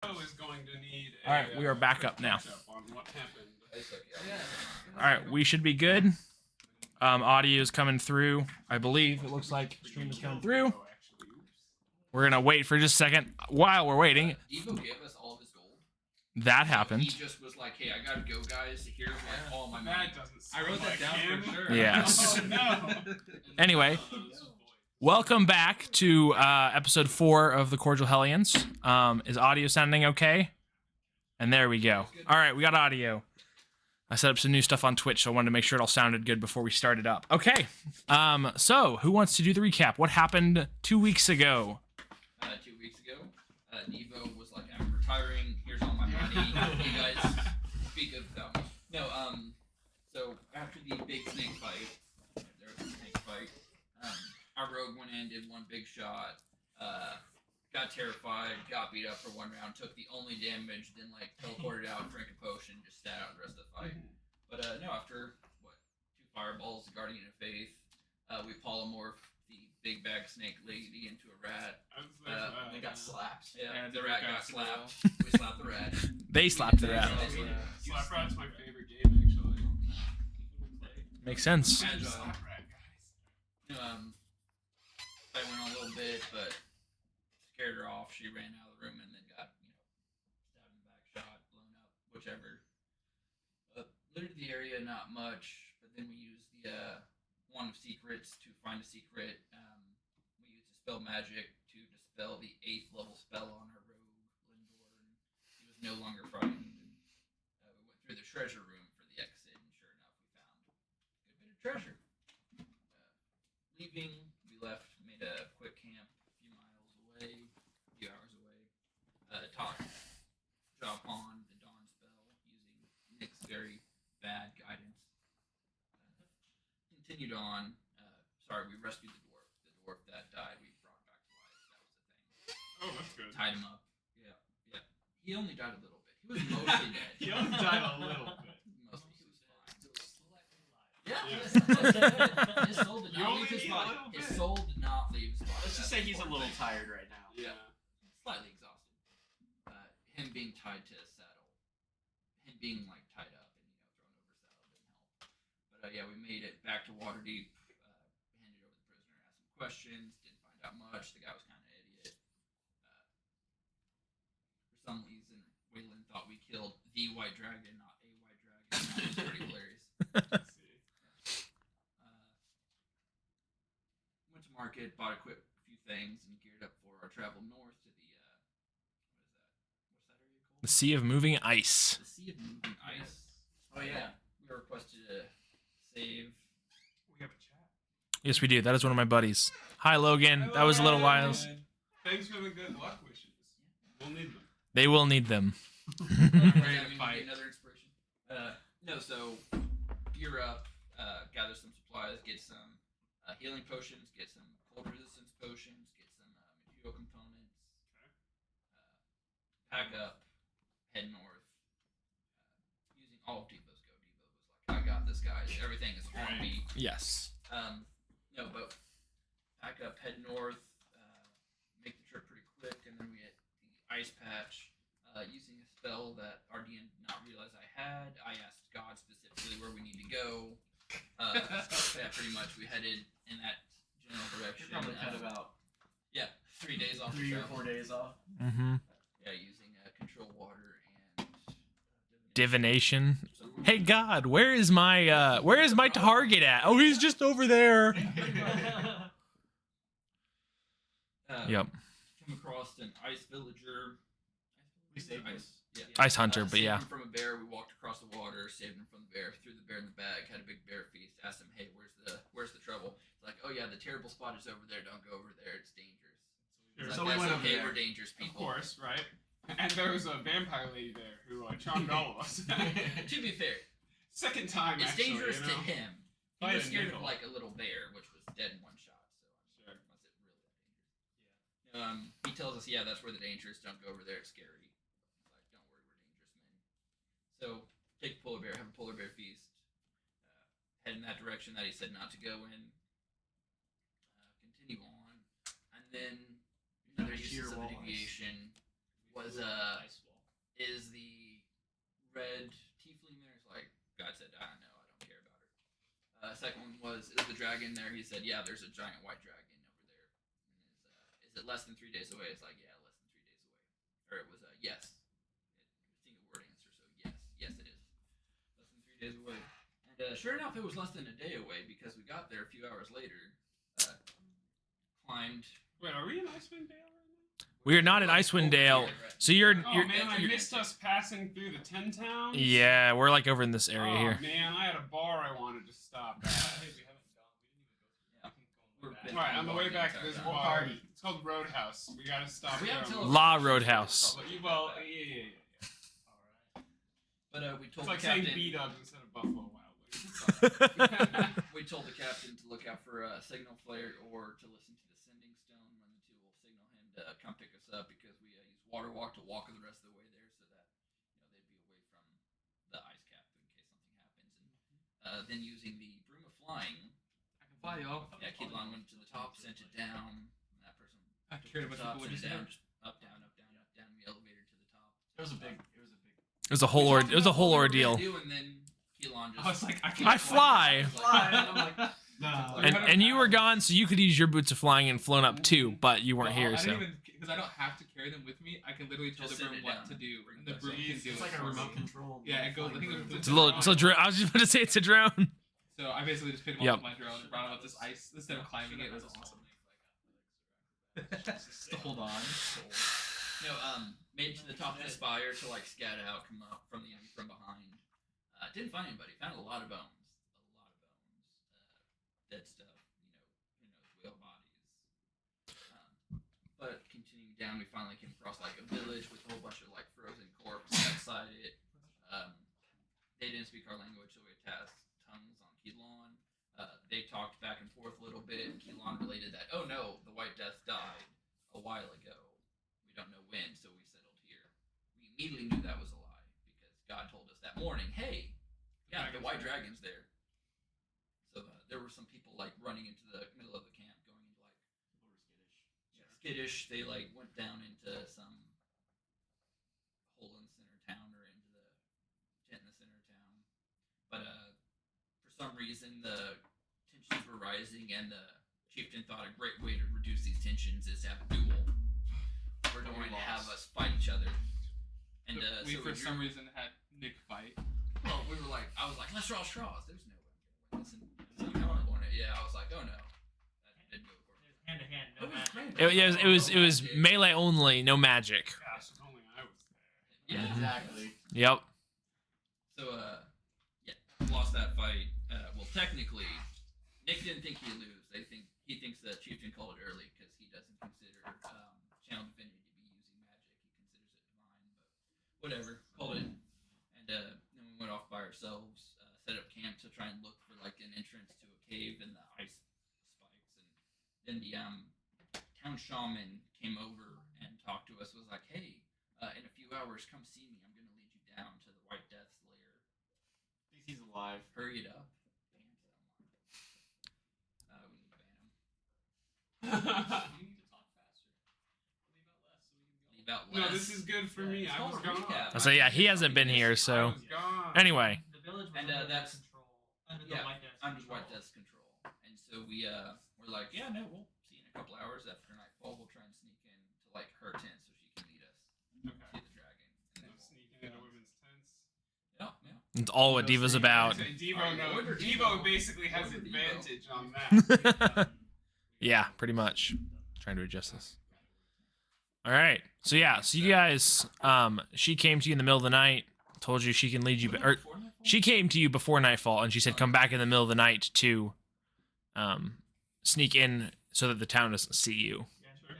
Ivo is going to need. All right, we are back up now. On what happened. All right, we should be good. Audio is coming through. I believe it looks like stream is coming through. We're gonna wait for just a second. While we're waiting, Evo gave us all of his gold. that happened. He just was like, "Hey, I gotta go, guys. Here's like all my money." That doesn't. I wrote that down him. for sure. Yes. Oh, no. Anyway, welcome back to episode 4 of the Cordial Hellions. Is audio sounding okay? And there we go. All right, we got audio. I set up some new stuff on Twitch, so I wanted to make sure it all sounded good before we started up. Okay. So who wants to do the recap? What happened 2 weeks ago? 2 weeks ago, Evo was like, "I'm retiring. Here's all my money. You guys speak of them." No, so after the big snake fight, there was a snake fight. Our rogue went in, did one big shot, got terrified, got beat up for 1 round, took the only damage, then like teleported out, drank a potion, just sat out the rest of the fight. But no, after 2 fireballs, the Guardian of Faith, we polymorphed the big bag snake lady into a rat. They got slapped. Yeah, And the they rat got got slapped. We slapped the rat. They slapped the rat. Slap Rat's my favorite game, actually. Makes sense. Agile. Slap Rat, guys. I went on a little bit, but scared her off. She ran out of the room and then got, stabbed in the back, shot, blown up, whichever. Looted the area, not much, but then we used the Wand of Secrets to find a secret. We used Dispel Magic to dispel the 8th level spell on our rogue, Lindor, and he was no longer frightened. And, we went through the treasure room for the exit, and sure enough, we found a good bit of treasure. Leaving, we left, made a quick camp a few miles away, a few hours away. Taught Draakhorn the Dawn spell using Nick's very bad guidance. Continued on. Sorry, we rescued the dwarf. The dwarf that died, we brought back to life. That was the thing. Oh, that's good. Tied him up. Yeah. He only died a little bit. He was mostly dead. He only died a little bit. Mostly he was fine. Yeah. Yeah. His soul did You not only leave his need a body. little His bit. soul did not leave his body. Let's just That's say the he's a important little thing. tired right now. Yeah. Slightly exhausted. Him being tied to a saddle. Him being like tied up and thrown over saddle didn't help. But yeah, we made it back to Waterdeep. Handed over the prisoner, asked some questions. Didn't find out much. The guy was kind of an idiot. For some reason, Waylon thought we killed the white dragon, not a white dragon. That was pretty hilarious. Let's see. Went to market, bought a quick few things, and geared up for our travel north to the what's that area called? The Sea of Moving Ice. The Sea of Moving Ice. Oh, yeah. We were requested to save. We have a chat. Yes, we do. That is one of my buddies. Hi, Logan. That was a little while. Thanks for the good luck wishes. We'll need them. They will need them. Ready to fight. Another inspiration. No, so gear up, gather some supplies, get some healing potions, get some cold resistance potions, get some material components. Pack up, head north. Using all of Devo's go. Devo was like, "I got this, guys. Everything is on me." Yes. No, but pack up, head north, make the trip pretty quick, and then we hit the ice patch. Using a spell that RDN did not realize I had, I asked God specifically where we need to go. Yeah, pretty much we headed in that general direction. You're probably cut about 3 days off. 3 the or travel. 4 days off. Mm-hmm. Yeah, using control water and Divination. Hey God, where is my target at? Oh, he's just over there. Yep. Come across an ice villager. We saved him. Ice hunter, but saved yeah. him from a bear. We walked across the water, saved him from the bear, threw the bear in the bag, had a big bear feast. Asked him, "Hey, where's the trouble?" It's like, "Oh yeah, the terrible spot is over there. Don't go over there. It's dangerous." Sure. It's So like, we "That's went over okay. there." We're dangerous Of people. course, right? And there was a vampire lady there who charmed all of us. To be fair, Second time, it's actually, dangerous you to know? him. He Fight was a scared nickel. of like a little bear, which was dead in one shot. So Sure. was it really that dangerous? He tells us, "Yeah, that's where the danger is. Don't go over there. It's scary." He's like, "Don't worry, we're dangerous men." So take a polar bear, have a polar bear feast, head in that direction that he said not to go in. Continue on, and then another Sheer uses of the wall ice. deviation. We was is the red tiefling there? It's like God said, I don't know, I don't care about her. Second one was, is the dragon there? He said, yeah, there's a giant white dragon over there. And is it less than 3 days away? It's like, yeah, less than 3 days away. Or it was yes. Single word answer, so yes it is. Less than 3 days away. And sure enough, it was less than a day away because we got there a few hours later. Climbed. Wait, are we in Icewind Dale right now? We are not in Icewind Dale, so you're. Oh man, I missed us passing through the 10 towns. Yeah, we're like over in this area oh, here. Man, I had a bar I wanted to stop at. Hey, we haven't gone. We didn't even go through. We're Alright, on the way back, there's a What bar. party? It's called Roadhouse. We gotta stop We there. have to- La Roadhouse. Well, yeah. Alright. But we told It's like the captain. saying B-dubs instead of Buffalo Wild Wings. We told the captain to look out for a signal flare or to listen to the sending stone when the two will signal him to come pick us up because we use water walk to walk the rest of the way there so that they'd be away from the ice cap in case something happens. And then using the broom of flying. I can fly, y'all. Yeah, Keelan went to the top, sent it down. And that person. I carried a bunch of top, people. sent What it down, did you just up, down, the elevator to the top. It was a big. It was a whole ordeal. And then Keelan just. I was like, I fly. I'm like, no. And you were gone, so you could use your boots of flying and flown up too, but you weren't here, I so. don't even because I don't have to carry them with me. I can literally tell Just the send broom it what down. to do. Bring And the it broom back. can do It's it like a for remote me. control. Yeah, it goes. I think It's a little. I was just about to say it's a drone. So I basically just picked him Yep. up with my drone and brought him up this ice instead of climbing it. It was awesome. Just to hold on. No, made it to the top of the spire to like scout out, come up from the enemy from behind. Didn't find anybody. Found a lot of bones. Dead stuff. Who knows, whale bodies. But continuing down, we finally came across like a village with a whole bunch of like frozen corpses outside it. They didn't speak our language, so we tasked tongues on Keelan. They talked back and forth a little bit. Keelan related that, oh no, the White Death died a while ago. We don't know when, so we settled here. We immediately knew that was a lie because God told us that morning, hey, yeah, the White Dragon's there. So there were some people like running into the middle of the camp, going into like skittish. They like went down into some hole in the center of town or into the tent in the center of town. But for some reason the tensions were rising, and the chieftain thought a great way to reduce these tensions is to have a duel. We're going to have us fight each other. And We so for we some reason had Nick fight. well, we were like, I was like, let's draw straws. There's no way I'm gonna win this. And so you won it. Yeah, I was like, oh no, that didn't go according. Hand to hand, no It was magic. great. It was melee only, no magic. Gosh, if only I was there. Yeah, Exactly. Yep. So yeah, lost that fight. Well, technically, Nick didn't think he'd lose. He thinks the chieftain called it early because he doesn't consider channel divinity to be using magic. He considers it divine, but whatever, called it. And then we went off by ourselves, set up camp to try and look for like an entrance to a cave in the ice spikes. And then the town shaman came over and talked to us. Was like, hey, in a few hours, come see me. I'm gonna lead you down to the White Death's lair. Thinks he's alive. Hurry it up. We need to ban him. You need to talk faster. Leave out less so we can go. Leave out No, less. this is good for me. It's I was called a gone. recap. So yeah, he hasn't been here, I so. was gone. Anyway. The village was And, under that's- control. Under yeah, the White Death's Under control. White Death's control. And so we're like, yeah, no, we'll see you in a couple hours after nightfall. We'll try and sneak in to like her tent so she can lead us Okay. to the dragon. And then we'll, Sneaking into women's tents. yeah. It's all what Diva's about. Devo basically has Order Devo. advantage on that. Yeah, pretty much. Trying to adjust this. All right. So yeah, so you guys, she came to you in the middle of the night, told you she can lead you, or Before nightfall? she came to you before nightfall, and she said come back in the middle of the night to, sneak in so that the town doesn't see you. Yeah, her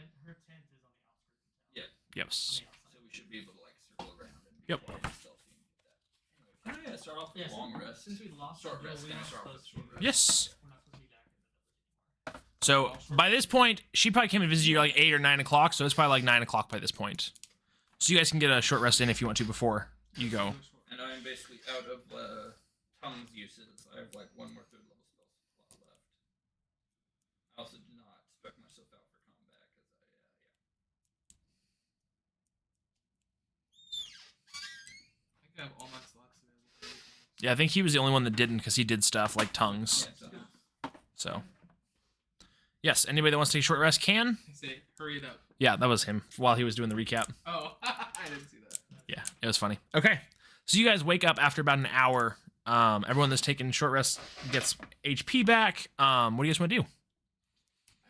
tent is on the outskirts Yeah. of Yes. town. So we should be able to like circle around and Yep. stealthy and get that. Anyway, start off with Yeah, a long rest. Since we lost Short the rest, duel, can I we're not start with supposed short to- rest? Yes. We're not supposed to be back in the village anymore. So by this point, she probably came and visited you like 8 or 9 o'clock. So it's probably like 9 o'clock by this point. So you guys can get a short rest in if you want to before you go. And I'm basically out of tongues uses. I have like one more third level spell slot left. I also did not spec myself out for combat because Yeah, I think he was the only one that didn't because he did stuff like tongues. Yeah, so So, yes, anybody that wants to take a short rest can. Say, hurry it up. Yeah, that was him while he was doing the recap. Oh, I didn't see that. Yeah, it was funny. Okay, so you guys wake up after about an hour. Everyone that's taking short rest gets HP back. What do you guys want to do? I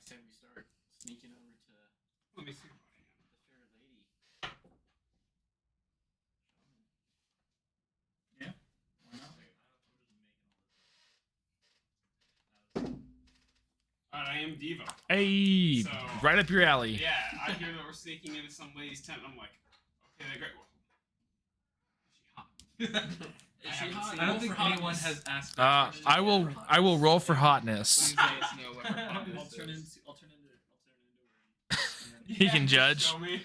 said we start sneaking over to Let me see. the fair lady. yeah. Why not? I am Devo. Hey, So- right up your alley. Yeah, I hear that we're sneaking into some lady's tent, and I'm like, okay, they're great. Is she hot? Is she haven't hot? seen I don't Roll think for anyone hotness. has asked that question. I will roll for hotness. Please let us know what her hotness I'll turn is. into He can judge. Show me.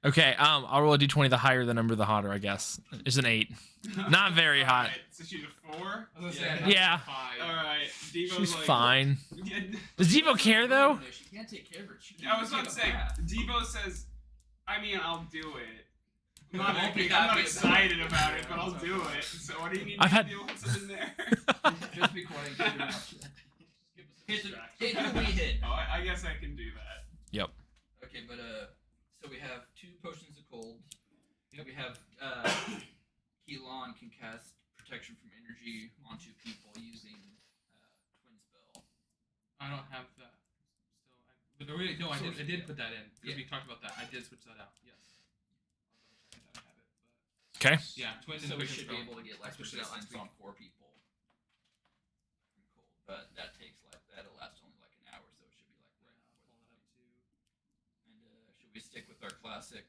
Okay, I'll roll a d20. The higher the number, the hotter, I guess. It's an 8. Not very hot. Alright, so she's a 4. I was gonna Yeah. say, not Yeah. 5. Alright, Devo's She's like. fine. Yeah, Does Devo care though? No, she can't take care of her. She I was about can't to take say, a bath. Devo says, I mean, I'll do it. I'm Won't not, be I'm not happy about excited it. about it, but I'll do it. So what do you need I've me had- to do once I'm in there? Just be quiet. Keep your mouth shut. Give us a Hit distraction. hit who we hit. Oh, I guess I can do that. Okay, but so we have 2 potions of cold. We have Keelan can cast protection from energy onto people using twin spell. I don't have that. But really, no, I So did. I did put that in because Yeah. we talked about that. I did switch that out. Yes. I double check that I have it. Okay. But yeah, twin So and we quick should be spell. able to get like Switch it out last resistance on week. 4 people from cold, but that takes like that'll last only like an hour, so it should be like right Yeah, I'll before pull the that up fight. too. And should we stick with our classic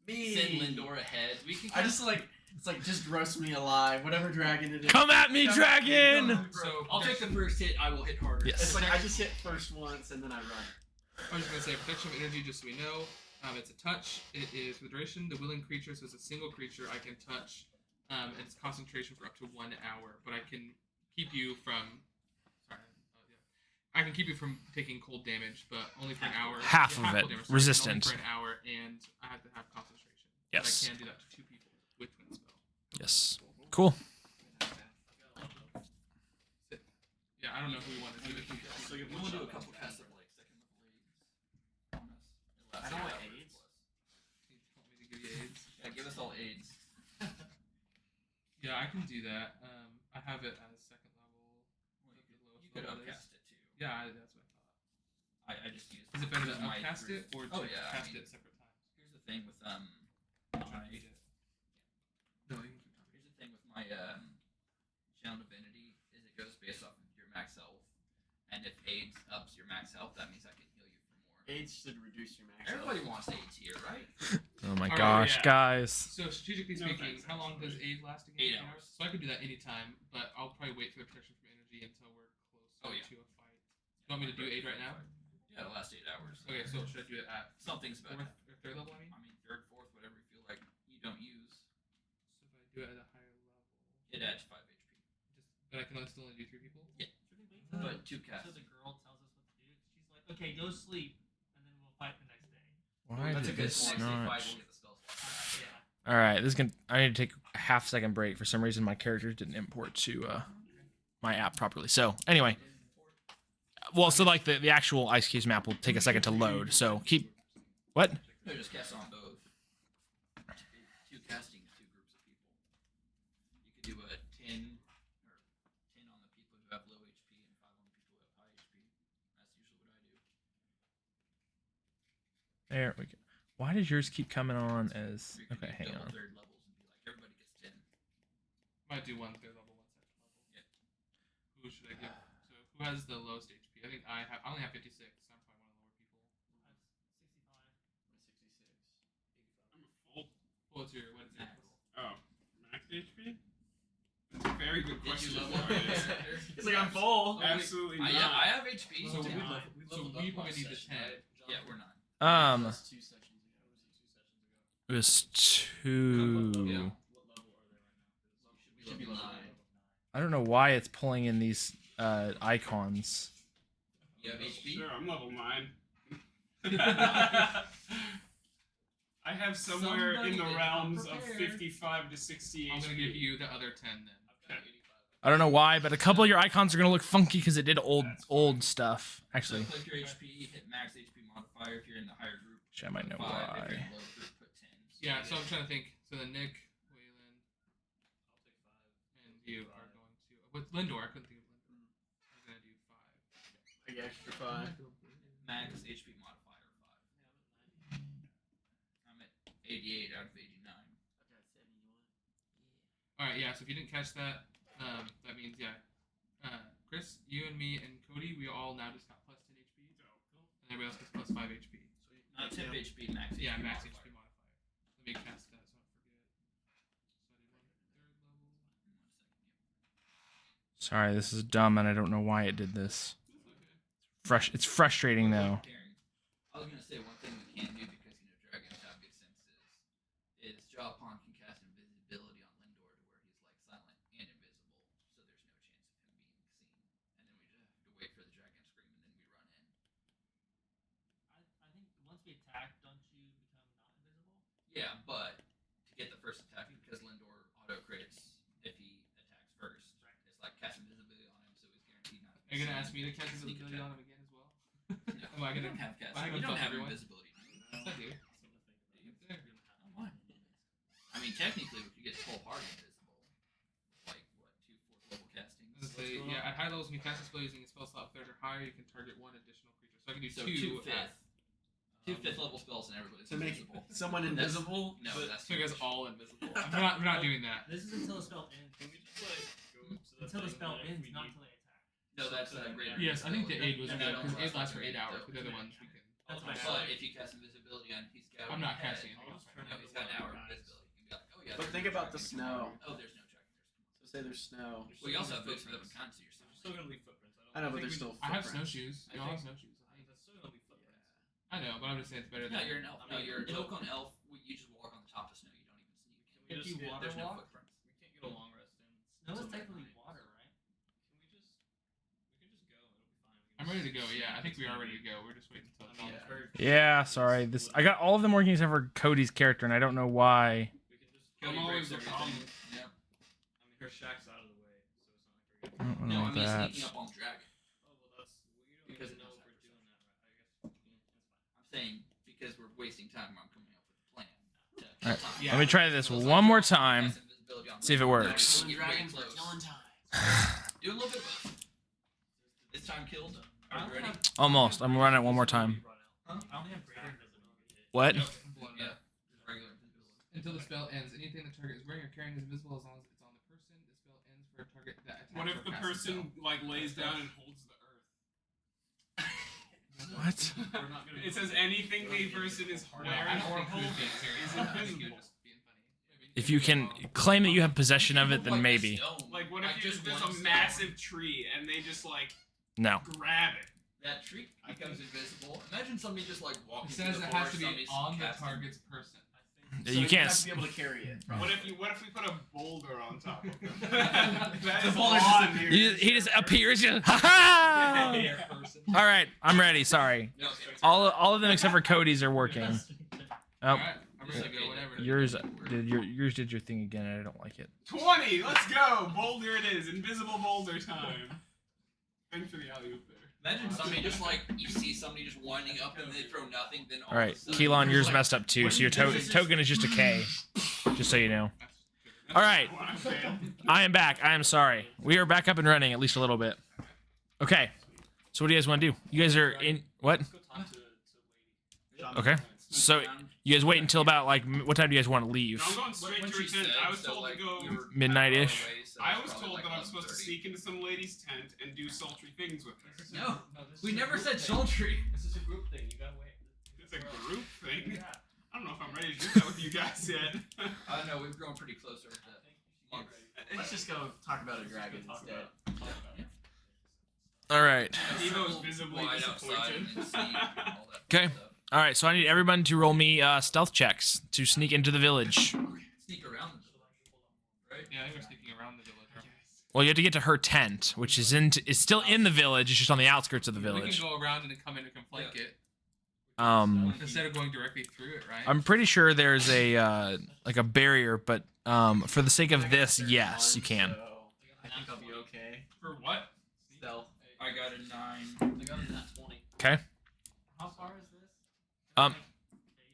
send Me. Lindor ahead? We can. I just like it's like just roast me alive, whatever dragon it is. Come at me, dragon! So I'll take the first hit. I will hit harder. Yes. It's like I just hit first once and then I run. I was just gonna say protection of energy, just so we know. It's a touch. It is for the duration. The willing creature, so it's a single creature I can touch. And it's concentration for up to 1 hour, but I can keep you from. Sorry. I can keep you from taking cold damage, but only for an hour. Half of cold it. damage, sorry, Resistant. Only for an hour, and I have to have concentration. Yes. But I can do that to 2 people with twin spell. Yes. Cool. Yeah, I don't know who we want to do it. So you want to do a couple casts of like second level aids on us. I don't want aids. You want me to give you aids? Yeah, give us all aids. Yeah, I can do that. I have it as second level. Well, The lowest you could level it is. upcast it too. Yeah, that's what I thought. I just used. Is it better to my upcast three- it or to Oh yeah. cast I mean, it at separate times? here's the thing with I'm trying to beat it. No, you can keep talking. Here's the thing with my channel divinity is it goes based off of your max health, and if aids ups your max health, that means I can heal you for more. AIDS should reduce your max. Everybody wants aids here, right? Oh my Alright, gosh, yeah. guys. So strategically No speaking, thanks, how long does actually. aid last again? 8 hours. So I could do that anytime, but I'll probably wait for the protection from energy until we're close Oh, yeah. to a fight. You want me to do aid right now? Yeah, the last 8 hours. Okay, so should I do it at Something's about fourth that. or third level? I mean, I mean, third, fourth, whatever you feel like you don't use. so if I do it at a higher level, It adds 5 HP. but I can still only do 3 people. Yeah. Should we wait But 2 casts. so the girl tells us what to do? She's like, okay, go sleep, and then we'll fight the next day. Why That's a did good this point. not? We'll get the spell slot back. Yeah. All right, this is gonna. I need to take a half-second break. For some reason, my characters didn't import to my app properly. So anyway, well, so like the actual Ice Caves map will take a second to load. So keep. What? No, just cast on both. 2 casting, 2 groups of people. You could do a 10 or 10 on the people who have low HP and 5 on the people who have high HP. That's usually what I do. There we go. Why does yours keep coming on as? Or you could Okay, do hang double on. third levels and be like everybody gets 10. Might do 1 third level, 1 second level. Yeah. Who should I give? So who has the lowest HP? I think I only have 56. So I'm probably one of the lower people. I have 65. I'm a full. What's your what is your Max. total? Oh, max HP? That's a very good Did question. you level up? He's like, I'm full. Absolutely not. Yeah, I have HP. So So we yeah, we probably need the 10. we're not. Um, That's 2 sessions ago. it was Yeah. 2. What level are they right now? You should be level 9. I don't know why it's pulling in these icons. You have HP? Sure, I'm level 9. I have somewhere in the Somebody realms of unprepared. 55 to 60 I'm HP. gonna give you the other 10 then. Okay. I don't know why, but a couple of your icons are gonna look funky because it did old stuff. So Actually, click your HP, hit max HP modifier if you're in the higher group. I might know 5, if you're why. in the lower group, put 10. Yeah, so I'm trying to think. So then Nick, Waylon, and you are going to. With Lindor, I couldn't think of Lindor. I'm gonna do 5. Like extra 5. Max HP modifier 5. I'm at 88 out of 89. Alright, yeah, so if you didn't catch that, that means, Chris, you and me and Cody, we all now just got plus 10 HP. And everybody else gets plus 5 HP. Not 10 HP, max HP. Yeah, max modifier. HP modifier. Let me cast that so I don't forget. Sorry, this is dumb, and I don't know why it did this. It's frustrating though. I was gonna say one thing we can do because dragons have good senses is Draakhorn can cast invisibility on Lindor to where he's like silent and invisible, so there's no chance of him being seen. And then we just have to wait for the dragon to scream and then we run in. I think once we attack, don't you become not invisible? Yeah, but to get the first attack because Lindor auto crits if he attacks first. It's like cast invisibility on him, so he's guaranteed not to Are be you gonna seen. ask me to cast Sneak invisibility attack. on him again as well? No, Am I you gonna- don't have cast. am I gonna You don't buff have everyone? invisibility. Do you? Yes, I do. Oh, what? I mean, technically, we could get full hard invisible. Like, what, 2 4th level castings? I was gonna say, yeah, at high levels, when you cast a spell using a spell slot 3rd or higher, you can target 1 additional creature. So I can do So 2 2 fifth. 2 5th level spells and everybody's To make invisible. someone That's- invisible. No, but- that's So you guys too much. all invisible. We're not doing that. This is until the spell ends. Can we just like go to the Until the thing spell that if ends, we not need- until they attack. No, that's greater. Yes, I think the aid was No, good no, because no, aid that's lasts for not 8 hours. though. But the other ones we can. That's what I But said. if you cast invisibility on he's got I'm not head, casting anything else right No, now. he's got an hour of invisibility. You can be like, oh yeah. But there's think no about the dragon. snow. Oh, there's no dragon. So say there's snow. Well, you also have boots for different kinds of You're yourself. still gonna leave footprints. I know, but think there's we- still. I have footprints. snowshoes. I You all have think- snowshoes. That's still gonna be footprints. I know, but I'm just saying it's better No, than. you're an elf. I No, mean, you're a it'll- token elf. You just walk on the top of snow. You don't even see. You Can we can't. If just you get, water There's no walk? footprints. we can't get a long rest in. Snow is Somewhere technically nice. water, right? Can we just go? It'll be fine. I'm ready to go. Yeah, I think we are ready to go. We're just waiting until. I mean, Yeah. very- Yeah, sorry. I got all of them working except for Cody's character, and I don't know why. We can just. Cody I'm always breaks a everything. problem. Yep. I mean, her shack's out of the way, so it's not like we're I don't getting. No, know I mean that. sneaking up on the dragon. Oh well, that's we don't Because even it know knows if we're that doing that right. I guess it's I'm saying because we're wasting time. I'm coming up with a plan. To kill Alright, time. Yeah. Let me try this So it's one like, more cast time. invisibility on See if it Lindor. works. Get really Dragons were close. killing time. Do a little bit of both. Is time killed? I Are don't you ready? have- Almost. I'm running it one more time. Huh? I only have greater invisibility. What? Yeah. Just regular invisibility. Until the spell ends, anything the target is wearing or carrying is invisible as long as it's on the person. The spell ends for a target that attacks. What if or the casts a spell. person like lays down and holds the earth? What? We're not gonna. It says anything the person is No, I wearing don't or think holding it would be is serious. I think it invisible. would just be funny. If you can claim that you have possession of it, then Like maybe. a stone. Like, what Like if just there's one a stone. massive tree and they just like No. grab it? That tree becomes invisible. Imagine somebody just like walking. It says through it the has to forest, be somebody's on the casting- target's person. So You can't. have to be able to carry it. What if we put a boulder on top of them? The That is a boulder lot. disappears. He just appears. Just, ha ha! All right, I'm ready. Sorry. No, All of them except for Cody's are working. Oh, Alright, I'm ready to go. Whatever. yours did your thing again. And I don't like it. 20. Let's go. Boulder it is. Invisible boulder time. Thanks for the alley oop there. Imagine somebody just like you see somebody just winding up and they throw nothing. Then all All right, of a sudden, Keelan, yours like, messed up too. So your token is just a K. Just so you know. All right, When I fail. I am back. I am sorry. We are back up and running at least a little bit. Okay. So what do you guys want to do? You guys are in what? Let's go talk to lady. Okay. So you guys wait until about like what time do you guys want to leave? No, I'm going straight When to her she tent. said, I was so, told like, to go. we were Midnight-ish. far away, so I it's was probably told like that I'm supposed to 11:30. sneak into some lady's tent and do sultry things with her. No, this we is a never group said thing. sultry. This is a group thing. You gotta wait. It's a group thing. Yeah. I don't know if I'm ready to do that with you guys yet. I don't know. We've grown pretty close over the months. Let's just go talk about a dragon instead. All right. Evo's visibly Wide outside and then disappointed. see all that Okay. stuff. All right. So I need everyone to roll me stealth checks to sneak into the village. Sneak around the village, right? Yeah, I think we're sneaking around the village. Well, you have to get to her tent, which is still in the village. It's just on the outskirts of the We village. can go around and then come in and can flank it. Instead of going directly through it, right? I'm pretty sure there's a like a barrier, but for the sake of this, yes, you can. So I think I'll be okay. For what? Stealth. I got a 9. I got a nat 20. Okay. How far is this? Um,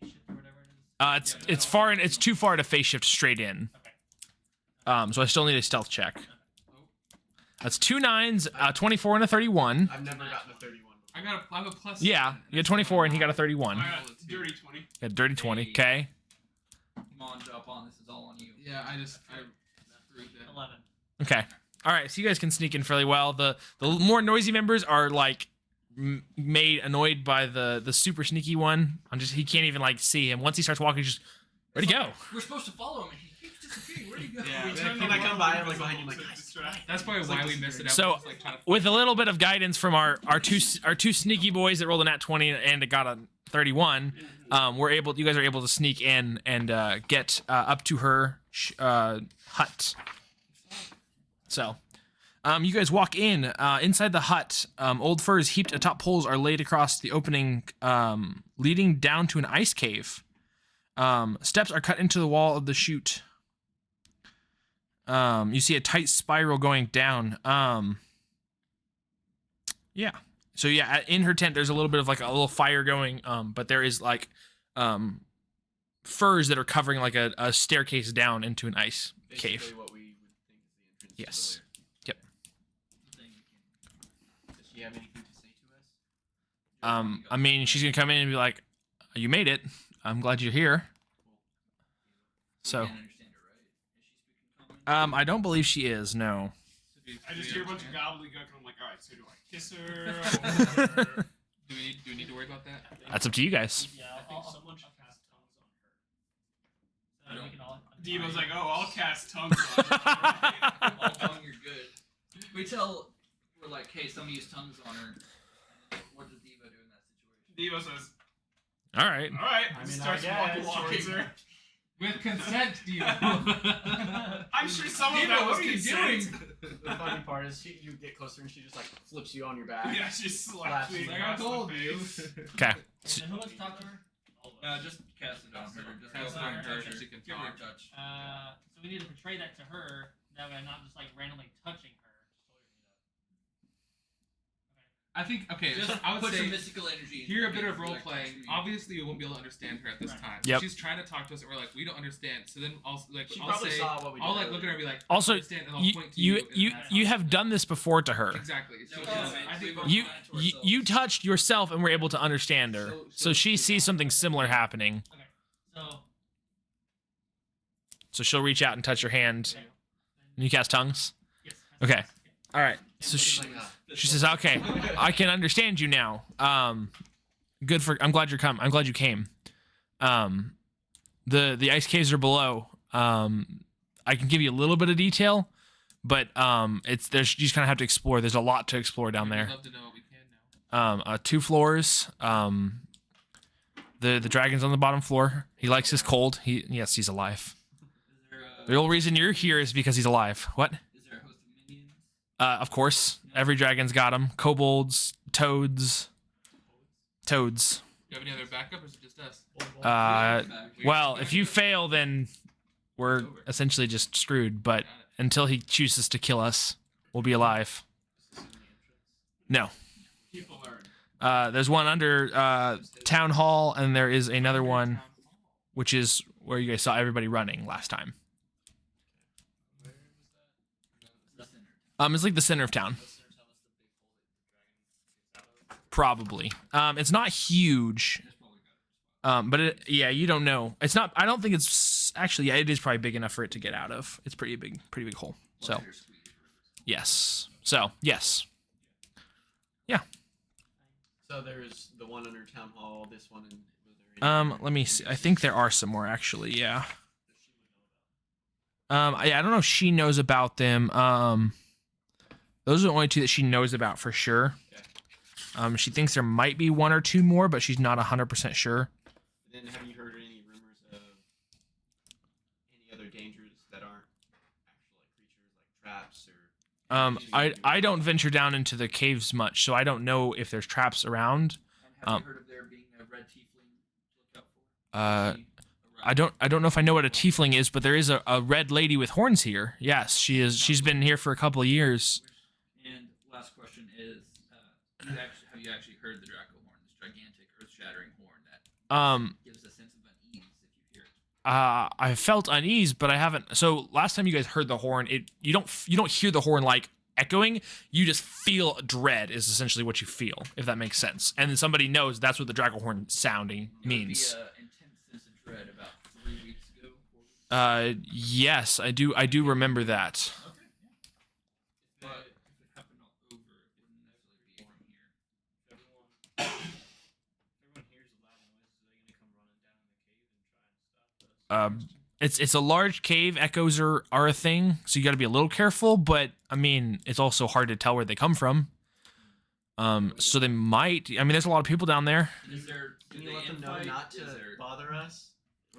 Phase shift or whatever it is? it's far and it's too far to phase shift straight in. So I still need a stealth check. That's 2 9s, 24 and a 31. I've never gotten a 31. I have a plus. Yeah, 7, you got 24 and he got a I 31. got dirty 20. Got a dirty 20. Okay. Come on, jump on. This is all on you. Yeah, I screwed that. 11. Okay. All right. So you guys can sneak in fairly well. The more noisy members are like made annoyed by the super sneaky one. He can't even like see him. Once he starts walking, he's just where'd he go? We're supposed to follow him. He keeps disappearing. Where'd he go? Yeah, We turn Can the I come one by? invisible I'm like behind you, like, to guys, distract. That's probably why we missed it out. So, We're just, like, trying to with a little bit of guidance from our two sneaky boys that rolled a nat 20 and got a 31, you guys are able to sneak in and get up to her hut. So, you guys walk in. Inside the hut, old furs heaped atop poles are laid across the opening, leading down to an ice cave. Steps are cut into the wall of the chute. You see a tight spiral going down. Yeah. So yeah, in her tent, there's a little bit of like a little fire going. But there is like, furs that are covering like a staircase down into an ice cave. Basically what we would think is the entrance. Yes. To does she have anything to say to us? I mean, she's gonna come in and be like, "You made it. I'm glad you're here." So, Can't understand her, right? Is she speaking common? I don't believe she is. No. I just hear a bunch of gobbledygook and I'm like, alright, so do I kiss her? Or... Do we need to worry about that? That's up to you guys. Yeah, think someone should cast tongues on her. So we can all. Devo's like, oh, I'll cast tongues on her. All tongue, you're good. We're like, hey, somebody use tongues on her. What does Devo do in that situation? Devo says, All right. alright, I mean, starts I guess, walking her. With consent, Devo. I'm sure some of Devo, that was what are you consent. doing? The funny part is you get closer and she just like flips you on your back. Yeah, she slaps me Like, across I told the you. face. Okay. And who wants to talk to her? Just cast it on her. Just Cast go it on and her touch so she can Give her a talk. touch. So we need to portray that to her. That way, I'm not just like randomly touching her. I think okay. Just So I would put say some mystical energy. here a into bit it, of role like, playing. touch me. Obviously, we won't be able to understand her at this Right. time. Yep. She's trying to talk to us, and we're like, we don't understand. So then I'll like She I'll probably say, saw what we did. I'll like look at her and be like, Also, I understand, and I'll you point to you and you then that's you all. have done this before to her. Exactly. So No, I think we've You applied it to you ourselves. touched yourself and were able to understand her. So she sees something similar happening. So So she'll reach out and touch your hand. And you cast tongues. yes. Okay. All right. So she says, "Okay, I can understand you now. Good for. I'm glad you're come. I'm glad you came. The ice caves are below. I can give you a little bit of detail, but you just kind of have to explore. There's a lot to explore down We'd there. love to know what we can now. 2 floors. The dragon's on the bottom floor. He likes his cold. Yes, he's alive. Is there The only reason you're here is because he's alive. What? is there a host of minions? Of course, every dragon's got them. Kobolds, toads. Do you have any other backup, or is it just us? Uh, Back. well, if you fail, then we're essentially just screwed. But until he chooses to kill us, we'll be alive. No. People learn. There's one under town hall, and there is another one, which is where you guys saw everybody running last time. It's like the center of town. Probably. It's not huge. But you don't know. It's not. I don't think it's actually. Yeah, it is probably big enough for it to get out of. It's pretty big hole. So yes. So yes. So there's the one under town hall. This one and was there any Let me see. I think there are some more actually. Yeah. I don't know if she knows about them. Those are the only 2 that she knows about for sure. She thinks there might be 1 or 2 more, but she's not 100% sure. Then have you heard any rumors of any other dangers that aren't actual like creatures like traps or? I don't venture down into the caves much, so I don't know if there's traps around. Have you heard of there being a red tiefling to look out for? See I don't know if I know what a tiefling is, but there is a red lady with horns here. Yes, she is. She's been here for a couple of years. And last question is, have you actually heard the Draakhorn, this gigantic, earth-shattering horn that gives a sense of unease if you hear it? I felt unease, but I haven't. So last time you guys heard the horn, you don't hear the horn like echoing. You just feel dread is essentially what you feel, if that makes sense. And then somebody knows that's what the Draakhorn sounding means. There would be an intense sense of dread about 3 weeks ago. 4 weeks ago. Yes, I do remember that. Okay, yeah. But if it happened all over, it wouldn't necessarily be from here. If everyone hears a loud noise, are they gonna come running down in the cave and try and stop us? It's a large cave. Echoes are a thing, so you got to be a little careful. But I mean, it's also hard to tell where they come from. So they might. I mean, there's a lot of people down there. Is there? Do Can they you let them know infight? not to Is there- bother us?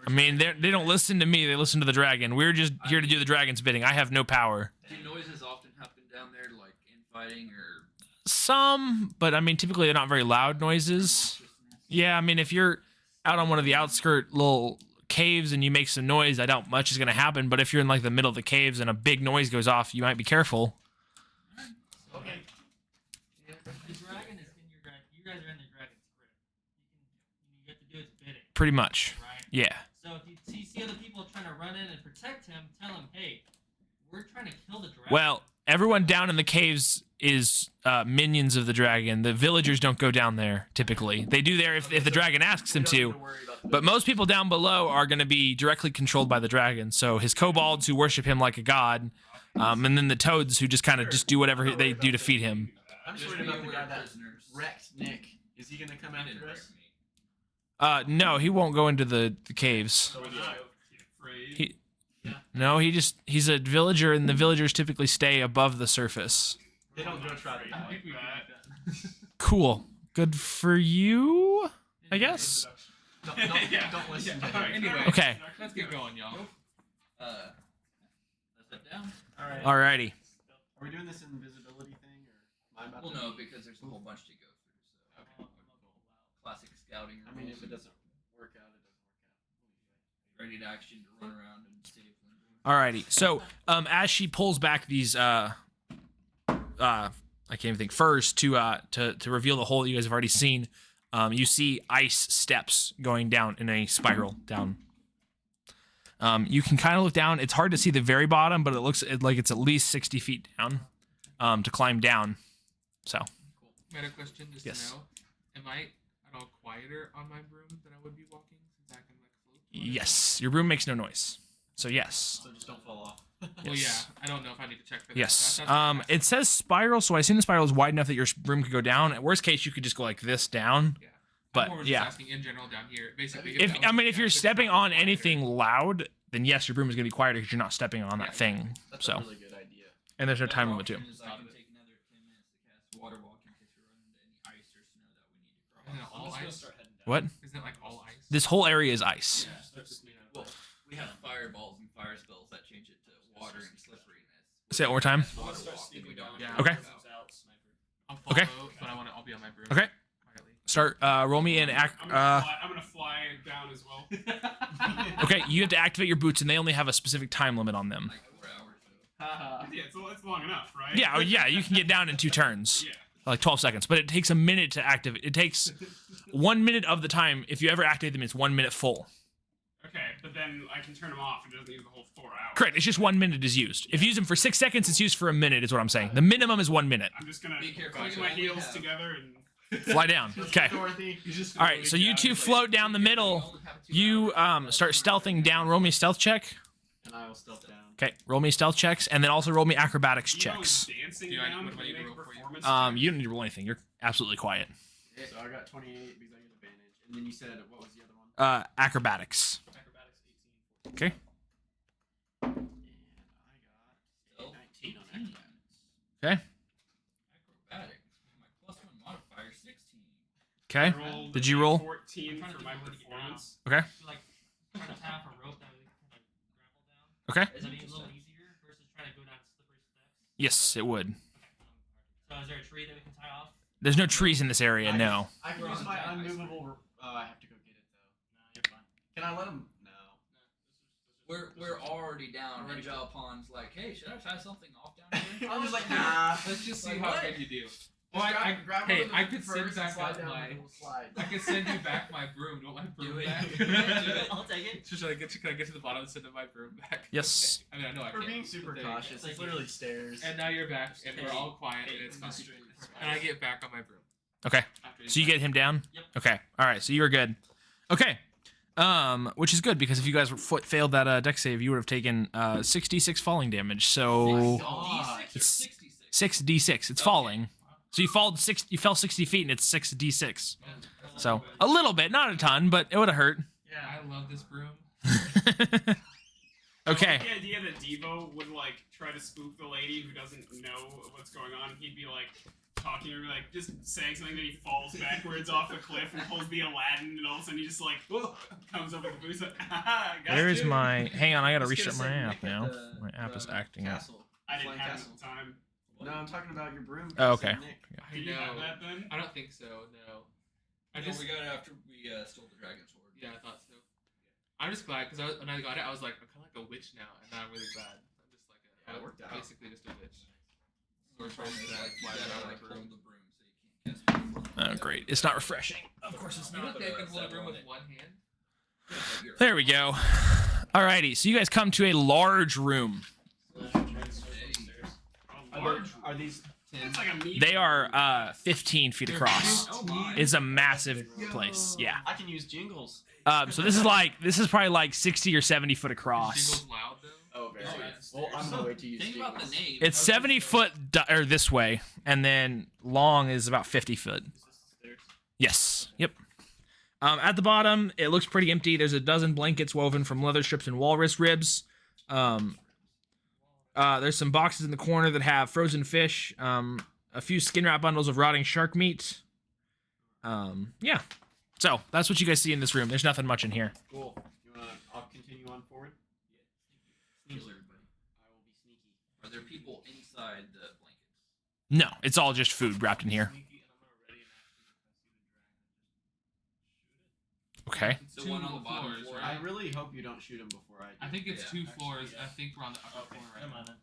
I mean, they don't listen to me. They listen to the dragon. We're just here to do the dragon's bidding. I have no power. Do noises often happen down there, like infighting or? Some, but I mean, typically they're not very loud noises. Yeah, I mean, if you're out on one of the outskirt little caves and you make some noise, I doubt much is going to happen. But if you're in like the middle of the caves and a big noise goes off, you might be careful. Okay. The dragon is in your dragon. You guys are in the dragon's grip. You have to do its bidding, Pretty much. right? Yeah. So if you see other people trying to run in and protect him, tell him, hey, we're trying to kill the dragon. Well, everyone down in the caves is minions of the dragon. The villagers don't go down there typically. They do there if the dragon asks them to. But most people down below are going to be directly controlled by the dragon. So his kobolds who worship him like a god, and then the toads who just kind of just do whatever they do to feed him. I'm just worried about the guy that wrecked Nick. Is he gonna come after us? No, he won't go into the caves. So We're is not it- afraid. No, he's a villager, and the villagers typically stay above the surface. They don't go try to I die. think that. Cool. Good for you, I guess. Don't listen to him. Anyway. Okay. Let's get going, y'all. Let's head down. Alright. Alrighty. Are we doing this invisibility thing or am I about Well, to? no, because there's a whole bunch to go through. So classic scouting. I mean, if it rules. doesn't work out, it doesn't work out. Ready to action to run around and save. Alrighty. So, as she pulls back these, I can't even think, furs to reveal the hole that you guys have already seen, you see ice steps going down in a spiral down. You can kind of look down. It's hard to see the very bottom, but it looks like it's at least 60 feet down to climb down. So, Meta question, just Yes. to know, am I at all quieter on my broom than I would be walking since I can like float? yes, your room makes no noise. So, yes. So just don't fall off. Well, Yes. yeah, I don't know if I need to check for that. Yes. That's what I'm asking. It says spiral, so I assume the spiral is wide enough that your room could go down. At worst case, you could just go like this down. Yeah. But I'm more just yeah, asking in general down here. Basically, if that was if you're good stepping spot, on quieter. anything loud, then yes, your room is gonna be quieter because you're not stepping on that thing. That's So, a really good idea. and there's no time limit too. I can take another 10 minutes to cast water walk in case we run into any ice or snow that we need to Isn't it cross. all ice? What? Isn't it like all ice? This whole area is ice. Well, we have fireballs and fire spells that change it to water and slipperiness. Say it one more time. Water walk, and we don't Yeah. have Okay. to go. I'll follow, Okay. but I'll be on my broom. Okay. Quietly. Start. Roll me an I'm gonna fly down as well. Okay, you have to activate your boots, and they only have a specific time limit on them. Like 4 hours. So. Yeah, it's long enough, right? Yeah, yeah, you can get down in 2 turns. Yeah. Like 12 seconds, but it takes a minute to activate. It takes 1 minute of the time. If you ever activate them, it's 1 minute full. Okay, but then I can turn them off. It doesn't use the whole 4 hours. Correct. It's just 1 minute is used. If you use them for 6 seconds, it's used for a minute. Is what I'm saying. The minimum is 1 minute. I'm just gonna Be careful, click you my only heels have- together and. Fly down. Okay. Dorothy, you just All right. So you two float down the middle. You start stealthing down. Roll me a stealth check. and I will stealth down. Okay. Roll me stealth checks, and then also roll me acrobatics checks. Dancing Do I- down. what do I Can you need to make a roll for you? performance You don't need to roll anything. You're absolutely quiet. So I got 28 because I get advantage, and then you said what was the other one? Acrobatics. Acrobatics 18. Okay. And I got 19 on acrobatics. Okay. Acrobatics. My +1 modifier 16. Okay. I rolled Did you a roll? 14 I'm trying to for my think of what to get performance. Okay. So, like, trying to tap a rope that we can like grapple down. Okay. Is that a little easier versus trying to go down slippery steps? Yes, it would. So is there a tree that we can tie off? There's no trees in this area. No. I can use my unmovable Oh, I have to go get it though. No, you're fine. Can I let him? No. We're already down. And Jalpon's like, hey, should I try something off down here? I'm just like, nah. Let's just see Like, how what? good you do. Just Well, grab hey, one of the I could send first and back slide up down my. the little slide. I could send you back my broom. Do you want my broom Do it. back? Do it. I'll take it. So should I get to? Can I get to the bottom and send my broom back? Yes. Okay. I mean, I know I We're can't. being super There you go. cautious. It's literally stairs. And now you're back, and we're all quiet, and it's fine. And I get back on my broom. Okay. After So you get him down? Yep. Okay. All right. So you were good. Okay. Which is good because if you guys failed that deck save, you would have taken 66 falling damage. So D6 or it's 66? 6d6. It's falling. So you fell 60 feet and it's 6d6. So a little bit, not a ton, but it would have hurt. Yeah. I love this broom. Okay. The idea that Devo would like try to spook the lady who doesn't know what's going on. He'd be like talking to her, like just saying something, that he falls backwards off the cliff and pulls the Aladdin, and all of a sudden he just like comes up with the boost. Like, got Where is you. my? Hang on, I gotta I was gonna restart my say, app make it now. the- My app is the acting up. castle. I didn't Flying have it castle. at the time. No, I'm talking about your broom. Oh, Cassie, okay. Nick. I Did you have know. that then? I don't think so. No. I No, just. we got it after we stole the dragon sword. Yeah, I thought so. I'm just glad because when I got it, I was like, I'm kind of like a witch now, and now I'm really glad. I'm just like Yeah, it worked out. basically just a witch. We're trying to That- like, you why gotta not like broom? hold the broom so you can't cast it. Oh, great. It's not refreshing. Of course it's You don't think I can hold a broom with one hand? There we go. Alrighty. So you guys come to a large room. Are these 10? It's like a meat. They are 15 feet across. Oh my. It's a massive place. Yeah. I can use jingles. So this is probably like 60 or 70 foot across. Jingle's loud though. Oh, very Oh, good. yeah. Well, I'm gonna wait to use Think jingles. about the name. It's 70 foot or this way, and then long is about 50 foot. Yes. Yep. At the bottom, it looks pretty empty. There's a dozen blankets woven from leather strips and walrus ribs. There's some boxes in the corner that have frozen fish. A few skin wrap bundles of rotting shark meat. Yeah. So that's what you guys see in this room. There's nothing much in here. Cool. I'll continue on forward. Kill everybody. I will be sneaky. Are there people inside the blankets? No, it's all just food wrapped in here. Okay. It's The two one on the bottom floors, floor. I right? really hope you don't shoot him before I do. I think it's Yeah, two floors. I think we're on the upper floor right Never now. mind then.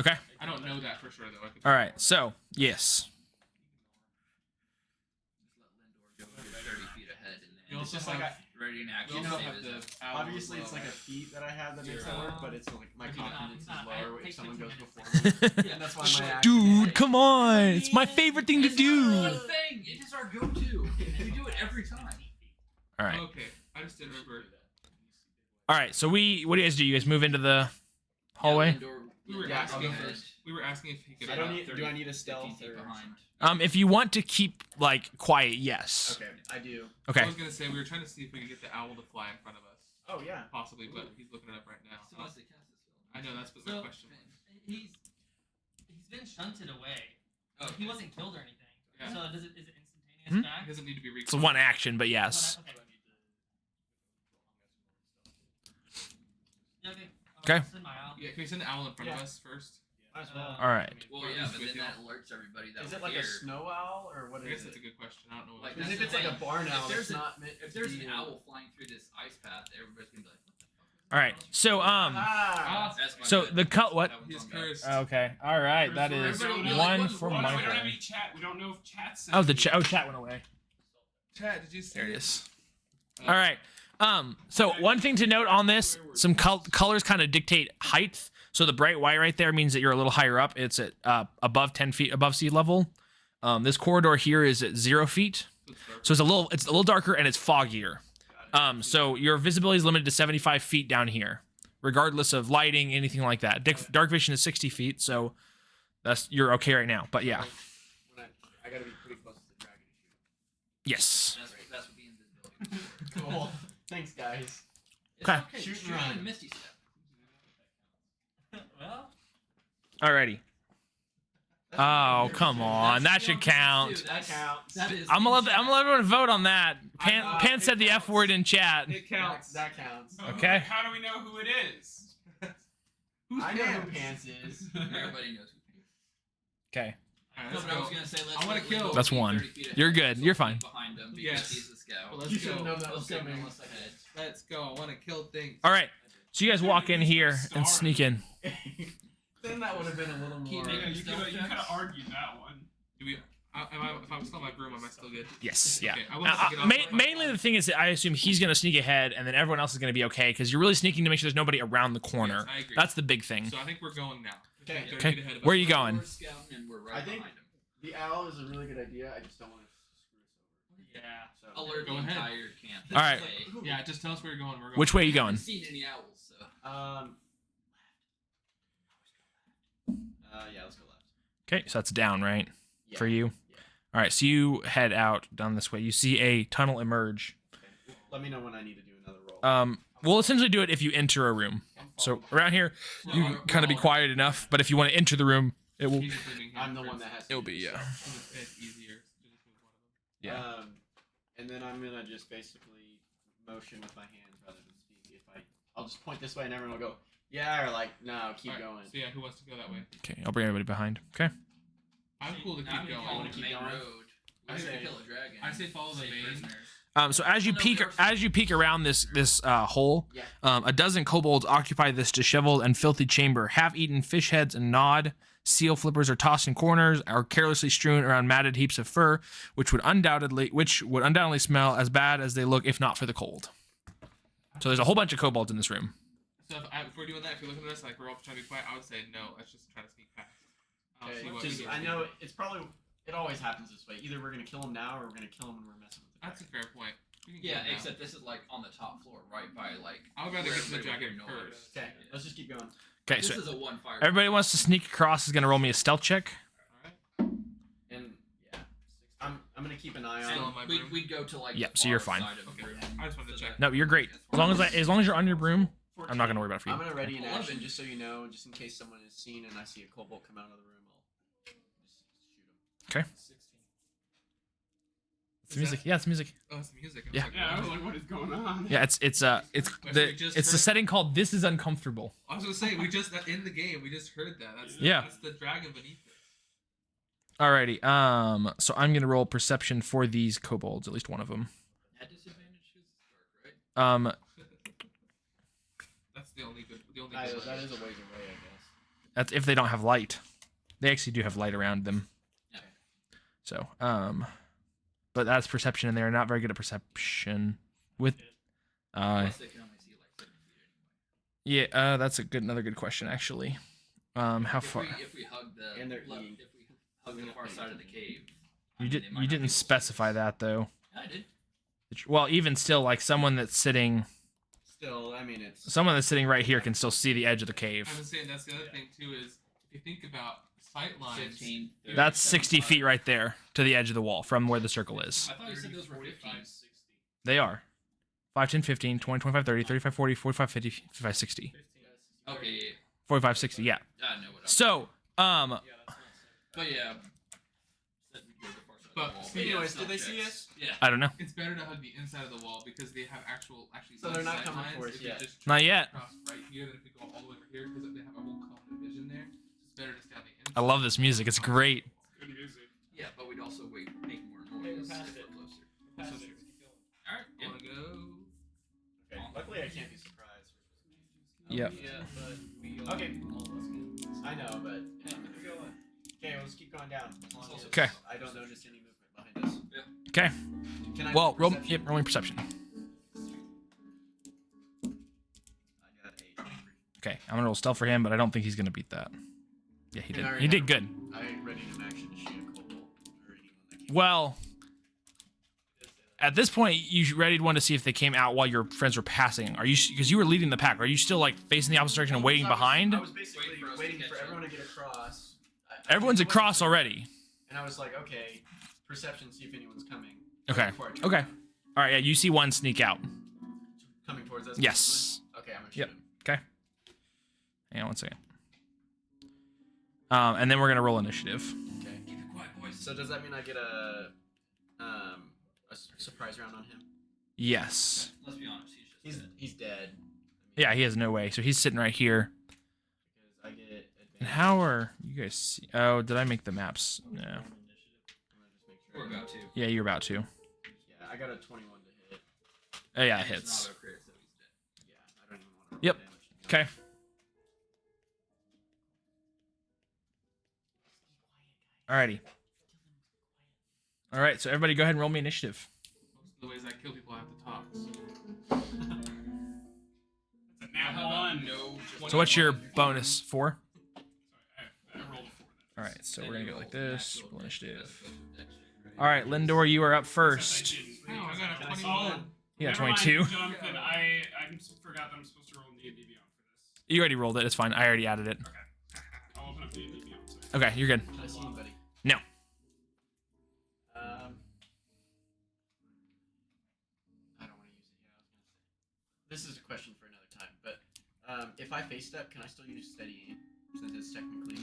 Okay. I don't know that for sure though. I could All right. So yes. Just let Lindor go 30 feet ahead and You then also It's just like have, ready in we action. also save have his the ass. owl Obviously, as it's well, like a right? feat that I have that makes it Zero. work, but it's like my Maybe not. confidence It's not. is lower It if takes someone 15 goes minutes. before me. And that's why my action. Dude, come on. It's my favorite thing to It's not do. a thing. It is our go-to. We do it every time. All right. Okay, I just didn't remember. All right. So what do you guys do? You guys move into the hallway? Yeah, Lindor- We were Lindor asking will go if- first. We were asking if he could. I don't About need. 30, Do I need a 15 stealth feet or? behind. If you want to keep like quiet, yes. Okay, I do. Okay. I was gonna say we were trying to see if we could get the owl to fly in front of us, Oh yeah. possibly, but he's looking it up right now. As soon as they cast this spell. I know that's what my So- question was. He's been shunted away. Oh, He wasn't killed or anything. Yeah. So is it instantaneous Hmm? back? He doesn't need to be It's one action, but yes. Okay. Yeah, okay. Okay. Send my owl. Yeah, can we send the owl in front of Yeah. us first? Might as well. All right. Well, Or at yeah, least but with then you. that alerts everybody that Is we're it like here. a snow owl or what I is guess that's a it? good question. I don't know what Like, it Because is. if it's like a barn If owl, there's it's an- not meant If to there's be an in- owl flying through this ice path, everybody's gonna be like, what the fuck? All right. So Ah. Ah, That's my So bad. the cut what? That one's he's on me. cursed. Okay. All right. That is Everybody- one like, for what- We don't have Michael. any chat. We don't know if chat's. Oh, the chat went away. Chat, did you see There it it? is. All right. So one thing to note on this, some colors kind of dictate height. So the bright white right there means that you're a little higher up. It's at above 10 feet above sea level. This corridor here is at 0 feet. So it's a little darker and it's foggier. So your visibility is limited to 75 feet down here, regardless of lighting, anything like that. Dark vision is 60 feet, so you're okay right now. But yeah, I gotta be pretty close to the dragon to shoot. yes. That's what the invisibility is for. Cool. Thanks, guys. It's Okay. okay. Shoot Shoot and run. and Misty Step. Well, Alrighty. Oh, come on. That should count. That counts. That is. I'm gonna let everyone vote on that. Pan said the F word in chat. It counts. That counts. Okay. How do we know who it is? Who's I know who Pants? Pants is. Everybody knows who. Okay. Alright, No, let's but I was go. gonna say let's I wanna let kill. Lego That's be one. 30 feet ahead, You're good. so You're keep fine. Behind him because Yes. he's a scout. Well, let's You should have go. known that He'll was signal coming. us ahead. Let's go. I want to kill things. All right. So you guys walk in here and Star. sneak in. Then that would have been a little Keep more. Yeah, making you stealth could have checks. argued that one. Do we? If I'm still in my broom, am I still good? Yes. Yeah. Okay, I want to get off. Mainly the thing is that I assume he's gonna sneak ahead, and then everyone else is gonna be okay because you're really sneaking to make sure there's nobody around the corner. Yes, I agree. That's the big thing. So I think we're going now. Okay. 30 Okay. feet ahead of Where are us. you going? We're scouting and we're right I think- behind him. The owl is a really good idea. I just don't want to screw us Yeah. over. So. Alert Go the ahead. entire camp. All right. This way. Yeah, just tell us where you're going. We're going. Which way are you I going? haven't seen any owls, so. Yeah, let's go left. Okay, so that's down, right? Yeah. For you. Yeah. All right, so you head out down this way. You see a tunnel emerge. Okay. Let me know when I need to do another roll. We'll essentially do it if you enter a room. So around here, you can kind of be quiet enough, but if you want to enter the room, it will. He's just leaving here I'm the first. one that has. To It'll do be this. It's easier. to just move one of them. Yeah. And then I'm gonna just basically motion with my hands rather than speak. I'll just point this way and everyone will go, yeah, or like, no, keep Alright, going. So yeah, who wants to go that way? Okay, I'll bring everybody behind. Okay. I'm cool to keep I'm going. following wanna the keep main going? road. I We say- have to kill a dragon. I say follow the Save main. prisoners. So as you Oh, no, peek we are- as you peek around this hole, Yeah. a dozen kobolds occupy this disheveled and filthy chamber. Half-eaten fish heads and gnawed seal flippers are tossed in corners or carelessly strewn around matted heaps of fur, which would undoubtedly smell as bad as they look if not for the cold. So there's a whole bunch of kobolds in this room. So if we're doing that, if you're looking at us like we're all trying to be quiet, I would say no. Let's just try to sneak past. I'll see what we Because get. I know it always happens this way. Either we're gonna kill him now or we're gonna kill him when we're messing with the That's a dragon. fair point. We can Yeah, go now. except this is like on the top floor, right by like. I would rather where get to the everybody dragon would hear noise. first. Okay, let's just keep going. Okay, This so is a one fire. everybody wants to sneak across is gonna roll me a stealth check. Alright. And yeah, I'm gonna keep an eye Still on. in my We'd, broom? we'd go to like. Yep, the so you're far fine. side of the Okay, room, I just wanted to so check. that- No, you're great. As long as you're on your broom, I'm not gonna worry about it for you. I'm gonna ready an 11. action just so you know, just in case someone is seen and I see a kobold come out of the room. I'll just shoot him. It's music. Yeah, it's music. Oh, it's the music. I was Yeah. like, Yeah, I was what? like, what is going on? Yeah, it's the setting called "This Is Uncomfortable." I was gonna say we just in the game we just heard that. Yeah. That's the dragon beneath it. Alrighty. So I'm gonna roll perception for these kobolds, at least one of them. At disadvantage, it's dark, right? That's the only good. The only That good is one. a ways away, I guess. That's if they don't have light. They actually do have light around them. Yeah. So, but that's perception, and they're not very good at perception. With, Plus they can only see like 7 feet anyway. yeah, that's another good question actually. How far? If we hug the And they're left, eating. if we hug the far side of the cave. You didn't specify that though. I did. Well, even still, like someone that's sitting right here can still see the edge of the I cave. was saying that's the other thing too is if you think about sight lines. 15. 30, That's 60 75. feet right there to the edge of the wall from where the circle is. I thought you said those were 15. They are 5, 10, 15, 20, 25, 30, 35, 40, 45, 50, 55, 60. Okay, yeah. 45, 60, yeah. I know what I'm So, But yeah. Said we'd go to the far side But of the wall. see, anyways, stealth did they see checks. us? Yeah. I don't know. it's better to hug the inside of the wall because they have actually So they're not sight coming lines. for us If you yet. just Not yet. cross right here, then if we go all the way over here because they have a whole cone of vision there, it's better to stay on the inside. I love this music. It's great. Good music. Yeah, but we'd also make more Okay, we're noise past if it. we're closer. Pass So it. true. Alright, I yeah. wanna go. Okay. Luckily, I can't be surprised. Yep. Yeah, but we Okay. all of us can. I know, but. Keep going. Okay, let's keep going down. As long as Okay. I don't notice any movement behind us. Okay. Can I Well, roll perception? rolling perception. I got a 23. Okay, I'm gonna roll stealth for him, but I don't think he's gonna beat that. Yeah, he And I did. already He did have- good. I ready an action to shoot a kobold or anyone that came. Well, at this point, you readied one to see if they came out while your friends were passing. Are you? Because you were leading the pack. Are you still like facing the opposite direction and waiting behind? I was basically Waiting for us to waiting catch for up. everyone to get across. I Everyone's wasn't across sure. already. And I was like, okay, perception, see if anyone's coming. Okay. Before I do Okay. that. All right. Yeah, you see one sneak out. Coming towards us. Yes. Okay, I'm gonna shoot Yep. him. Hang on one second. And then we're gonna roll initiative. Okay. Keep it quiet, boys. So does that mean I get a surprise round on him? Yes. Let's be honest, he's just dead. He's dead. Yeah, he has no way. So he's sitting right here. Because I get And how are you guys see? Oh, did I make the maps? No. I'm gonna just make We're sure. about to. Yeah, you're about to. Yeah, I got a 21 to hit. Oh yeah, it And it's hits. not a crit, so he's dead. Yeah, I don't even want to Yep. roll damage. Okay. Alrighty. All right, so everybody go ahead and roll me initiative. Most of the ways I kill people, I have to talk. So. It's a nat How about one. no? So what's your bonus? 4? Sorry, I rolled a 4. All right, so we're gonna go like this. Roll initiative. Right? All right, Lindor, you are up Except first. I didn't, Oh, I because got a I- 21. Yeah, Never mind, 22. Jonathan, I forgot that I'm supposed to roll D&D Beyond for this. You already rolled it. It's fine. I already added it. I'll open up D&D Beyond. Sorry. Okay, you're good. Can I see anybody? No. I don't want to use it. Yeah, I was gonna say. This is a question for another time, but if I face step, can I still use steady aim since it's technically?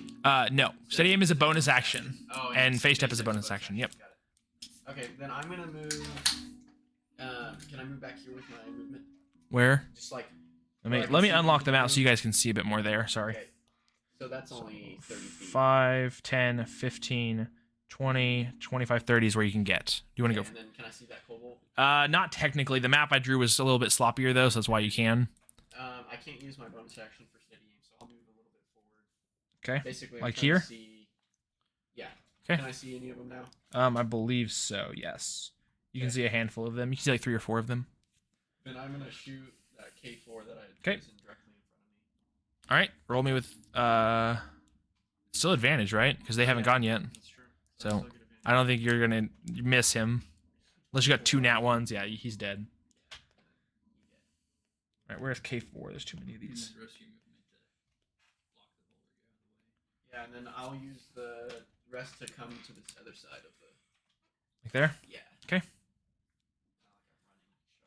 No. Steady aim is a bonus action. Oh, And face step is a bonus action. Yep. Got it. Okay, then I'm gonna move. Can I move back here with my movement? Where? Just like. Let me unlock them out so you guys can see a bit more there. Sorry. Okay. So that's only 30 feet. 5, 10, 15, 20, 25, 30 is where you can get. Do you want to Okay, go? and then can I see that kobold? Not technically. The map I drew was a little bit sloppier though, so that's why you can. I can't use my bonus action for steady aim, so I'll move a little bit forward. Okay. Basically, Like I'm trying to here? see... Yeah. 'Kay. Can I see any of them now? I believe so. Yes. You can see a handful of them. You can see like 3 or 4 of them. Then I'm gonna shoot that K4 that I had 'Kay. chosen directly in front of me. All right. Roll me with still advantage, right? Because they haven't Yeah. gone yet. That's true. So, I still get advantage. I don't think you're gonna miss him, unless you got 2 nat ones. Yeah, he's dead. All right. Where's K4? There's too many of these. Yeah, and then I'll use the rest to come to this other side of the. Like there. Yeah. 'Kay.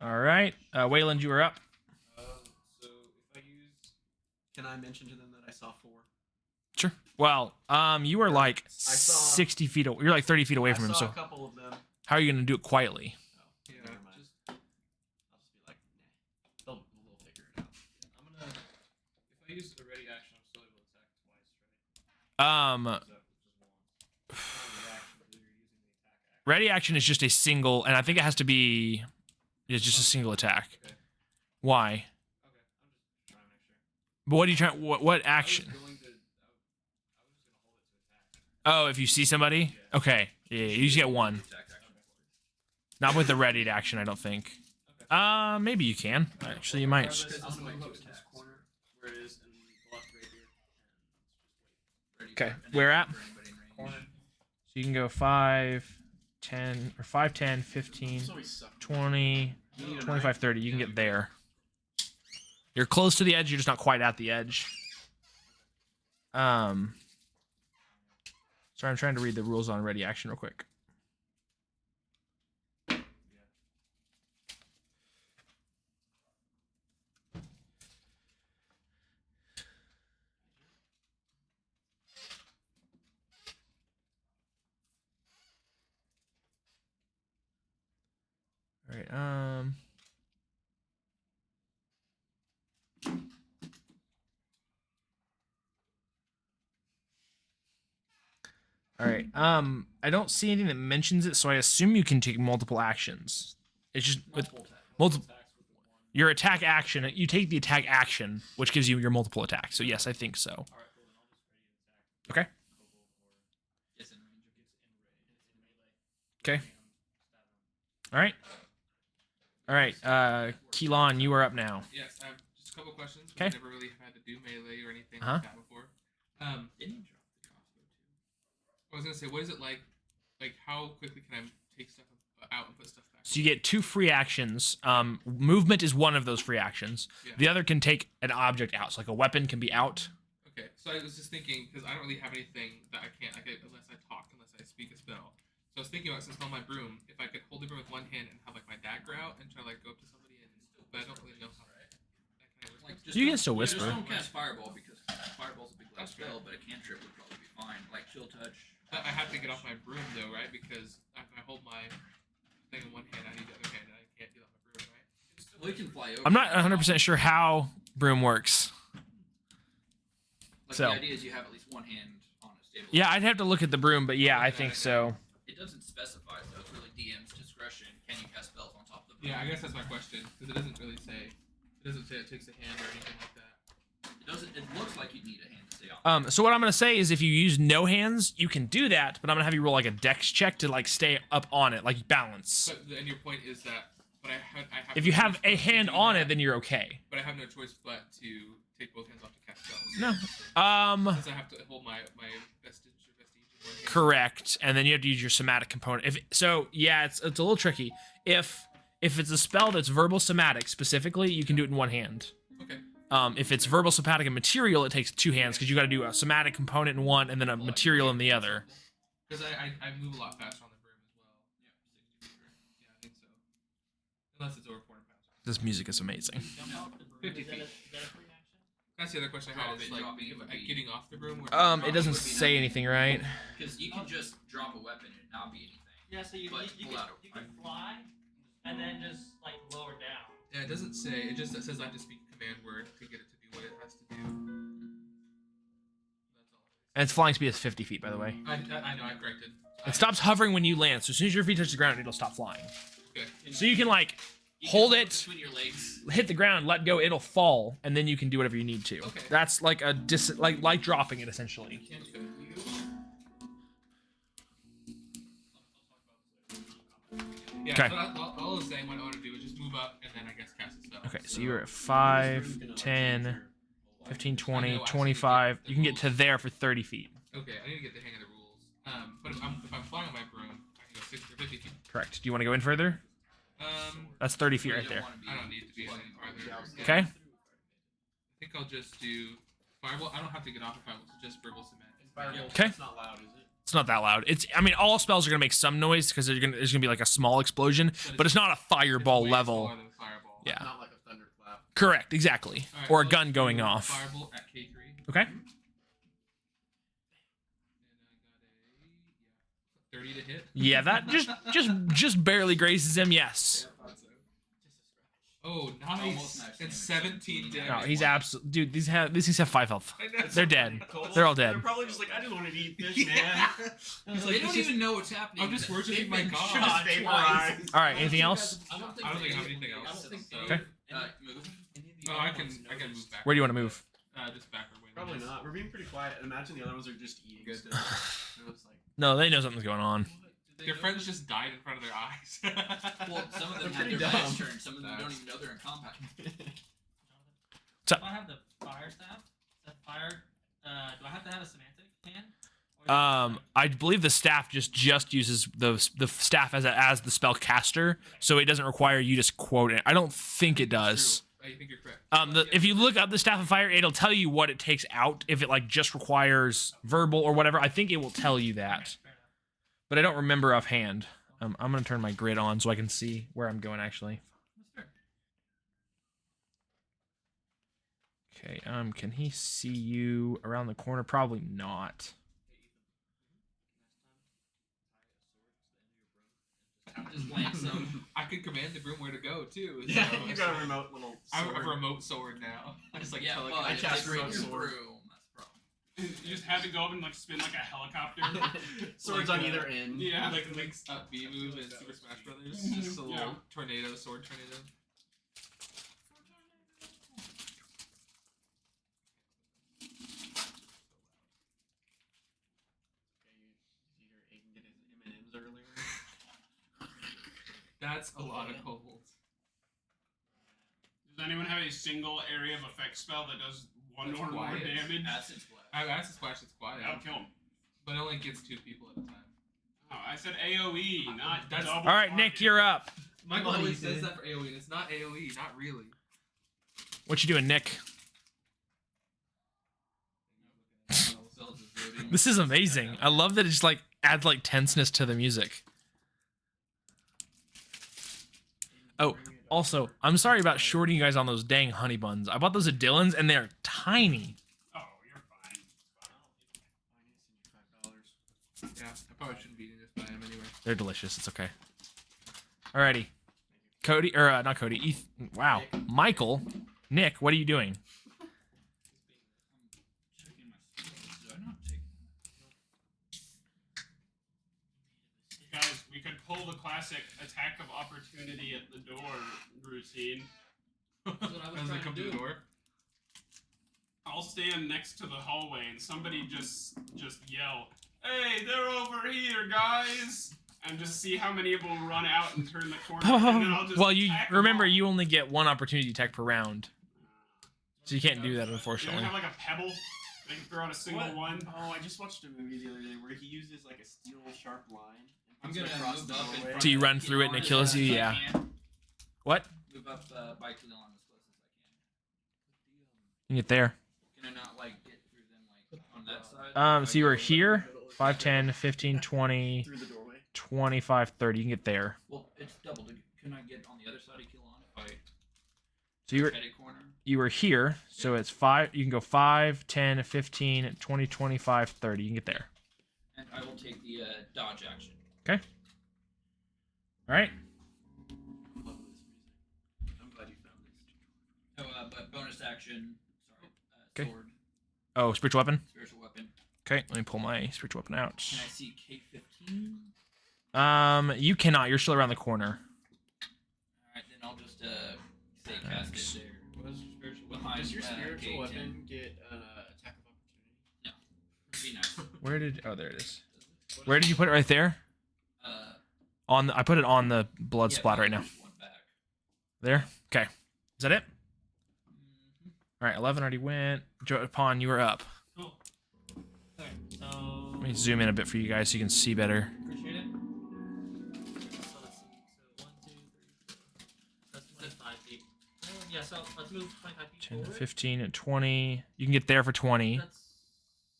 All right. Wayland, you are up. So if I use, can I mention to them that I saw 4? Sure. Well, you are like saw- 60 feet. You're like 30 feet away from I him. saw So a couple of them. how are you gonna do it quietly? Oh, Yeah, never mind. just I'll just be like, nah. They'll figure it out. I'm gonna. If I use a ready action, I'm still able to attack twice, right? Is that just once? Ready action is just a single, and I think it has to be. It's just a single attack. Okay. Why? Okay, I'm just trying to make sure. But what are you trying? What action? I was just gonna hold it to attack. Oh, if you see somebody. Okay. Yeah, you just get 1. Not with the ready action, I don't think. Maybe you can. Actually, you might. I'm gonna move up to this corner where it is and block right here. Okay, where at? Corner. So you can go 5, 10, or 5, 10, 15, This always sucks. 20, 25, 30. You can get there. You're close to the edge. You're just not quite at the edge. Sorry, I'm trying to read the rules on ready action real quick. All right. All right. I don't see anything that mentions it, so I assume you can take multiple actions. It's just with multiple. Your attack action. You take the attack action, which gives you your multiple attacks. So yes, I think so. Okay. Okay. All right. All right. Keelan, you are up now. Yes, I have just a couple questions. Okay. I've never really had to do melee or anything Uh-huh. like that before. I was gonna say, what is it like? Like, how quickly can I take stuff out and put stuff back? So you get 2 free actions. Movement is one of those free actions. Yeah. The other can take an object out. So like a weapon can be out. Okay, so I was just thinking because I don't really have anything that I can't, unless I talk, unless I speak a spell. So I was thinking about, since I'm on my broom, if I could hold the broom with one hand and have like my dagger out and try to like go up to somebody, but I don't really know how. Can I whisper? You can still Just whisper. don't cast fireball because fireball's a big light spell, but a cantrip would probably be fine. Like chill touch. I have to get off my broom though, right? Because if I hold my thing in one hand, I need the other hand, and I can't get off my broom, right? Well, you can fly over. I'm not 100% sure how broom works. Like So. the idea is you have at least one hand on a stable. Yeah, I'd have to look at the broom, but yeah, I think so. It doesn't specify, so it's really DM's discretion. Can you cast spells on top of the broom? Yeah, I guess that's my question because it doesn't really say. It doesn't say it takes a hand or anything like that. It doesn't. It looks like you need a hand to stay on. So what I'm gonna say is if you use no hands, you can do that, but I'm gonna have you roll like a dex check to like stay up on it, like balance. But and your point is that, but I have. If you no have choice a but to hand do on that, it, then you're okay. But I have no choice but to take both hands off to cast spells. No. Since I have to hold my vestige in one hand. Correct. And then you have to use your somatic component. Yeah, it's a little tricky. If it's a spell that's verbal somatic specifically, you can do it in one hand. Okay. If it's verbal somatic and material, it takes two hands because you got to do a somatic component in one and then a material in the other. Because I move a lot faster on the broom as well. Yeah, 60 meter. Yeah, I think so. Unless it's over 400 pounds. This music is amazing. Jump off the broom. 50 Is that feet. a free action? That's the other question I had. Is like Dropping would be- getting off the broom. It doesn't say anything, right? Because you can just drop a weapon and not be anything. Yeah, so you But can pull out fly and then just like lower down. Yeah, it doesn't say. It says I have to speak a command word to get it to do what it has to do. That's all. And its flying speed is 50 feet, by the way. I know. I corrected. It stops hovering when you land, so as soon as your feet touch the ground, it'll stop flying. Okay. So you can like You hold can it, between your legs. hit the ground, let go, it'll fall, and then you can do whatever you need to. Okay. That's like like dropping it essentially. Okay. Yeah. Okay. So all I was saying, what I want to do is just move up and then I guess cast a spell. Okay, so you're at 5, 10, 15, 20, 25. You can get to there for 30 feet. Okay, I need to get the hang of the rules. But if I'm flying on my broom, I can go 60 or 50 feet. Correct. Do you want to go in further? That's 30 feet right there. I don't need to be any farther. Yeah. Okay. I think I'll just do fireball. I don't have to get off of fireball. It's just verbal cement. Okay. It's not loud, is it? It's not that loud. I mean, all spells are gonna make some noise because there's gonna be like a small explosion, but it's not a fireball Way level. smaller than fireball. Yeah. Not like a thunderclap. Correct. Exactly. All right, Or a so gun let's going do off. Fireball at K3. Okay. And I got a 30 to hit. Yeah, that just barely grazes him. Yes. Oh, Almost nice. max It's damage. 17 damage. No, he's absolute dude. These things have 5 health. I know. They're dead. They're all dead. They're probably just like, I just wanted to eat fish, Yeah. man. He's They like, don't even know what's happening. I'm just worshiping They've my been god. shot Just twice. vaporized. All right. Anything else? I don't think I don't think I have they- anything else, I don't think so- they- Okay. Move. Oh, I can move back. Where do you want to move? Just backward way. Probably not. We're being pretty quiet. Imagine the other ones are just eating Good. still. It was like, No, they know something's going on. Their friends just died in front of their eyes. Well, some of them They're have pretty their dumb. backs turned. Some of them don't even know they're in combat. So- If I have the fire staff, that fire, do I have to have a semantic hand? Or is it I believe the staff just uses the staff as the spell caster, so it doesn't require you to quote it. I don't think it does. I think you're correct. If you look up the staff of fire, it'll tell you what it takes out. If it like just requires verbal or whatever, I think it will tell you that. fair enough. But I don't remember offhand. I'm gonna turn my grid on so I can see where I'm going actually. That's fair. Okay. Can he see you around the corner? Probably not. Just plant some. I could command the broom where to go too. yeah, so you it's got a like- remote little I have sword. a remote sword now. I just like Yeah, tell it- well, I if cast they bring remote your sword. broom, that's the problem. You just have it go up and like spin like a helicopter. Swords Like, on either end. Yeah. like Link's up B move in Super Smash Brothers. Just a little Yeah. tornado, sword tornado. He can get his M&Ms earlier. That's a lot of kobolds. Does anyone have a single area of effect spell that does one That's or more quiet. damage? Acid splash. I asked this question, it's quiet. That'll kill him. But it only gets 2 people at a time. Oh, I said AOE, not That's- double. All right, Nick, you're up. Michael Money, always says dude. that for AoE, and it's not AoE, not really. What you doing, Nick? This is amazing. I love that it just like adds like tenseness to the music. Oh, also, I'm sorry about shorting you guys on those dang honey buns. I bought those at Dylan's and they're tiny. Oh, you're fine. Yeah, I probably shouldn't be eating this, but I am anyway. They're delicious. It's okay. Alrighty. Cody, or not Cody. Wow. Michael. Nick, what are you doing? Checking my classic attack of opportunity at the door routine. That's what I was As they trying come to to the do. door. I'll stand next to the hallway and somebody just yell, "Hey, they're over here, guys!" And just see how many will run out and turn the corner. And then I'll just Well, you attack 'em remember all. you only get one opportunity attack per round, so you can't do that They don't unfortunately. have like a pebble. They can throw out a single What? one. Oh, I just watched a movie the other day where he uses like a steel sharp line and I'm puts it gonna across move the up in doorway. front So you of run through it and it kills you? Keelan Yeah. as I can. What? Move up by Keelan as close as I You can get there. can. Can I not like get through them like on that side? So you were here, 5, 10, 15, 20, Through the doorway. 25, 30. You can get there. Well, it's doubled. Can I get on the other side of Keelan if I So you were head a corner? here, so it's 5. You can go 5, 10, 15, 20, 25, 30. You can get there. And I will take the dodge action. Okay. All right. I love this music. I'm glad you found this. So, but bonus action. Sorry. 'Kay. Sword, Oh, spiritual weapon. spiritual weapon. Okay, let me pull my spiritual weapon out. Can I see K15? You cannot. You're still around the corner. Alright, then I'll just say cast Thanks. it there. What is spiritual weapon? Does your spiritual K10. weapon get an attack of opportunity? Be nice. Where did? Oh, there it is. Where did you put it? Right there. Uh, I put it on the blood yeah, splat right now. push one back. There. Okay. Is that it? Mhm. All right. 11 already went. Pawn, you were up. Cool. Okay, so Let me zoom in a bit for you guys so you can see better. appreciate it. So let's see. So 1, 2, 3, 4. That's 25 feet. Yeah. So let's move 25 feet 10, forward. 15, and 20. You can get there for 20. That's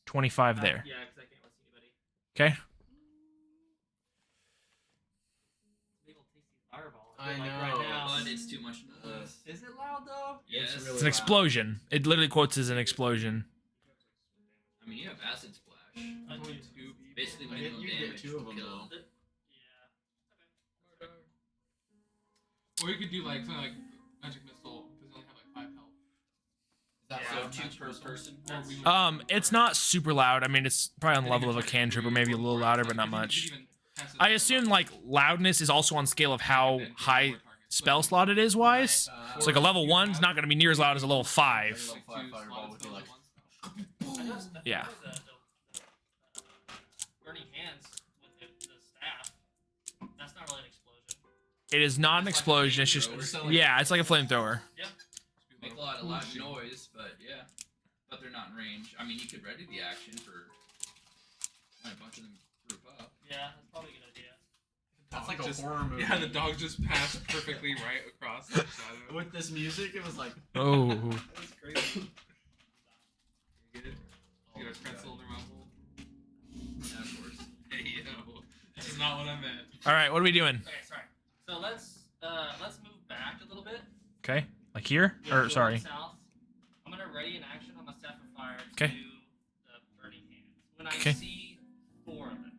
25 there. Yeah, because I can't see anybody. Okay. Big ol' tasty fireball. I feel like know. Right now. But it's too much noise. Is it loud though? Yes. It's really It's an loud. explosion. It literally quotes as an explosion. I mean, you have acid splash. I do. Basically, I minimum get- you get damage. 2 of them kill. though. Yeah. Or you could do like something like magic missile because they only have like 5 health. Is that So so 2 per person. Or we would- It's not super loud. I mean, it's probably on the level of a cantrip or maybe a little louder, but not much. I assume like loudness is also on scale of how high spell slot it is wise. So like a level 1's not going to be near as loud as a level 5. Level 5 fireball would be like- Yeah. The burning hands with the staff. That's not really an explosion. It is not an explosion. It's just yeah, it's like a flamethrower. Make a lot of loud noise, but yeah. But they're not in range. I mean, you could ready the action for when a bunch of them group up. Yeah, that's probably a good idea. That's like a Just- horror movie. Yeah, the dog just passed perfectly right across the shadow. With this music, it was like. Oh. It was crazy. You get it? You got a pretzel in their mouth. Yeah, of course. Hey, yo. This is not what I meant. All right, what are we doing? Okay, sorry. So let's move back a little bit. Okay, like here Yeah, or go sorry. South. I'm gonna ready an action on my staff of fire to Okay. do the burning hands. When I Okay. see 4 of them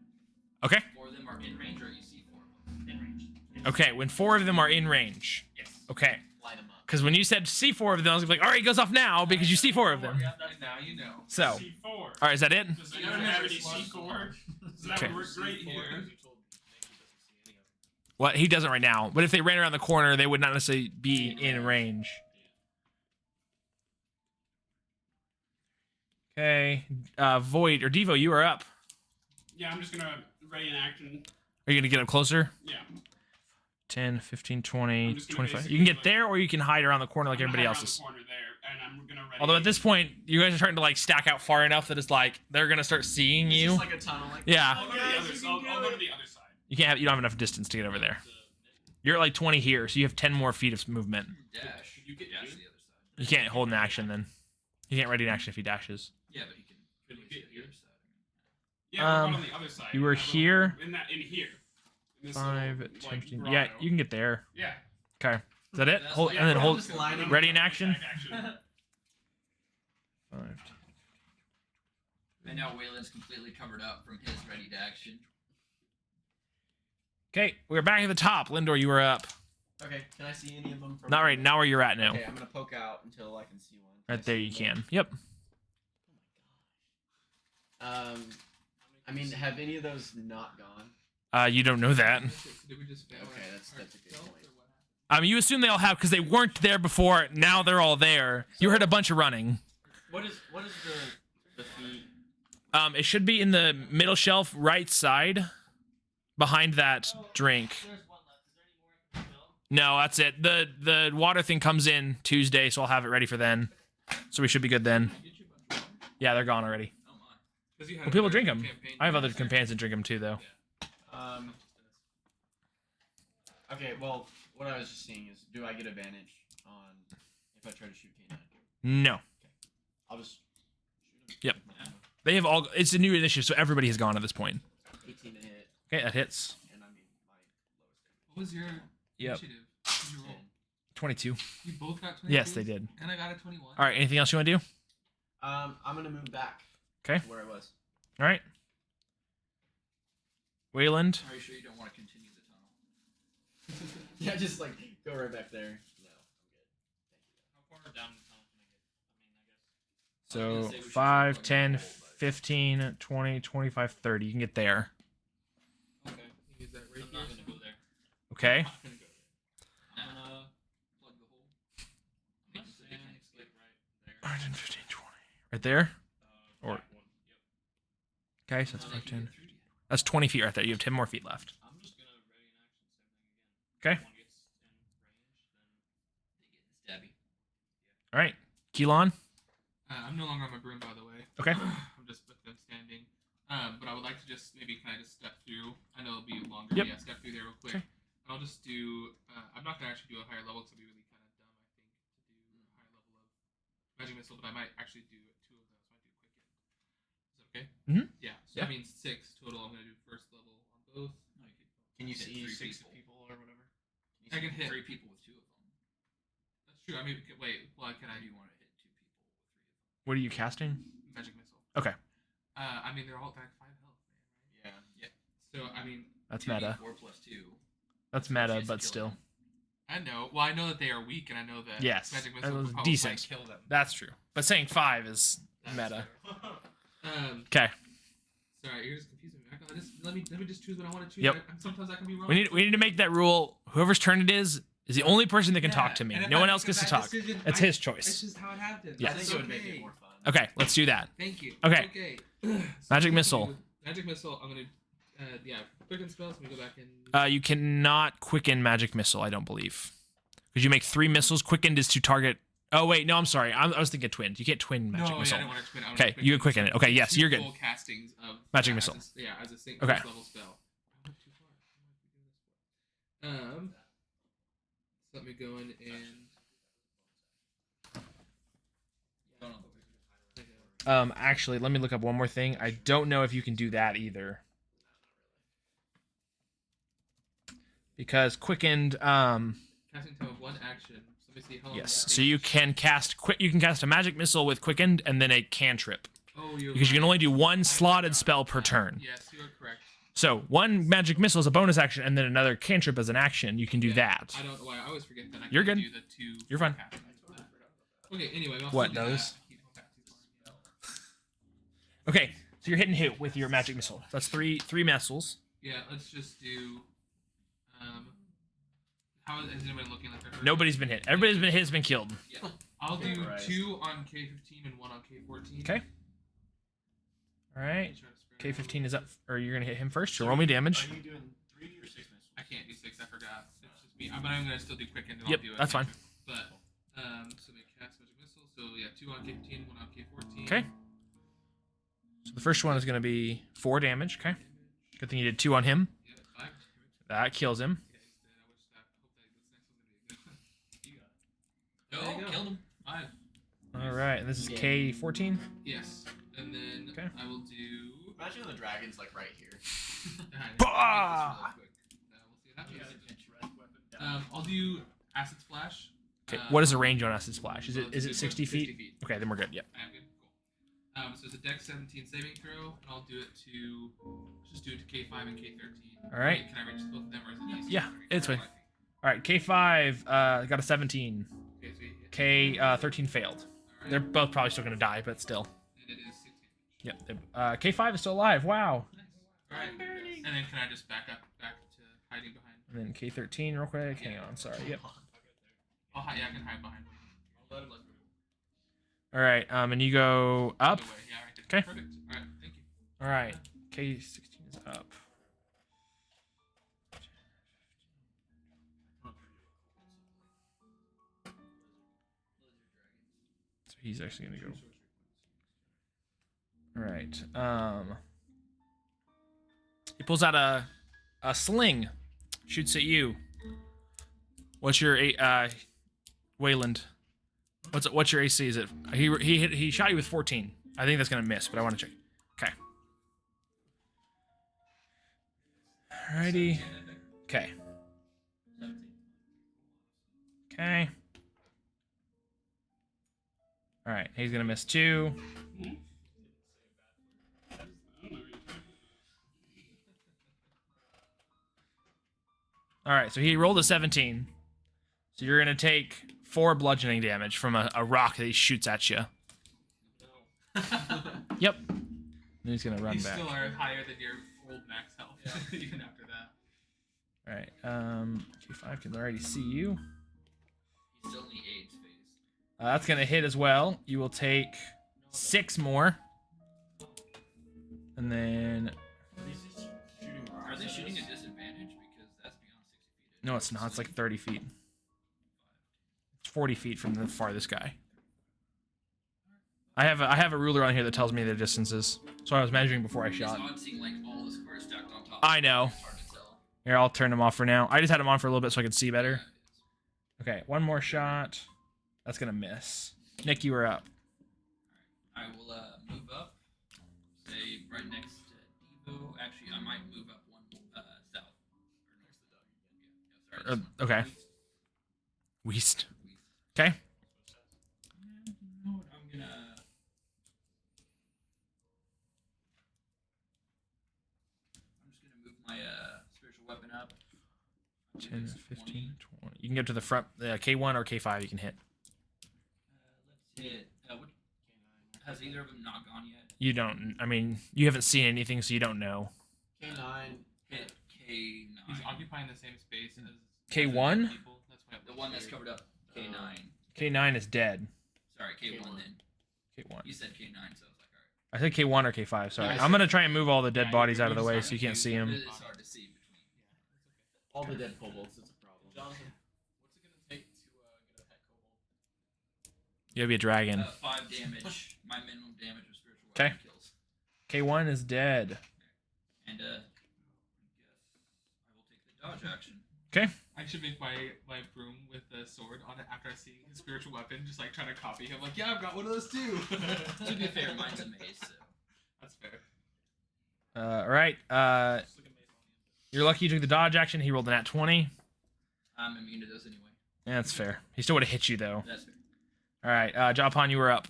Okay. 4 of them are in range, or you see 4 of them. in range. Okay, when 4 of them are in range. Yes. Okay. Light 'em up. Because when you said see 4 of them, I was like, all right, it goes off now because you see 4 of them. Yeah, that's And now you know. So, all C4. right, is that it? Does anyone have any C4? That Okay. would work great here. What he doesn't right now, but if they ran around the corner, they would not necessarily be in range. Okay, Void or Devo, you are up. Yeah, I'm just gonna ready an action. Are you gonna get up closer? Yeah. 10, 15, I'm 20, just gonna 25. basically, You can get like- there, or you can hide around the corner like I'm gonna everybody hide else around is. the corner there, and I'm gonna ready. Although at this point, you guys are starting to like stack out far enough that it's like they're gonna start seeing It's you. just like a tunnel. Like Yeah. I'll go to the other side. I'll go to the other side. You can't. You don't have enough distance to get over there. You're at like 20 here, so you have 10 more feet of movement. Dash. You get dash to the other side. You can't hold an action then. You can't ready an action if he dashes. Yeah, but you can. Could you reach get the other here? side. Yeah, we're Um, on the other side. you were in that little- here? In here. In this 5, little, 10, like, 15. grotto. Yeah, you can get there. Yeah. Okay. Is that it? That's Hold, like- and then I'm hold. just lining Ready in up. action? Action. 5, 10. And now Waylon's completely covered up from his ready to action. Okay, we're back at the top. Lindor, you were up. Okay, can I see any of them? From Not right now. Where you're at now? Okay, I'm gonna poke out until I can see one. Right there, I you see one? can. Yep. I mean, have any of those not gone? You don't know that. Did we just fail? Okay, our- that's our a good stealth, point. or what happened? You assume they all have because they weren't there before. Now they're all there. You heard a bunch of running. What is the feet? It should be in the middle shelf, right side, behind that drink. There's one left. Is there any more I can fill? No, that's it. The water thing comes in Tuesday, so I'll have it ready for then. So we should be good then. Get you a bunch of water? Yeah, they're gone already. Oh my. 'Cause you had Well, people another drink them. campaign I have other there. companions that drink them too, though. Okay, well, what I was just seeing is, do I get advantage on if I try to shoot K9? No. I'll just shoot him. Yep. They have all. It's a new initiative, so everybody has gone at this point. 18 to hit, Okay, that hits. and I mean my lowest. What was your Yep. initiative? What did you roll? 22. We both got 22? Yes, they did. And I got a 21. All right. Anything else you want to do? I'm gonna move back. 'Kay. to where I was. All right. Wayland. Are you sure you don't want to continue the tunnel? Yeah, just like go right back there. No, I'm good. How far down the tunnel can I get? I mean, I guess. I was So gonna say we should 5, keep 10, going the whole, but- 15, 20, 25, 30. You can get there. Okay. You use that right I'm here. not gonna go there. Okay. I'm gonna go there. I'm gonna plug the hole. Make And it so they can't stick escape. right there. 5, 10, 15, 20. Right there? Or- Back one. Yep. Okay, so that's So 5, they can 10. get through to you. That's 20 feet right there. You have 10 more feet left. I'm just gonna ready an action, same thing again. Okay. If one gets in range, then They get stabby. All right. Keelan. I'm no longer on my broom, by the way. Okay. I'm just with them standing. But I would like to just maybe kind of just step through. I know it'll be longer. Yep. Yeah, step through there real quick. Okay. And I'll just do. I'm not gonna actually do a higher level because it'll be really kind of dumb, I think, to do a higher level of magic missile. But I might actually do two of those. I might do quicken. Is that okay? Mhm. Yeah. So Yeah. that means 6 total. I'm gonna do first level on both. Can you Hit see 3 6 people or whatever? I can hit. 3 people with 2 of them. That's true. I mean, wait. Well, can How I do do you want to hit 2 people with 3 of them? What are you casting? magic missile? Okay. I mean, they're all back 5 health, man. Right? Yeah. So I mean, That's meta. 4 plus 2. That's Chance meta, to but kill still. them. I know. Well, I know that they are weak, and I know that Yes. magic That missile was will probably decent. kill them. That's true. But saying 5 is That's meta. fair. Okay. Sorry, you're just confusing me. Let me just choose what I want to choose. Yep. Sometimes I can be wrong. We need to make that rule. Whoever's turn it is the only person that can Yeah, talk to me. and if No I one make else a gets to bad talk. decision, It's I- his It's choice. just how it happens. Yes. I think It's it would make okay. it more fun. Okay, let's do that. Thank you. Okay. So Magic I'm missile. gonna do Magic missile. I'm gonna quicken spells. Let me go back and. You cannot quicken magic missile, I don't believe. Because you make 3 missiles. Quickened is to target. Oh wait, no, I'm sorry. I was thinking twinned. You can't twin magic no, missile. yeah, I don't want to twin. I wanna Okay, you can quicken it. Okay, yes, two you're good. full castings of Magic as missile. as a single Okay. first level spell. I went too far. So let me go in and. Actually, let me look up one more thing. I don't know if you can do that either. Because quickened, Casting time of 1 action. So let me see how long. yes. that So you takes. can cast you can cast a magic missile with quickened and then a cantrip. Oh, you're Because you can right. only do 1 I slotted forgot spell about per that. turn. Yes, you are correct. So 1 magic missile is a bonus action and then another cantrip as an action. You can do Yeah, that. I don't know why I always forget that. I You're can't good. Do the 2 You're fine. castings of that. Okay. Anyway, I'll What, still do those? that. Keep going back too far. Okay, so you're hitting who with your magic missile? That's three missiles. Yeah, let's just do. How is anybody looking like? They're hurt? Nobody's been hit. Everybody's been hit has been killed. I'll do Christ. 2 on K15 and 1 on K14. Okay. All right. Try to spread K15 is up, or you're gonna hit him first. So roll me damage. Are you doing 3 or 6 missiles? I can't do 6. I forgot. It's just me. But I'm gonna still do quick and Yep, I'll do it. that's fine. But so we cast magic missile. So yeah, 2 on K15, 1 on K14. Okay. So the first one is gonna be 4 damage. Okay. Good thing you did 2 on him. Yeah, 5 damage. That kills him. Yeah, he's dead. I wish that. Hope that this next one's gonna be good. Oh, There you go. killed him. 5. All right. This is K14. Yes. And then Okay. I will do. Imagine the dragon's like right here. Bah! We'll see what happens. I'll do acid splash. Okay. What is the range on acid splash? Is so it it's 60 feet? Okay, then we're good. Yep. I am good. Cool. So it's a Dex 17 saving throw, and I'll do it to. Let's just do it to K5 and K13. All right. Wait, can I reach both of them, or is it easy? Yeah, it's fine. All right. K5 got a 17. Okay, so hit. K13 failed. All right. They're both probably still gonna die, but still. And it is 6 damage. Yep. K5 is still alive. Wow. Nice. All right. And then can I just back to hiding behind? And then K13 real quick. Hang on, sorry. Yep. Oh, yeah, I can hide behind. All right, and you go up. Other way, yeah, right there. Okay. Perfect. All right, thank you. All right, K16 is up. So he's actually gonna go. All right. He pulls out a sling, shoots at you. What's your Wayland? What's your AC? Is it he shot you with 14? I think that's gonna miss, but I want to check. Okay. Alrighty. Okay. Okay. All right. He's gonna miss 2. All right. So he rolled a 17. So you're gonna take 4 bludgeoning damage from a rock that he shoots at you. Yep. And he's gonna run You back. still are higher than your old max health, even after that. All right. K5 can already see you. He's still in the AIDS phase. That's gonna hit as well. You will take 6 more, and then Are they shooting a disadvantage because that's beyond 60 feet? no, it's not. It's like 30 feet. It's 40 feet from the farthest guy. I have a ruler on here that tells me the distances, so I was measuring before I shot. I'm seeing like all the squares stacked on top. I know. It's hard to tell. Here, I'll turn them off for now. I just had them on for a little bit so I could see better. Okay, one more shot. That's gonna miss. Nick, you were up. I will move up. Say right next to Devo. Actually, I might move up one south. Or next to Doug again. Yeah, sorry. Okay. Weast. Okay. I'm just gonna move my spiritual weapon up. 10, 15, 20. You can get to the front. K1 or K5 you can hit. Let's hit. What, has either of them not gone yet? You don't. I mean, you haven't seen anything, so you don't know. K9. Hit K9. He's occupying the same space as K1? people. That's why it The looks one that's weird. covered up. K9. K9 is dead. Sorry, K1 K1. then. K1. You said K9, so I was like, alright. I said K1 or K5. Sorry. Yeah, I'm gonna try and move all the dead Yeah, bodies you're out of the just way not so you can't see them. It is hard to see between. All the dead kobolds, it's a problem. Jonathan, what's it gonna take to get a pet kobold? You gotta be a dragon. 5 damage. My minimum damage of spiritual 'Kay. weapon kills. K1 is dead. And I guess I will take the dodge action. Okay. I should make my broom with the sword on it after I see his spiritual weapon, just like trying to copy him. Like, yeah, I've got one of those too. To be fair, mine's a mace, so. That's fair. All right. You're lucky you took the dodge action. He rolled a nat 20. I'm immune to those anyway. Yeah, that's fair. He still would have hit you though. That's fair. All right. Japan, you were up.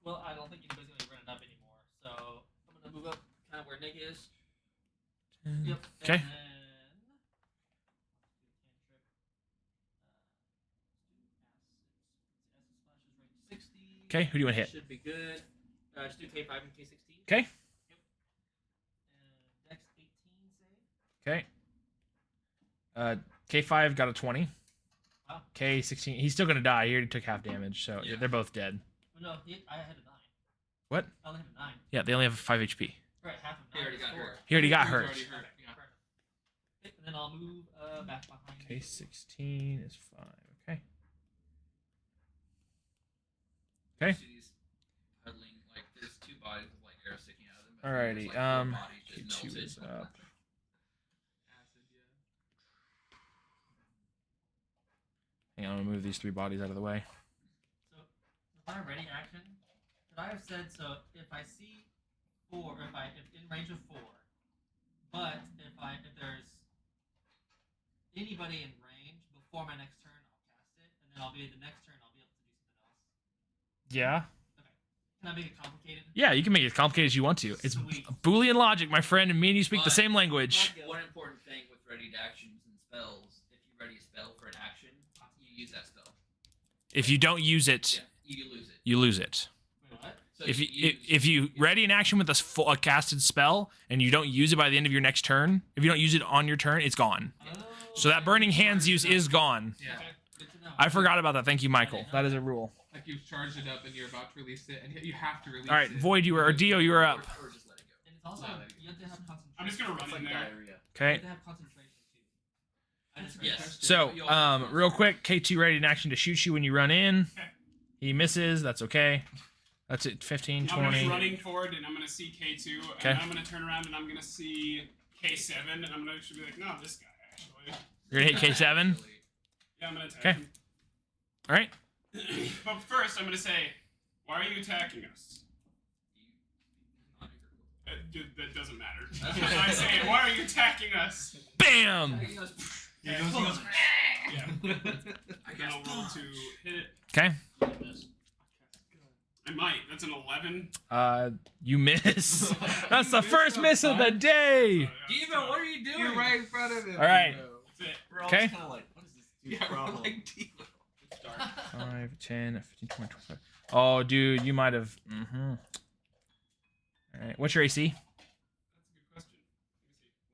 Well, I don't think anybody's gonna run it up anymore, so I'm gonna move up kind of where Nick is. Yep. Okay. And then Okay. Who do you want to hit? Should be good. Just do K5 and K16. Okay. Yep. And Dex 18 save. Okay. K5 got a 20. Wow. K16. He's still gonna die. He already took half damage, so Yeah. they're both dead. Oh, no, I had a 9. What? I only had a 9. Yeah, they only have 5 HP. Right, half of 9 He already is got 4. hurt. He already got He's hurt. already hurt, yeah. Okay, and then I'll move back behind. K16 is 5. Okay. Okay. See these huddling, like, there's 2 bodies with, like, arrows sticking out of them. but Alrighty, there's, like, 4 bodies just K2 melted. is up. Acid, yeah. Hang on, I'm gonna move these 3 bodies out of the way. So, with my ready action, could I have said, so if I see 4, if in range of 4, but if there's anybody in range before my next turn, I'll cast it, and then the next turn I'll be able to do something else. Yeah. Okay. Can I make it complicated? Yeah, you can make it as complicated as you want to. It's Sweet. Boolean logic, my friend, and me and you speak the But- same language. One important thing with readied actions and spells, if you ready a spell for an action, you use that spell. If you don't use it, Yeah, you lose it. you lose it. Wait, what? So If you ready an action with a casted spell and you don't use it by the end of your next turn, if you don't use it on your turn, it's gone. So that burning hands use is gone. Yeah. Okay, good to know. I forgot about that. Thank you, Michael. That is a rule. Like you've charged it up and you're about to release it, and you have to release it. All right, Void, you were or Dio, you were up. Or just let it go. And it's also you have to have concentration. I'm just gonna It's run like in there. diarrhea. You Okay. have to have concentration too. I just heard Yes. that. So, real quick, K2 ready in action to shoot you when you run in. Okay. He misses. That's okay. That's it. 15, I'm gonna be 20. running forward, and I'm gonna see K2, Okay. and I'm gonna turn around, and I'm gonna see K7, and I'm gonna actually be like, no, this guy actually. You're gonna hit K7. Yeah, I'm gonna attack Okay. him. All right. But first, I'm gonna say, why are you attacking us? That doesn't matter. I say, why are you attacking us? Bam. Yeah, yeah. Then I'll roll to hit it. Okay. I might. That's an 11. You miss. That's the first miss of the day. Devo, what are you doing? You're right in front of him. All right. That's it. We're all Okay. just kind of like, what is this dude's Yeah, we're problem? like Devo. 5, 10, 15, 20, 25. Oh, dude, you might have. Mm-hmm. All right. What's your AC? That's a good question.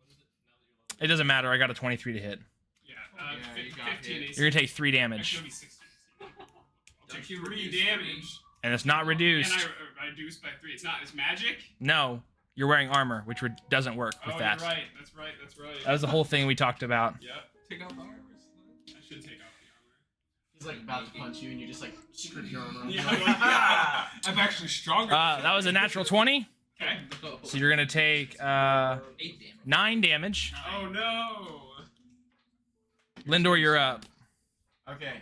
Let me see. What is it now that you're level? It doesn't matter. I got a 23 to hit. Yeah, Yeah, you got 15 hit. AC. You're gonna take 3 Actually, damage, it'll be 16. I'll Don't take you 3 reduce damage. and it's not reduced. And I reduced by 3. It's not. It's magic. No, you're wearing armor, which doesn't work with Oh, that. you're right. That's right. That's right. That was the whole thing we talked about. Yep. Take off the armor. I should take off the armor. He's like about to punch you, and you just like strip your armor. Yeah. You're like, ah! I'm actually stronger. That was a natural 20. Okay. So you're gonna take 8 damage. 9 damage. Oh no. Lindor, you're up. Okay.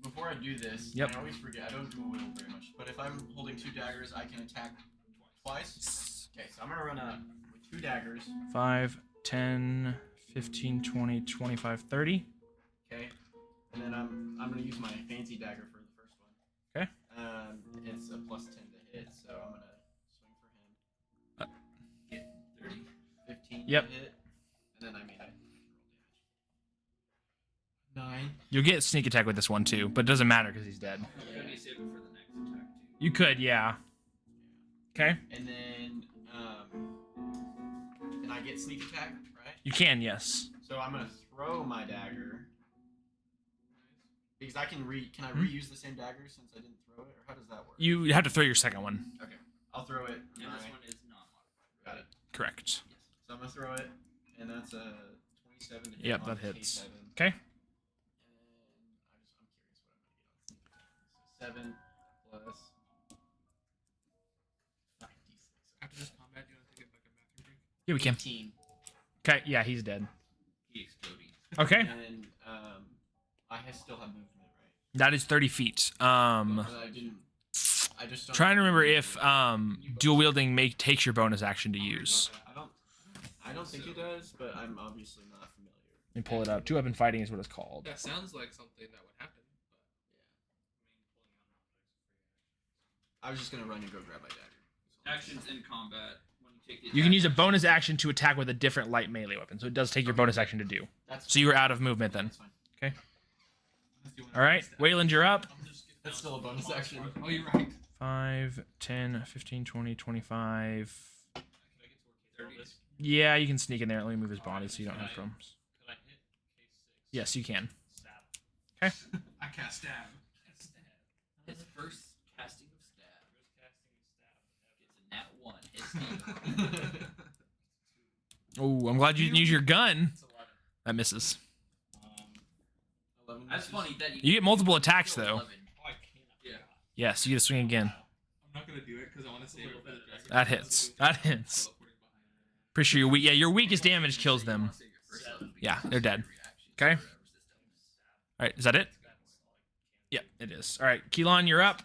Before I do this, Yep. I always forget. I don't do a will very much. But if I'm holding 2 daggers, I can attack twice. Okay, so I'm gonna run with 2 daggers. 5, 10, 15, 20, 25, 30. Okay. And then I'm gonna use my fancy dagger for the first one. Okay. It's a plus 10 to hit, so I'm gonna swing for him. Get 30. 15 Yep. to hit. And then I roll damage. 9. You'll get sneak attack with this one too, but it doesn't matter because he's dead. You're gonna save it for the next attack too. You could, yeah. Okay. And then I get sneak attack, right? You can, yes. So I'm gonna throw my dagger. Because I can can I Hmm? reuse the same dagger since I didn't throw it, or how does that work? You have to throw your second one. Okay, I'll throw it. And this my- one is not modified. Got it. Correct. Yes. So I'm gonna throw it, and that's a 27 to hit. Yep, on that hits. K7. Okay. And I'm curious what I'm gonna get on sneak attack. So 7 plus 5d6. After this combat, you want to take like a bathroom break? Yeah, we can. 18. Okay. Yeah, he's dead. He exploded. Okay. And still have movement, right? That is 30 feet. But I didn't. I just don't. Trying to remember if dual wielding takes your bonus action to use. I don't think it does, but I'm obviously not familiar. Let me pull it up. 2-weapon fighting is what it's called. That sounds like something that would happen. I was just gonna run and go grab my dagger. Actions in combat. When you take the You can attack use a action- bonus action to attack with a different light melee weapon, so it does take your bonus action to do. That's So you were out of movement then. That's fine. All right, Wayland, you're up. That's still a bonus action. Oh, you're right. 5, 10, 15, 20, 25. 30. Yeah, you can sneak in there. Let me move his body so you don't have problems. Yes, you can. Okay. I cast stab. His first casting of stab. Gets a nat 1. His Oh, I'm glad you didn't use your gun. That misses. 11 That's misses. funny that You get multiple attacks, kill though. 11. Yeah. Yes, you get to swing again. I'm not gonna do it because I want to save it for the dragon. That hits. That hits. Pretty sure yeah, your weakest damage kills them. Yeah, they're dead. Okay. All right, is that it? Yep, it is. All right, Keelan, you're up.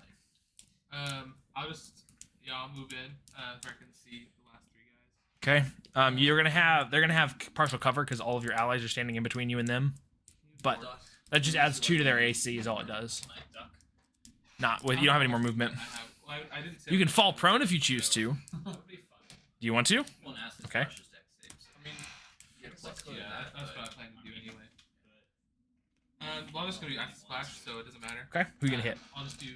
I'll move in if I can see the last 3 guys. Okay. They're gonna have partial cover because all of your allies are standing in between you and them. But that just adds 2 to their AC is all it does. Not with you don't have any more movement. I didn't say You can fall prone if you choose to. Do you want to? Won't ask the Okay. cautious dex saves. I mean, You get a plus 2 to yeah, that, that's but- what I plan to do anyway. Well, I'm just gonna do acid splash, so it doesn't matter. Okay. Who you gonna hit? I'll just do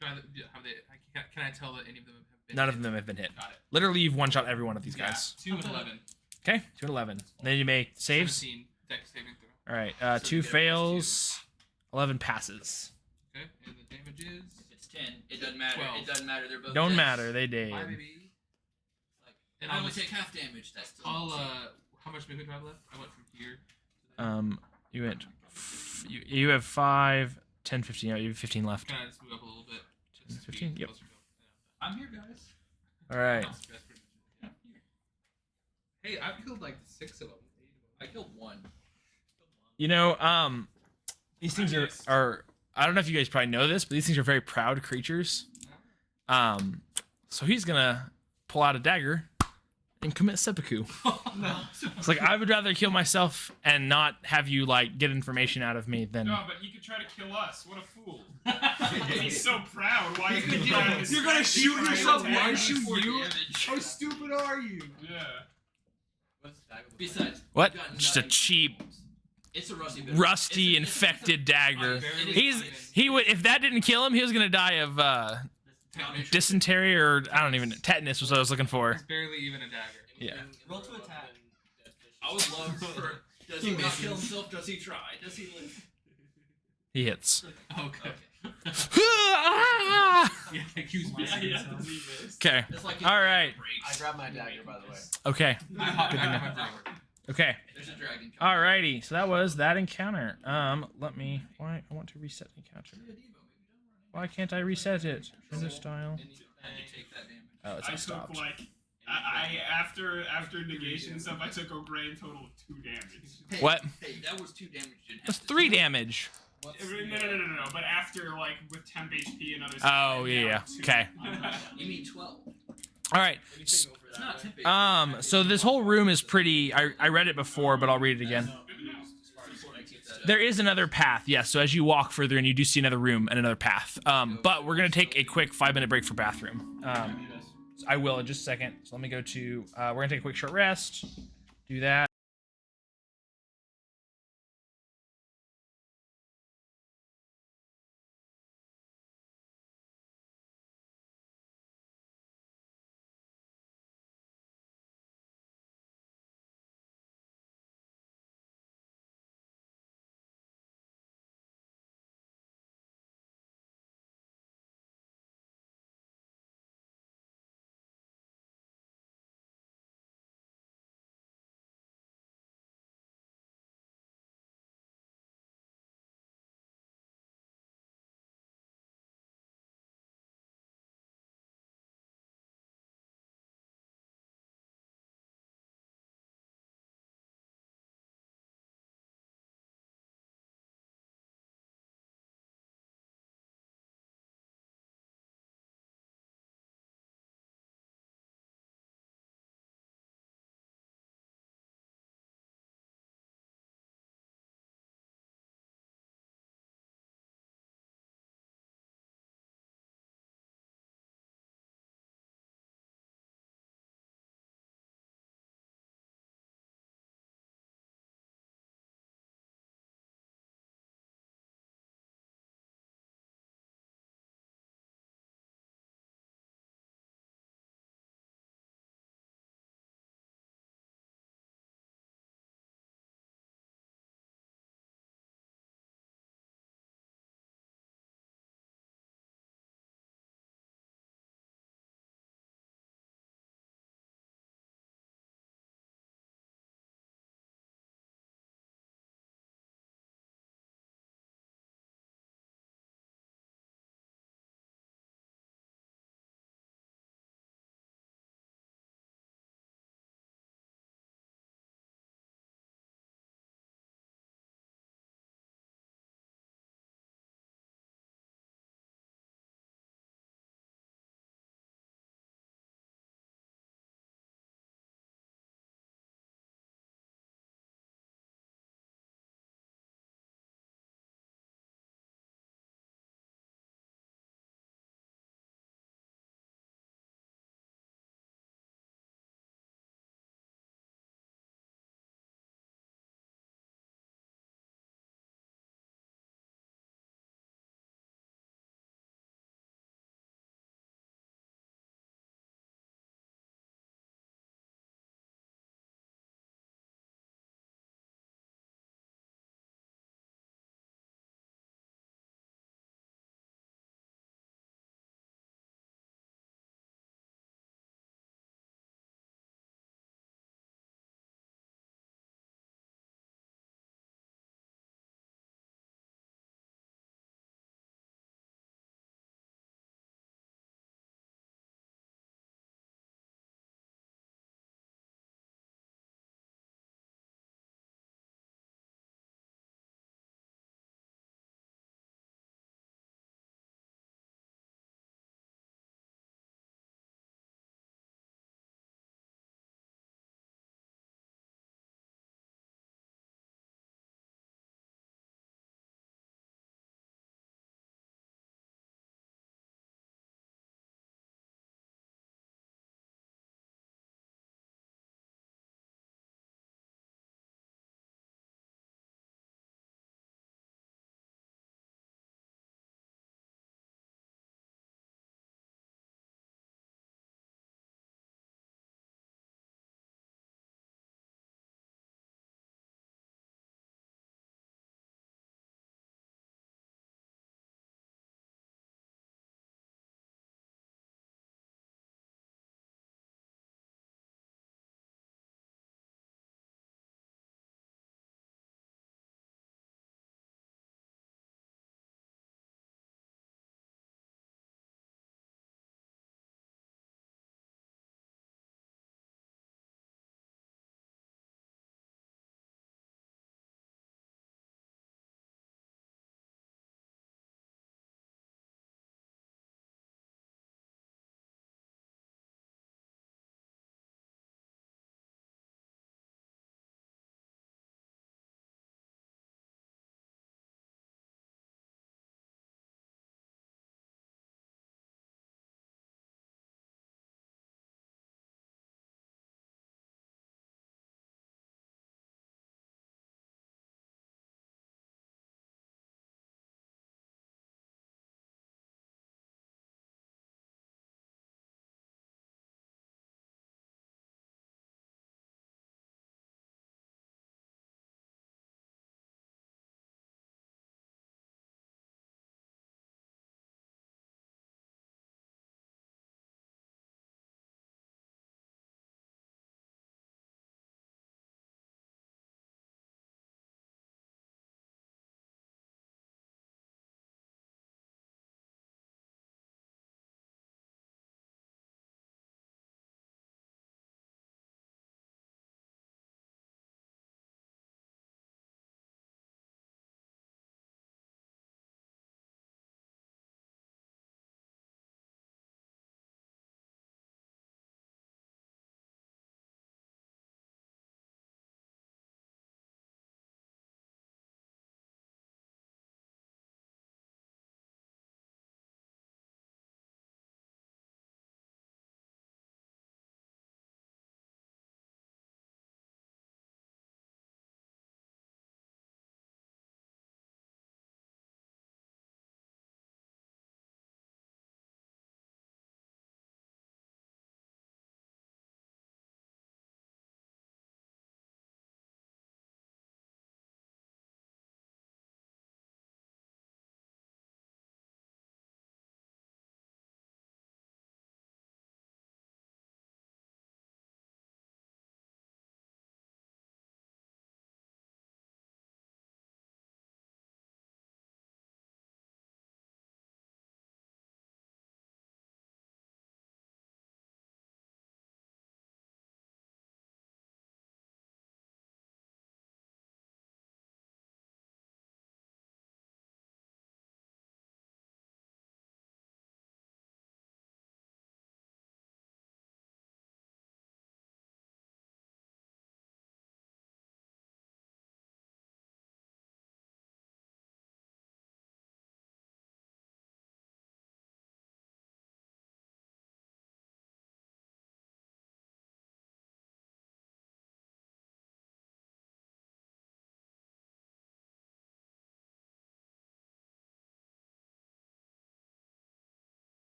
Can I tell that any of them have been? None hit? of them have been hit. Got it. Literally, you've one shot every one of these Yeah, guys. 2 and 11. Okay, 2 and 11. Then you make saves. 17 dex saving throw. All right, So 2 you get a fails, 11 passes. Okay, and the damage is If it's 10, it doesn't matter. 12. It doesn't matter. They're both. Don't dead. matter, they did. 5 maybe. And I only take half damage. That's still. I'll how much movement do I have left? I went from here. You went. You have 5, 10, 15. You have 15 left. Can I just move up a little bit? Just to 15? be Yep. closer to him? I'm here, guys. All right. That's pretty much it, yeah. Hey, I've killed like 6 of them. 8 of them. I killed one. You know, these things are. I don't know if you guys probably know this, but these things are very proud creatures. So he's gonna pull out a dagger and commit seppuku. No. It's like I would rather kill myself and not have you like get information out of me than. No, but he could try to kill us. What a fool! He's so proud. Why is he Yeah, proud? His you're gonna strength shoot is yourself. trying to Why attack shoot us. you? How stupid are you? Yeah. What's the dagger look like? Besides, What? I've got Just a nothing. cheap, It's a rusty. bit. rusty, It's a- infected dagger. barely He would if that didn't kill him, he was gonna die of Foundation. dysentery or I don't even tetanus was what I was looking for. It's barely even a dagger. Yeah. Roll to attack. I would love for. Does he not kill himself? Does he try? Does he live? He hits. Okay. Okay. Yeah, accuse me. It's like All right. I grabbed my dagger, by the way. Okay. I hopped back to my drawer. Okay. There's a dragon. coming. Alrighty. So that was that encounter. Let me. Why I want to reset the encounter. Why can't I reset it? In this style. How'd you take that damage? Oh, it's I not took stopped. like after negation and stuff, I took a grand total of 2 damage. Hey, What? Hey, that was 2 damage. You didn't That's have to 3 do. damage. No. But after like with temp HP and other Oh, stuff. yeah. Okay. You mean 12? All right. It's not temp. So this whole room is pretty. I read it before, but I'll read it again. There is another path, yes. So as you walk further in, you do see another room and another path. But we're gonna take a quick 5-minute break for bathroom. I will in just a second. So let me go to. We're gonna take a quick short rest. Do that.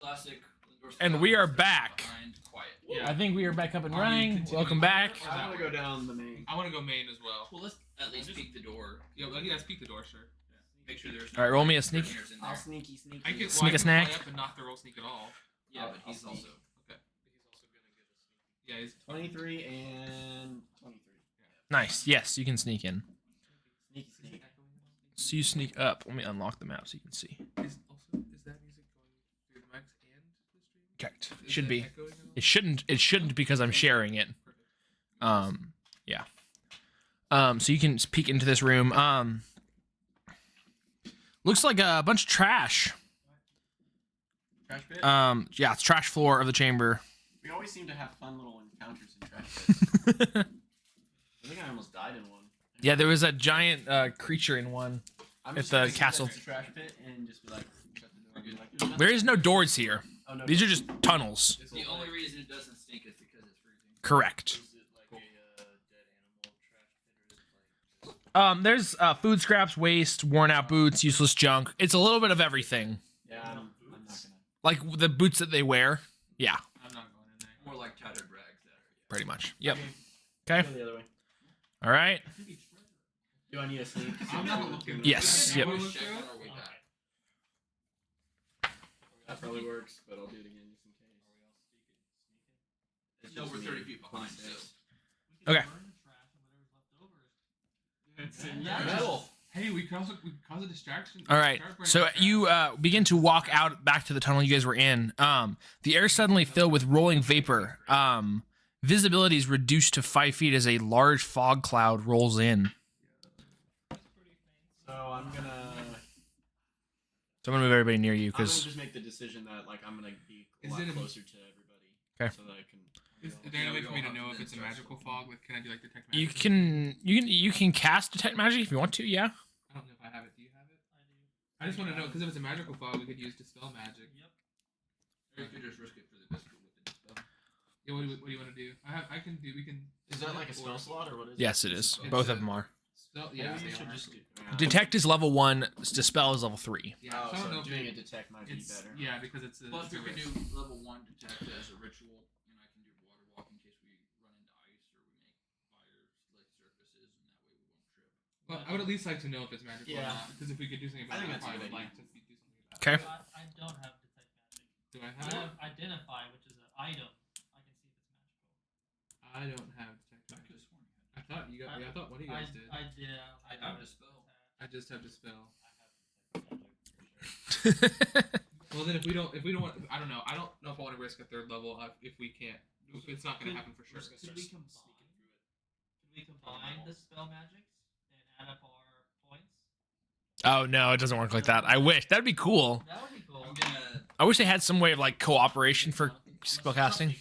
Classic. And we are back. Behind, quiet. Yeah. I think we are back up and Are we running. continuing Welcome on back. or I that want to way? go down the main. I want to go main as well. Well, let's at least peek the door. Yeah, let's peek the door, sure. Make sure there's All right, roll me a sneak. prisoners in I'll there. sneaky. I can Sneak a snack. Fly up and not the roll sneak at all. Yeah, but I'll he's sneak. also. Okay. Yeah, he's 23 and 23. Nice. Yes, you can sneak in. Sneaky. So you sneak up. Let me unlock the map so you can see. Is that music going through the mics and the stream? Correct. Is Should that be. echoing at all? It shouldn't. It shouldn't because I'm sharing it. Perfect. Yeah. So you can peek into this room. Looks like a bunch of trash. Trash pit? Yeah, it's trash floor of the chamber. We always seem to have fun little encounters in trash pits. I think I almost died in one. Yeah, there was a giant creature in one. I'm At just the gonna see castle. that's a trash pit and just be like, shut the door and be like, "There's nothing." There is no doors here. Oh, no, These no. are just tunnels. It's The all only like- reason it doesn't stink is because it's freezing. Correct. Is it like a dead animal trash pit or is it like... There's food scraps, waste, worn out boots, useless junk. It's a little bit of everything. Yeah, I'm not gonna... Like the boots that they wear. Yeah, I'm not going in there. More like tattered rags that are. pretty much. Yep. Okay. Okay. Go the other way. All right. Do I need a sneak? I'm not looking. Yes, yep. Wanna Let's look check through on it? our way back. That probably works, but I'll do it again just in case. It's No, just we're me. 30 feet behind, 26. so. Okay. Metal. Hey, we cause a distraction. All right. Start burning So trash. you begin to walk out back to the tunnel you guys were in. The air suddenly filled with rolling vapor. Visibility is reduced to 5 feet as a large fog cloud rolls in. So I'm gonna So I'm gonna move everybody near you I'm gonna because just make the decision that like I'm gonna be a Is lot it a- closer to everybody. Okay. So that I can. Is there Yeah, any way we for me all to have know to if it's a then start magical something. fog? With can I do like detect you magic? you can cast detect magic if you want to. Yeah. I don't know if I have it. Do you have it? I just want to know because if it's a magical fog, we could use dispel magic. Or you could just risk it for the biscuit with the dispel. Yeah. What do you want to do? We can. Is that like a spell slot or what is it? Yes, it is. It's Both a- of them are. Spell, Maybe yeah. you they should are. just do. Detect is level 1. Dispel is level 3. Yeah. Oh, so I don't know so if doing it- a detect might be it's better. yeah because it's a. Plus, it's a we could risk. do level 1 detect as a ritual, and I can do water walk in case we run into ice or we make fire slick surfaces, and that way we won't trip. Well, I would at least like to know if it's magical Yeah. or not because if we could do something I about think it, that's a I good would idea. like to do something about it. Okay. I don't have detect magic. Do I I have it? have identify, which is an item. I can see if it's magical. I don't have detect I magic. could have sworn you had. I thought you got. Yeah, I thought one of you guys did. I did. I have dispel. I just have dispel. I have detect magic for sure. Well, then if we don't want, I don't know. I don't know if I want to risk a 3rd level if we can't. If it's not going to happen for sure. Could we combine the spell magics and add up our points? Oh no, it doesn't work like that. I wish that'd be cool. That would be cool. I'm gonna. I wish they had some way of like cooperation for spell casting.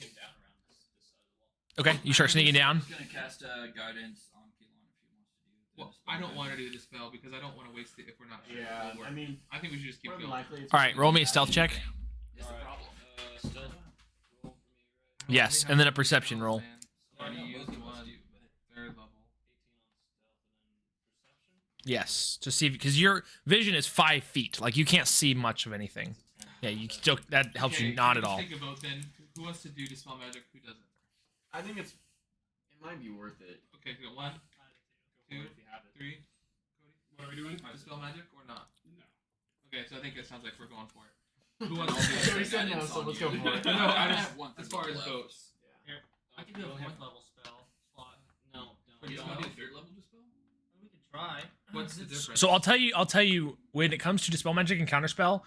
Okay, you start sneaking down. I'm just gonna cast guidance on Keelan if he wants to do. the Well, dispel I don't magic. want to do the dispel because I don't want to waste it if we're not sure. if Yeah, it'll work. I mean, I think we should just keep more than going. likely. It's All right, roll me a stealth check. Is the problem. Yes, and then a perception roll. I already I know used both of us one do, but 3rd level. Yes, to see because your vision is 5 feet. Like you can't see much of anything. Yeah, you still that helps Okay, you not can at we all. just take a vote then. Who wants to do dispel magic? Who doesn't? I think it might be worth it. Okay, we got 1, 2, 3. What are we doing? Dispel magic or not? No. Okay, so I think it sounds like we're going for it. Who wants to do Yeah, we it? said no, so let's go for it. No, I have just one as thing far as left. votes. I can do a 4th level spell slot. No, What do You you don't want want to to do? do 3rd level dispel? We can try. What's the difference? So I'll tell you when it comes to dispel magic and counterspell,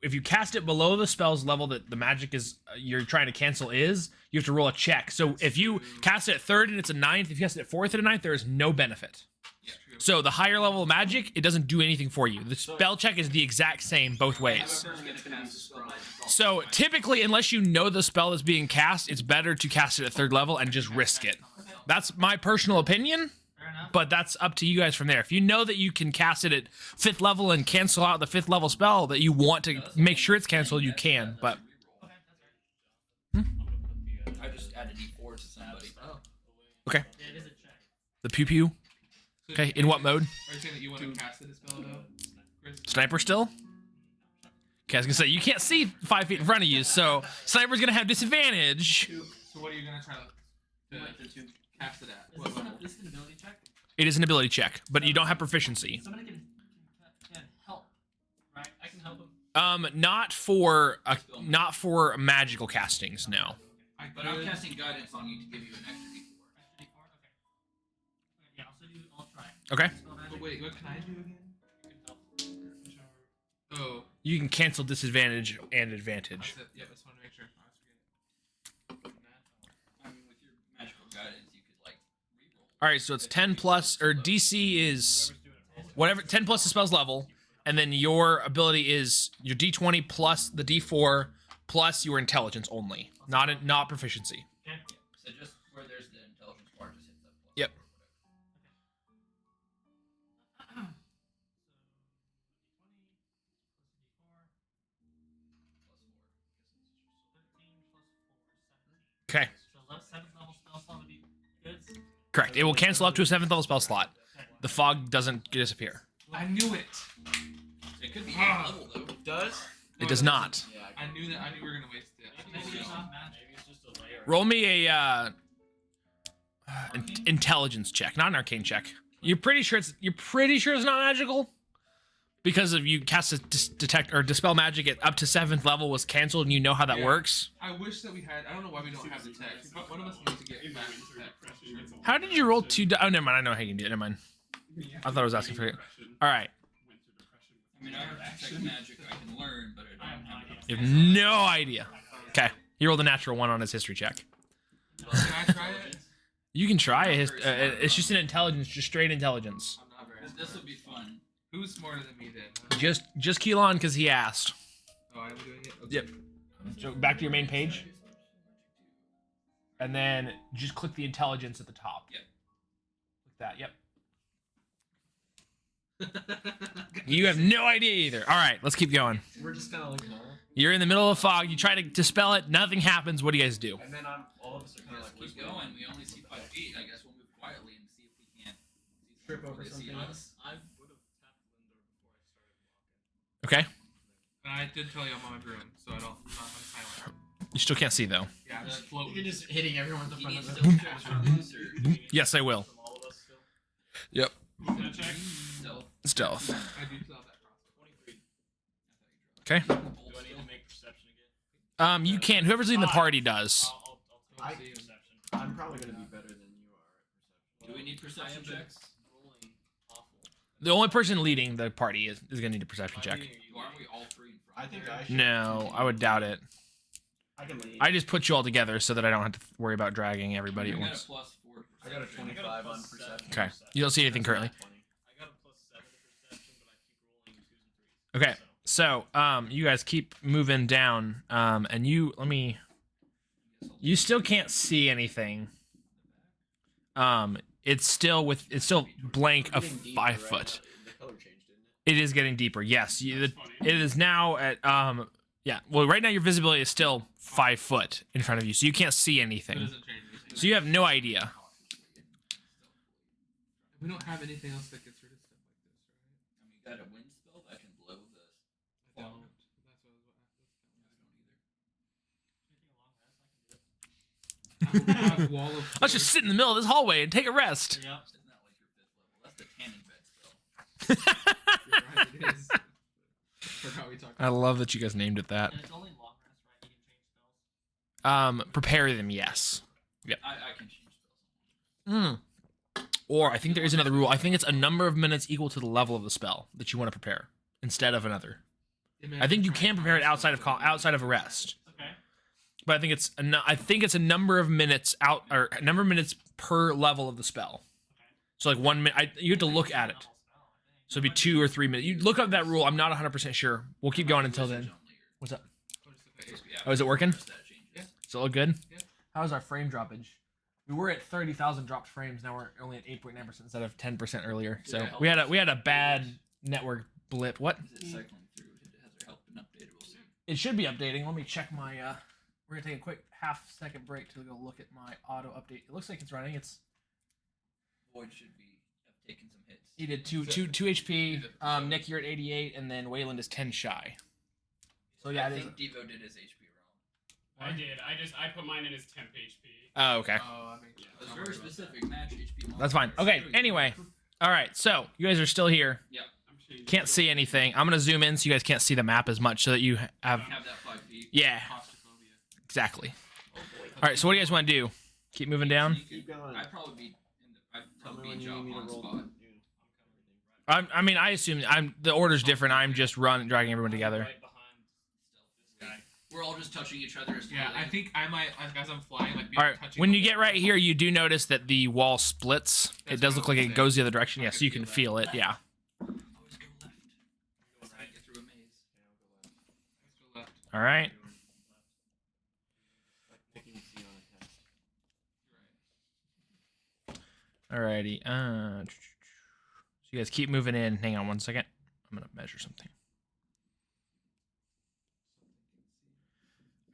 if you cast it below the spell's level that the magic is you're trying to cancel is, you have to roll a check. So if you cast it at 3rd and it's a 9th, if you cast it at 4th and a 9th, there is no benefit. Yeah, true. So the higher level of magic, it doesn't do anything for you. The spell check is the exact same both ways. I'm gonna cast dispel magic. So typically, unless you know the spell is being cast, it's better to cast it at 3rd level and just risk it. That's my personal opinion, Fair enough. but that's up to you guys from there. If you know that you can cast it at 5th level and cancel out the 5th level spell that you want to make sure it's canceled, you can. But Okay, that's right. I just added D4 to somebody. Oh. okay, Yeah, it is a check. the pew pew. So Okay, in what mode? Are you saying that you want to cast the dispel though, Chris? Sniper still? Okay, I was gonna say you can't see 5 feet in front of you, so sniper's gonna have disadvantage. So what are you gonna try to cast it at? What level? Is this an ability check? It is an ability check, but you don't have proficiency. Somebody can help, right? I can help him. Not for magical castings, no. But I'm casting guidance on you to give you an extra D4. Extra D4? Okay. Yeah, I'll try. Okay. Spell magic. But wait, what can I do again? Oh, You can cancel disadvantage and advantage. that's it. Yeah, just want to make sure. I was forgetting. I mean, with your magical guidance, you could like reroll. All right, so it's 10 plus, or DC is whatever, 10 plus the spell's level, and then your ability is your D20 plus the D4 plus your intelligence only, not proficiency. Okay. So just where there's the intelligence bar, just hit the plus. Yep. Okay, So 7th level spell slot would be good. correct. It will cancel up to a 7th level spell slot. The fog doesn't disappear. I knew it. It could be 8th level though. It does? It does not. Yeah. I knew that. I knew we were gonna waste it. Maybe it's not magic. Maybe it's just a layer. Roll me a intelligence check, not an arcane check. You're pretty sure it's not magical because if you cast a detect or dispel magic at up to 7th level was canceled, and you know how that Yeah. works. I wish that we had. I don't know why we don't have the text. But one of us needs to get back to the text. How did you roll 2? Oh, never mind. I know how you can do it. Never mind. I thought I was asking for it. All right. I mean, I have detect magic I can learn, but I don't have it. You have no idea. Okay. He rolled a natural 1 on his history check. Can I try it? You can try it. It's just an intelligence, just straight intelligence. I'm not very. This will be fun. Who's smarter than me then? Just Keelan because he asked. Oh, I'm doing it. Okay. Yep. So back to your main page, and then just click the intelligence at the top. Yep. Click that. Yep. You have no idea either. All right, let's keep going. We're just kind of like, huh? You're in the middle of fog. You try to dispel it. Nothing happens. What do you guys do? And then all of us are kind of Just like, keep going. We only see 5 feet. I guess we'll move quietly and see if we can't see Trip something over before they see something. us. I would have tapped Lindor before I started walking. Okay. And I did tell you I'm on my broom, so I don't. I'm silent. You still can't see though. Yeah, I'm just You're floating. just hitting everyone at the He front needs of to the check for this or Yes, I will. From all of us still. Yep. Who's gonna check? stealth. Stealth. I do still have that crossbow. 23. Okay. Do I need to make perception again? You can. Whoever's leading the party does. I'll I- take perception. I'm probably gonna be better than you are at perception. Do we need perception checks? Rolling awful. The only person leading the party is gonna need a perception check. Why aren't we all 3 in front? I think I should. No, I would doubt it. I can lead. I just put you all together so that I don't have to worry about dragging everybody We at got a once. plus 4 I got a perception. 25 on perception. Okay. You don't see anything currently. I got a plus 7 to perception, but I keep rolling 2s and 3s. Okay. So, you guys keep moving down, and you still can't see anything. It's still blank of Getting deeper, 5 right? foot. The color changed, didn't it? It is getting deeper. Yes, That's funny. it is now at yeah. Well, right now your visibility is still 5 foot in front of you, so you can't see It anything. doesn't change anything. So you have no idea. We don't have anything else that gets rid of stuff like this, right? I mean, you got a wind spell that can blow the. I Well, don't. That's what I was. I will have wall of. Let's just sit in the middle of this hallway and take a rest. Yep. Isn't that like your 5th level? That's the tanning bed spell. You're right, it is. Forgot we talked. I love that you guys named it that. And it's only long rest, right? You can change spells. Prepare them. Yes. I can change spells. Or I think there is another rule. I think it's a number of minutes equal to the level of the spell that you want to prepare instead of another. I think you can prepare it outside of a rest. Okay. But I think it's a number of minutes number of minutes per level of the spell. So like 1 minute. You have to look at it. So it'd be 2 or 3 minutes. You look up that rule. I'm not 100% sure. We'll keep going until then. What's up? Oh, is it working? Yeah. Does it look good? Yeah. How's our frame droppage? We were at 30,000 dropped frames. Now we're only at 8.9% instead of 10% earlier. So we had a bad network blip. What? Is it cycling through? Has their help been updated? We'll see. It should be updating. Let me check my. We're gonna take a quick half-second break to go look at my auto update. It looks like it's running. Void should have taken some hits. He did two HP. Nick, you're at 88, and then Wayland is 10 shy. So yeah, I it is. think Devo did his HP wrong. I did. I put mine in as temp HP. Oh, okay. Oh, I mean, Yeah. It was very specific. Match HP. That's fine. Okay. Anyway, all right. So you guys are still here. I'm changing Can't it. see anything. I'm gonna zoom in so you guys can't see the map as much, so that you have. Have that 5 feet. Yeah, claustrophobia. exactly. Oh boy. All right. So what do you guys want to do? Keep moving down. Keep going. I'd probably be. I'd Tell me probably when be you need me to on roll. spot. I mean, I assume the order's different. I'm just dragging everyone together. Right behind this guy. We're all just touching each other. Yeah, I think I might, as I'm flying, like, be All right. touching When the you get wall. right here, you do notice that the wall splits. It That's does what look I like was it saying. goes the other direction. I Yeah, could so you can feel feel it. Yeah. Always go left. Let's not get through a maze. Let's go left. All right. Picking a C on a test. Alrighty. So you guys keep moving in. Hang on one second. I'm gonna measure something.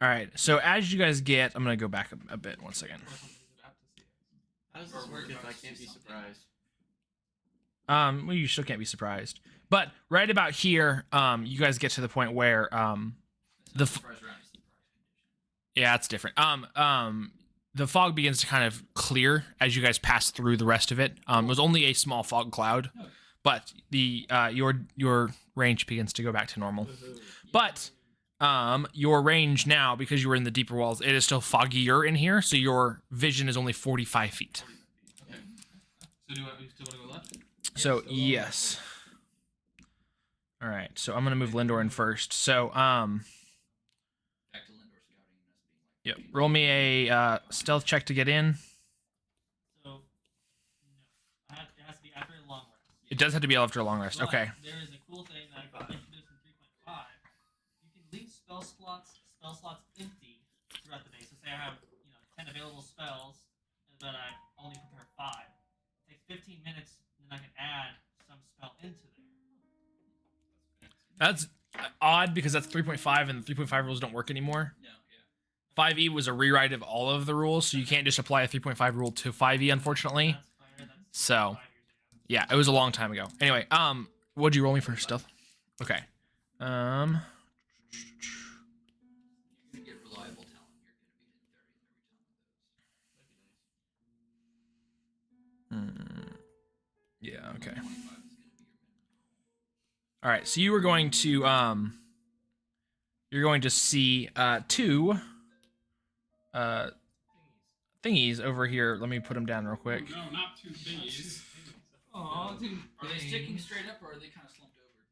All right. So as you guys get, I'm gonna go back a bit. One second. How does this work if I can't be surprised? Well, you still can't be surprised. But right about here, you guys get to the point where the Surprise round is the surprise condition. yeah, it's different. The fog begins to kind of clear as you guys pass through the rest of it. It was only a small fog cloud, but the your range begins to go back to normal. But your range now, because you were in the deeper walls, it is still foggier in here, so your vision is only 45 feet. Okay. So do we still want to go left? So yes. All right. So I'm gonna move Lindor in first. So Back to Lindor scouting and us being like. yep. Roll me a stealth check to get in. So, no. It has to be after a long rest. It does have to be after a long rest. But Okay. There is a cool thing that I introduced in 3.5. You can leave spell slots empty throughout the day. So say I have 10 available spells, but I only prepare 5. It takes 15 minutes, and then I can add some spell into there. That's odd because that's 3.5 and the 3.5 rules don't work anymore. No, yeah. 5e was a rewrite of all of the rules, so you can't just apply a 3.5 rule to 5e, unfortunately. That's fair. That's So, 5 years ago. yeah, it was a long time ago. Anyway, what'd you roll me for stealth? Okay. You're gonna get reliable talent. You're gonna be hitting 30 every time with those. Yeah, okay. 25 is gonna be your minimum. All right, so you were going to you're going to see two thingies over here. Let me put them down real quick. No, not two thingies. Aw, dude. Are they sticking straight up or are they kind of slumped over?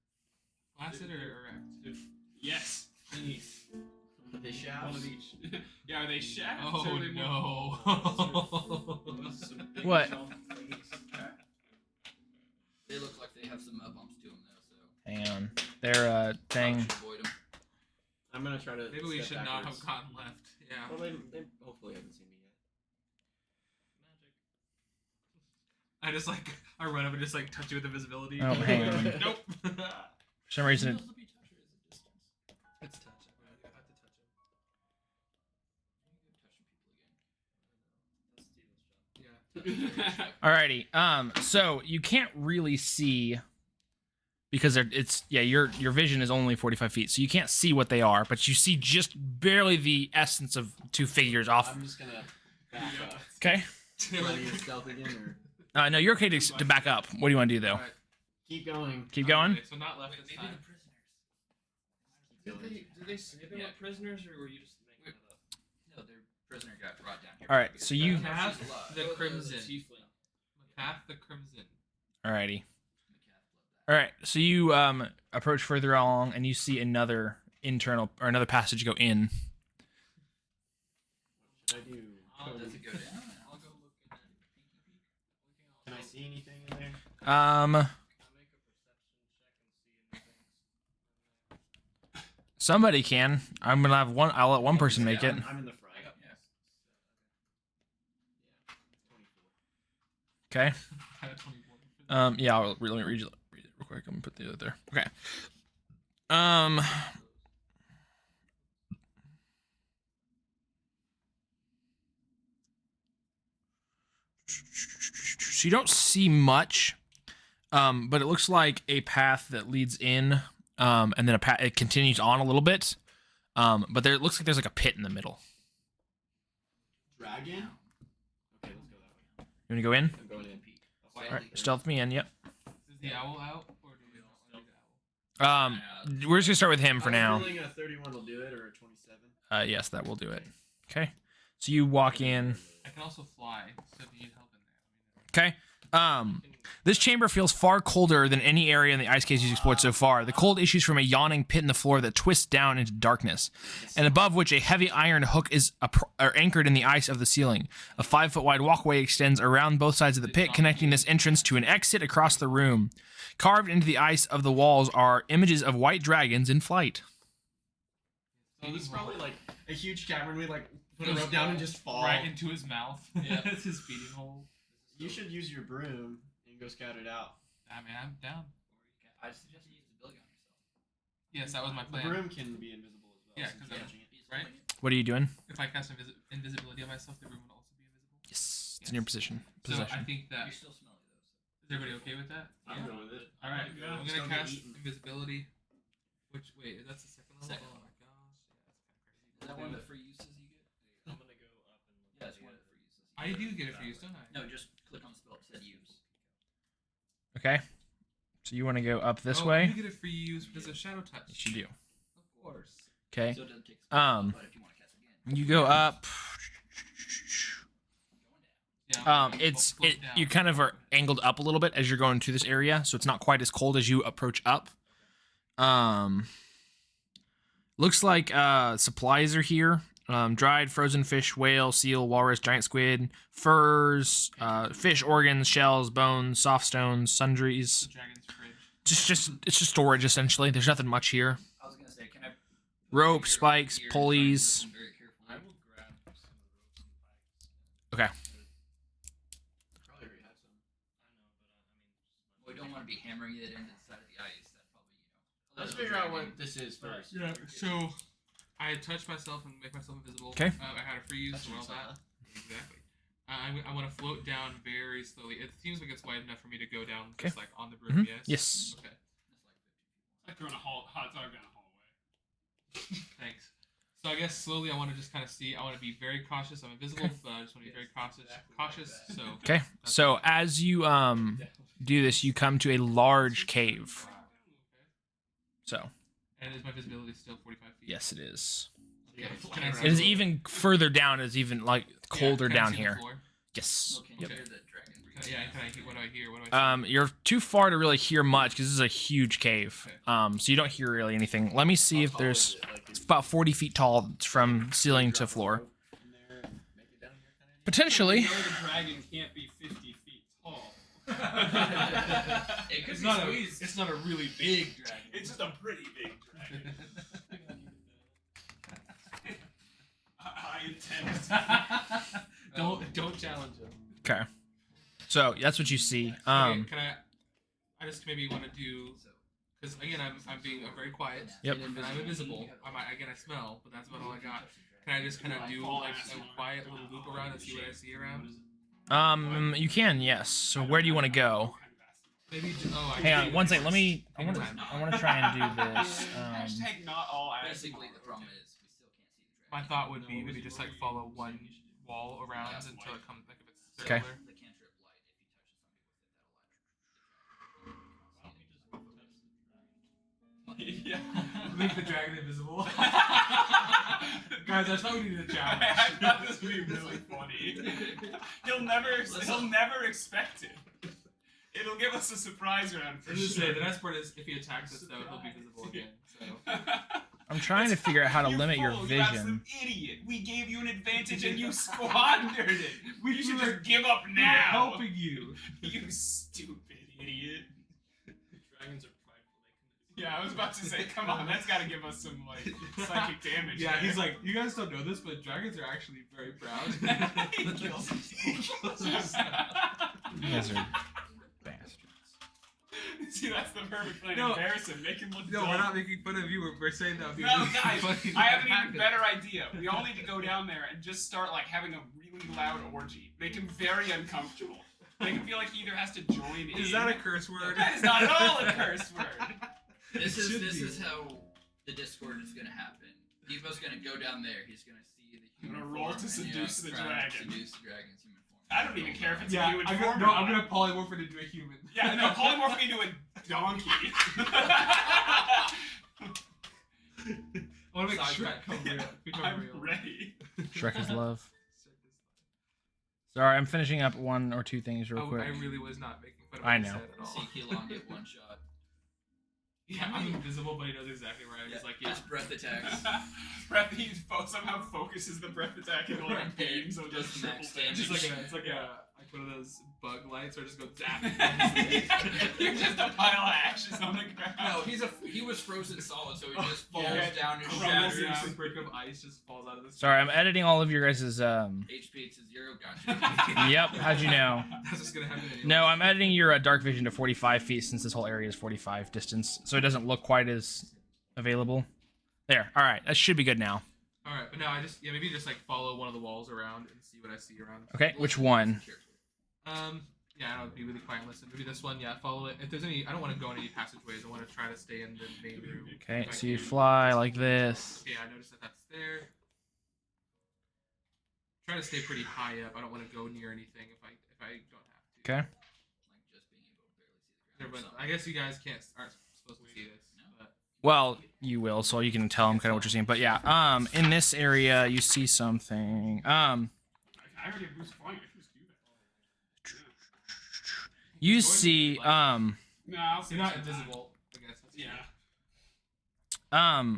Flaccid or erect? Yes. Thingies. Are they One shafts? of each. Yeah, are they shafts? Oh or are they no. What? They look like they have some bumps to them though, so. Hang on. They're thing. Should avoid 'em. I'm gonna try to. Maybe we step should not backwards. have gotten left. Yeah. Well, they hopefully haven't seen me yet. I just I run up and just touch you with invisibility. Oh, hang on. Nope. For some reason, Supposed to be touch or is it distance? It's touch. I have to touch him. Touching people again. Yeah. alrighty. So you can't really see because your vision is only 45 feet, so you can't see what they are, but you see just barely the essence of two figures off. I'm just gonna back up. Okay. Do I need to stealth again or No, you're okay to back up. What do you want to do though? Alright. keep going? Keep going. Okay, so not left this Maybe time. the prisoners. Keep going. Yeah. prisoners, or were you just making it up? No, their prisoner got brought down here. All right, so you. Half She's alive. the crimson. tiefling. Half the crimson. Alrighty. The cat loved that. All right, so you approach further along, and you see another another passage go in. What should I do? Does it go down? I'll go look in the Can I see anything in there? Somebody can. I'm gonna have one. I'll let one person make it. I'm in the front. Yeah. Okay. I had 24. Yeah. Let me read it real quick. I'm gonna put the other there. Okay. So you don't see much, but it looks like a path that leads in, and then it continues on a little bit, But there it looks like there's like a pit in the middle. Dragon? Okay, let's go that way. You want to go in? I'm going in. All right, stealth me in. Yep. Is the owl out, or do we not want to do the owl? We're just gonna start with him for now. Rolling a 31 will do it, or a 27. Yes, that will do it. Okay. So you walk in. I can also fly, so if you need help in there, Okay. This chamber feels far colder than any area in the ice cave you've explored so far. The cold issues from a yawning pit in the floor that twists down into darkness, and above which a heavy iron hook is anchored in the ice of the ceiling. A 5-foot wide walkway extends around both sides of the pit, connecting this entrance to an exit across the room. Carved into the ice of the walls are images of white dragons in flight. So this is probably like a huge cavern. We like put a rope down and just fall right into his mouth. Yeah. It's his feeding hole. You should use your broom and go scout it out. I mean, I'm down. I suggest you use the billion on yourself. Yes, that was my The plan. broom can be invisible as well. Yeah, since 'cause you're I'm- catching it. right? What are you doing? If I cast invisibility on myself, the room would also be invisible. Yes, it's in your position. So Possession. I think that You're still smelly though. is everybody okay with that? I'm good with it. All right, Yeah. I'm Still gonna get cast eaten. invisibility. Which wait, that's the second level. Second Oh my gosh, Is that one of the free uses you get? I'm gonna go up and look. Yeah, it's one of the free uses. I do get it for use, don't I? No, just click on the spell. It said use. Okay. So you want to go up this Oh, way? You get it for use because of shadow touch. Yes, you do. Of course. Okay. So it doesn't take a spell, but if you want to cast again. You go up. Going down. Yeah. Float down. You kind of are angled up a little bit as you're going to this area, so it's not quite as cold as you approach up. Looks like supplies are here. Dried frozen fish, whale, seal, walrus, giant squid, furs, fish organs, shells, bones, soft stones, sundries. The dragon's fridge. It's just storage essentially. There's nothing much here. I was gonna say, can I? put Rope, your spikes, ear and try and pulleys. listen very carefully? I will grab some of the ropes and spikes. Okay. Probably already had some. We don't want to be hammering it into the side of the ice. That probably, Let's figure out what this is first. Yeah. So I touch myself and make myself invisible. 'Kay. I had a free use That's and all what that. Exactly. I want to float down very slowly. It seems like it's wide enough for me to go down just like on the broom. Mhm. Yes. Yes. Okay. It's like throwing a hot dog down a hallway. Thanks. So I guess slowly I want to just kind of see. I want to be very cautious. I'm invisible, Okay. but I just want to be very cautious. Exactly So. Okay. So as you do this, you come to a large cave. So And is my visibility still 45 feet? yes, it is. Yeah, Can I It is even further down. It's even like colder Can I down see the here. floor? Yes. Can you Yep. hear the dragon breathe? Yeah. Can I hear? What do I hear? What do I see? You're too far to really hear much because this is a huge cave. So you don't hear really anything. Let me see if there's. It's about 40 feet tall from ceiling to floor. Potentially. You know the dragon can't be 50 feet tall. It could be squeezed. It's not a really big dragon. It's just a pretty big dragon. I intend. Don't challenge him. Okay. So that's what you see. Okay, can I just maybe want to do because again I'm being very quiet. Yep. And I'm invisible. I smell, but that's about all I got. Can I just kind of do like a quiet little loop around and see what I see around? You can, yes. So where do you want to go? Maybe. Oh, I Hang on, can- one second. I want to try and do this. Hashtag not all ads. Basically, the problem is we still can't see the My dragon. thought would be maybe just like follow one wall around until it comes like if it's Okay. circular. The cantrip light, if you touch something with it, Yeah. Make the dragon invisible. Guys, I thought we needed a I challenge. thought this would be really funny. He'll never expect it. It'll give us a surprise round for I was just sure. say the nice part is if he attacks us though, he'll be visible again. So. I'm trying to figure out how to You limit your fool, You absolute vision. idiot. We gave you an advantage and you squandered it. You should were- just give up We're now. helping you. You stupid idiot. Dragons are prideful. Yeah, I was about to say, come on, that's gotta give us some like psychic damage. Yeah, there. he's like, you guys don't know this, but dragons are actually very proud. He kills himself. You guys are bastards. See, that's the perfect plan. No. Embarrass him, make him look No, dumb. we're not making fun of you. We're saying that would be No, really guys, funny. I have an even better idea. We all need to go down there and just start like having a really loud orgy. Make him very uncomfortable. Make him feel like he either has to join in. Is that a curse word? That is not at all a curse word. This It should is be. how the Discord is gonna happen. Devo's gonna go down there. He's gonna see the I'm human gonna roll form to and, seduce the try and dragon. Seduce the dragon's human form. I don't even care if it's a Yeah, human I'm form. gonna, no, I'm gonna polymorph it into a human. Yeah, no, polymorph me into a donkey. I want to make Side Shrek track. come real. Become I'm real. ready. Shrek is love. Sorry, I'm finishing up one or two things real quick. I really was not making fun of I what he know. said at all. See Keelong get one shot. Yeah, I'm invisible, but he knows exactly where I am. Yeah, He's like, yeah. just breath attacks. He somehow focuses the breath attack into like beams of Just just triple max damage. It's like one of those bug lights where it just goes zap. You're just a pile of ashes on the ground. No, he was frozen solid, so he just falls Yeah. down and Crumbles shatters. down. A brick of ice just falls out of the Sorry, I'm editing all of your guys' HP to 0, gotcha. Yep, how'd you know? That's just gonna happen anyway. No, I'm editing your dark vision to 45 feet since this whole area is 45 distance, so it doesn't look quite as available. There, alright, that should be good now. Alright, but no, maybe just like follow one of the walls around and see what I see around. Okay, which one? Yeah, I don't know, be really quiet and listen. Maybe this one, yeah, follow it. If there's any, I don't want to go in any passageways. I want to try to stay in the main room. Okay, if I so you can. fly like this. Okay, I noticed that that's there. Try to stay pretty high up. I don't want to go near anything if I don't have to. Okay. Like just being able to barely see the There, ground. but I guess you guys aren't supposed to see this. But Well, you will, so you can tell them kind of what you're seeing. But yeah, in this area, you see something. I already have boost flying. I can just do that. You see, No, I'll see. you're not invisible, I guess. Yeah.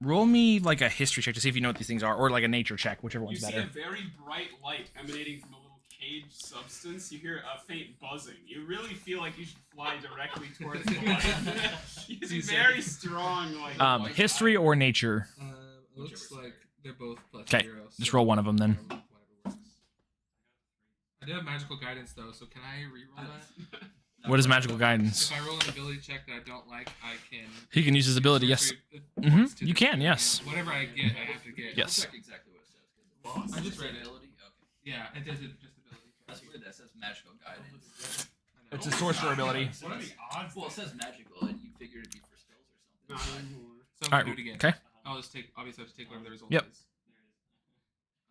roll me like a history check to see if you know what these things are, or like a nature check, whichever You one's see better. a very bright light emanating from a little cage substance. You hear a faint buzzing. You really feel like you should fly directly towards the light. It's very strong, like. white History or nature? Looks like they're both plus 'Kay, 0. just so roll one of them then. whatever works. I do have magical guidance though, so can I reroll that? What is magical guidance? If I roll an ability check that I don't like, I can. He can use his ability, yes. points to You the- can, yes. Whatever I get, I have to get. Yes. Check exactly what it says. 'cause I just read it. Ability? Okay. Yeah, it does it just ability. That's weird. That says magical guidance. I know. It's a sorcerer ability. What are the odds? Well, it says magical, and you figure it'd be for spells or Not something. anymore. So I'm Alright, gonna do it again. okay. I'll just take. Obviously, I have to take whatever the result Yep. is.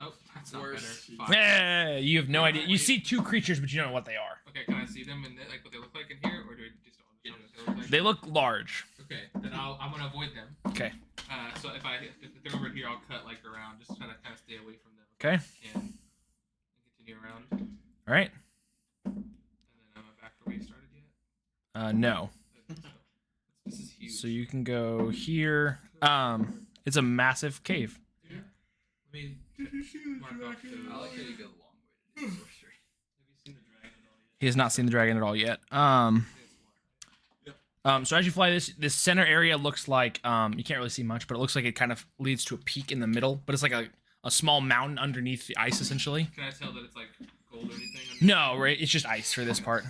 Oh, that's not Worse. better. 5. Yeah, you have no idea. You see two creatures, but you don't know what they are. Okay, can I see them and like what they look like in here, or do I just don't know what they look like? They look large. Okay, then I'm gonna avoid them. Okay. So if they're over here, I'll cut like around, just try to kind of stay away from them. Okay. And continue around. All right. And then am I back to where you started yet? No. So, this is huge. So you can go here. It's a massive cave. Let me mark off those. I like how you go the long way to do sorcery. Have you seen the dragon at all yet? He has not seen the dragon at all yet. So as you fly, this center area looks like you can't really see much, but it looks like it kind of leads to a peak in the middle. But it's like a small mountain underneath the ice, essentially. Can I tell that it's like gold or anything? No, right? It's just ice for this part.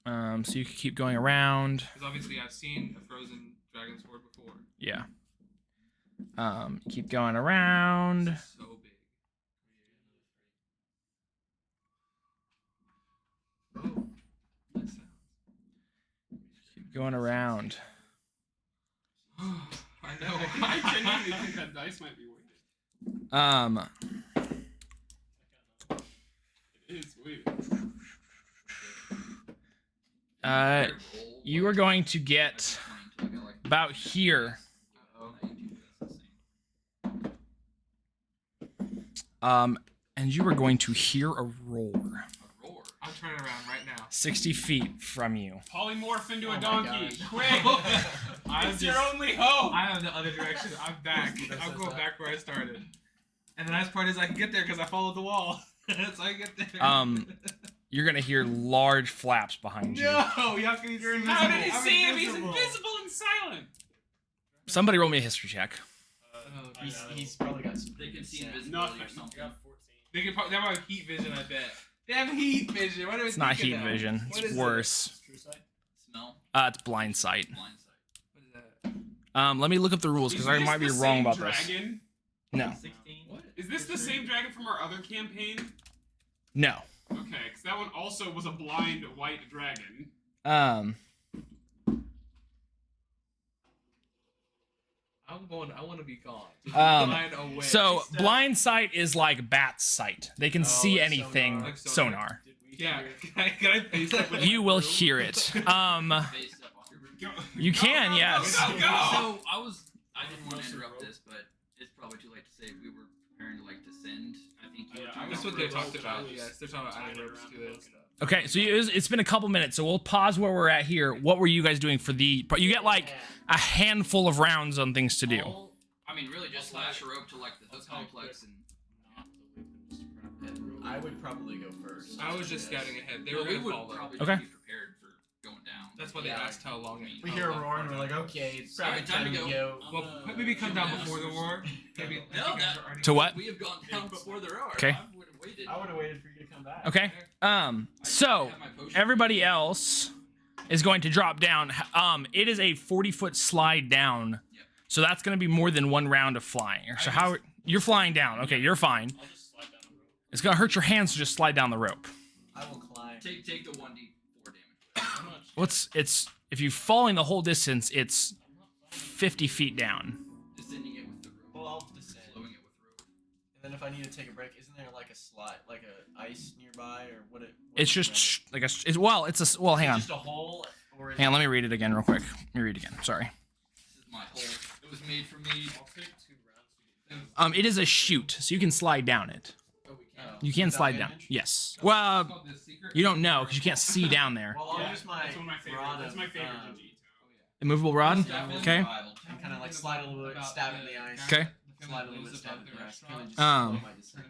So you can keep going around. Because obviously I've seen a frozen dragon's horde before. Yeah. Keep going around. This is so big. Oh, that sounds. Keep going around. I know. I genuinely think that dice might be weighted. It is weighted. You are going to get about here. And you are going to hear a roar. I'm turning around right now. 60 feet from you. Polymorph into Oh a my donkey. gosh. Quick! It's your only hope! I am the other direction. I'm back. I'm going back where I started. And the nice part is I can get there because I followed the wall. So I get there. You're gonna hear large flaps behind you. No, how can you do How did he I'm see him? He's invisible and silent! Somebody roll me a history check. Oh, He's probably got some. They can see percent. invisibility or Nothing. something. I got 14. They can probably have heat vision, I bet. They have heat vision. What do we It's not think heat of that? vision. What It's is worse. True sight? Smell. It's blind sight. Blind sight. It? What is that? Let me look up the rules because I might be wrong about this. Dragon? No. 16. What? Is this the same dragon from our other campaign? No. Okay, because that one also was a blind white dragon. I I want to be gone. Um, Away. So blind sight is like bat sight. They can see like anything. sonar. Like Sonar. Yeah, can I face up with You will hear it. Face up off your roof. You can, go, yes. go, go. So I didn't want to interrupt this, but it's probably too late to say we were preparing to like descend. I think you. Yeah, That's what they talked about. Yes, they're talking about adding ropes to this stuff. Okay, so it's been a couple minutes, so we'll pause where we're at here. What were you guys doing for the? You get like a handful of rounds on things to do. I mean, really, just slash a rope to like the hook complex and. I would probably go first. I was just scouting ahead. They Well, were we gonna would follow. probably Okay. just be prepared for going down. That's why they asked how long it. We how hear a long roar and far we're it like, was. okay, it's Alright, probably time to go. Well, maybe come down before the war. Maybe. No, you guys that- are already- To what? We have gone down before there are. Okay. I would have waited. I would have waited for you to come back. Okay. I So have my potion. everybody else is going to drop down. It is a 40-foot slide down. Yep. So that's going to be more than one round of flying. So how you're flying down? Okay, you're fine. I'll just slide down the rope. It's gonna hurt your hands to just slide down the rope. I will climb. Take the 1d4 damage. How much? It's if you're falling the whole distance, it's 50 feet down. Descending it with the rope. Well, I'll descend. Slowing it with rope. And then if I need to take a break, isn't there like a slide, like a ice nearby, or what? It's just like a hang on, Just a hole, or is hang on. Let me read it again real quick. Let me read it again. Sorry. This is my hole. It was made for me. I'll take 2 rounds to get It is a chute, so you can slide down it. Oh, we can. You can Without slide down. damage? Yes. Well, It's called the secret. you don't know because you can't see down there. Well, I'll Yeah, use my that's one of my favorite. rod That's of, my favorite Digito. Immovable rod. Definitely Okay. survival. and kind of like slide a little bit, stab it in the ice. Okay. Slide a little bit, stab it in the ice. Kind of just Um, slow my descent.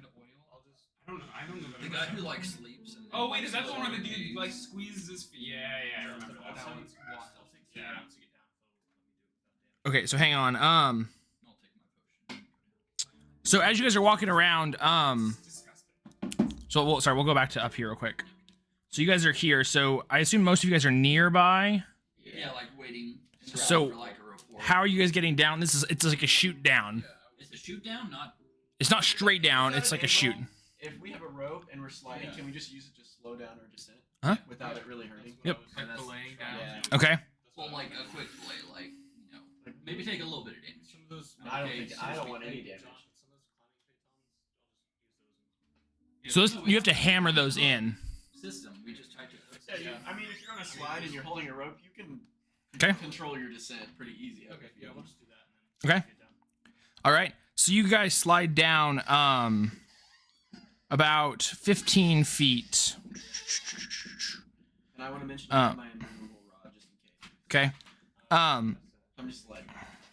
I don't know. The guy who like sleeps. And Oh wait, is that the one where the dude days. like squeezes his feet? Yeah, I remember that. That one. one's wild. Yeah. Okay, so hang on. I'll take my potion. So as you guys are walking around, It's disgusting. we'll go back to up here real quick. So you guys are here. So I assume most of you guys are nearby. Yeah, like waiting. So, for, like, a report. How are you guys getting down? It's like a shoot down. It's a shoot down, not. It's not straight down. It's like a shoot. If we have a rope and we're sliding, can we just use it to slow down our descent? Huh? Without it really hurting? Yep. Like That's- belaying down. Yeah. Okay. Well, like a quick play, like maybe take a little bit of damage. some of those. I don't Okay, think I don't want any damage. Some of those climbing pitons, I'll just use those. So you have to hammer those in. System. We just tried to. Yeah, I mean, if you're on a slide and you're holding a rope, you can Okay. control your descent pretty easy. Okay, yeah, we'll just do that. And then Okay. All right. So you guys slide down about 15 feet. And I want to mention I have my immovable rod just in case. Okay. I'm just like,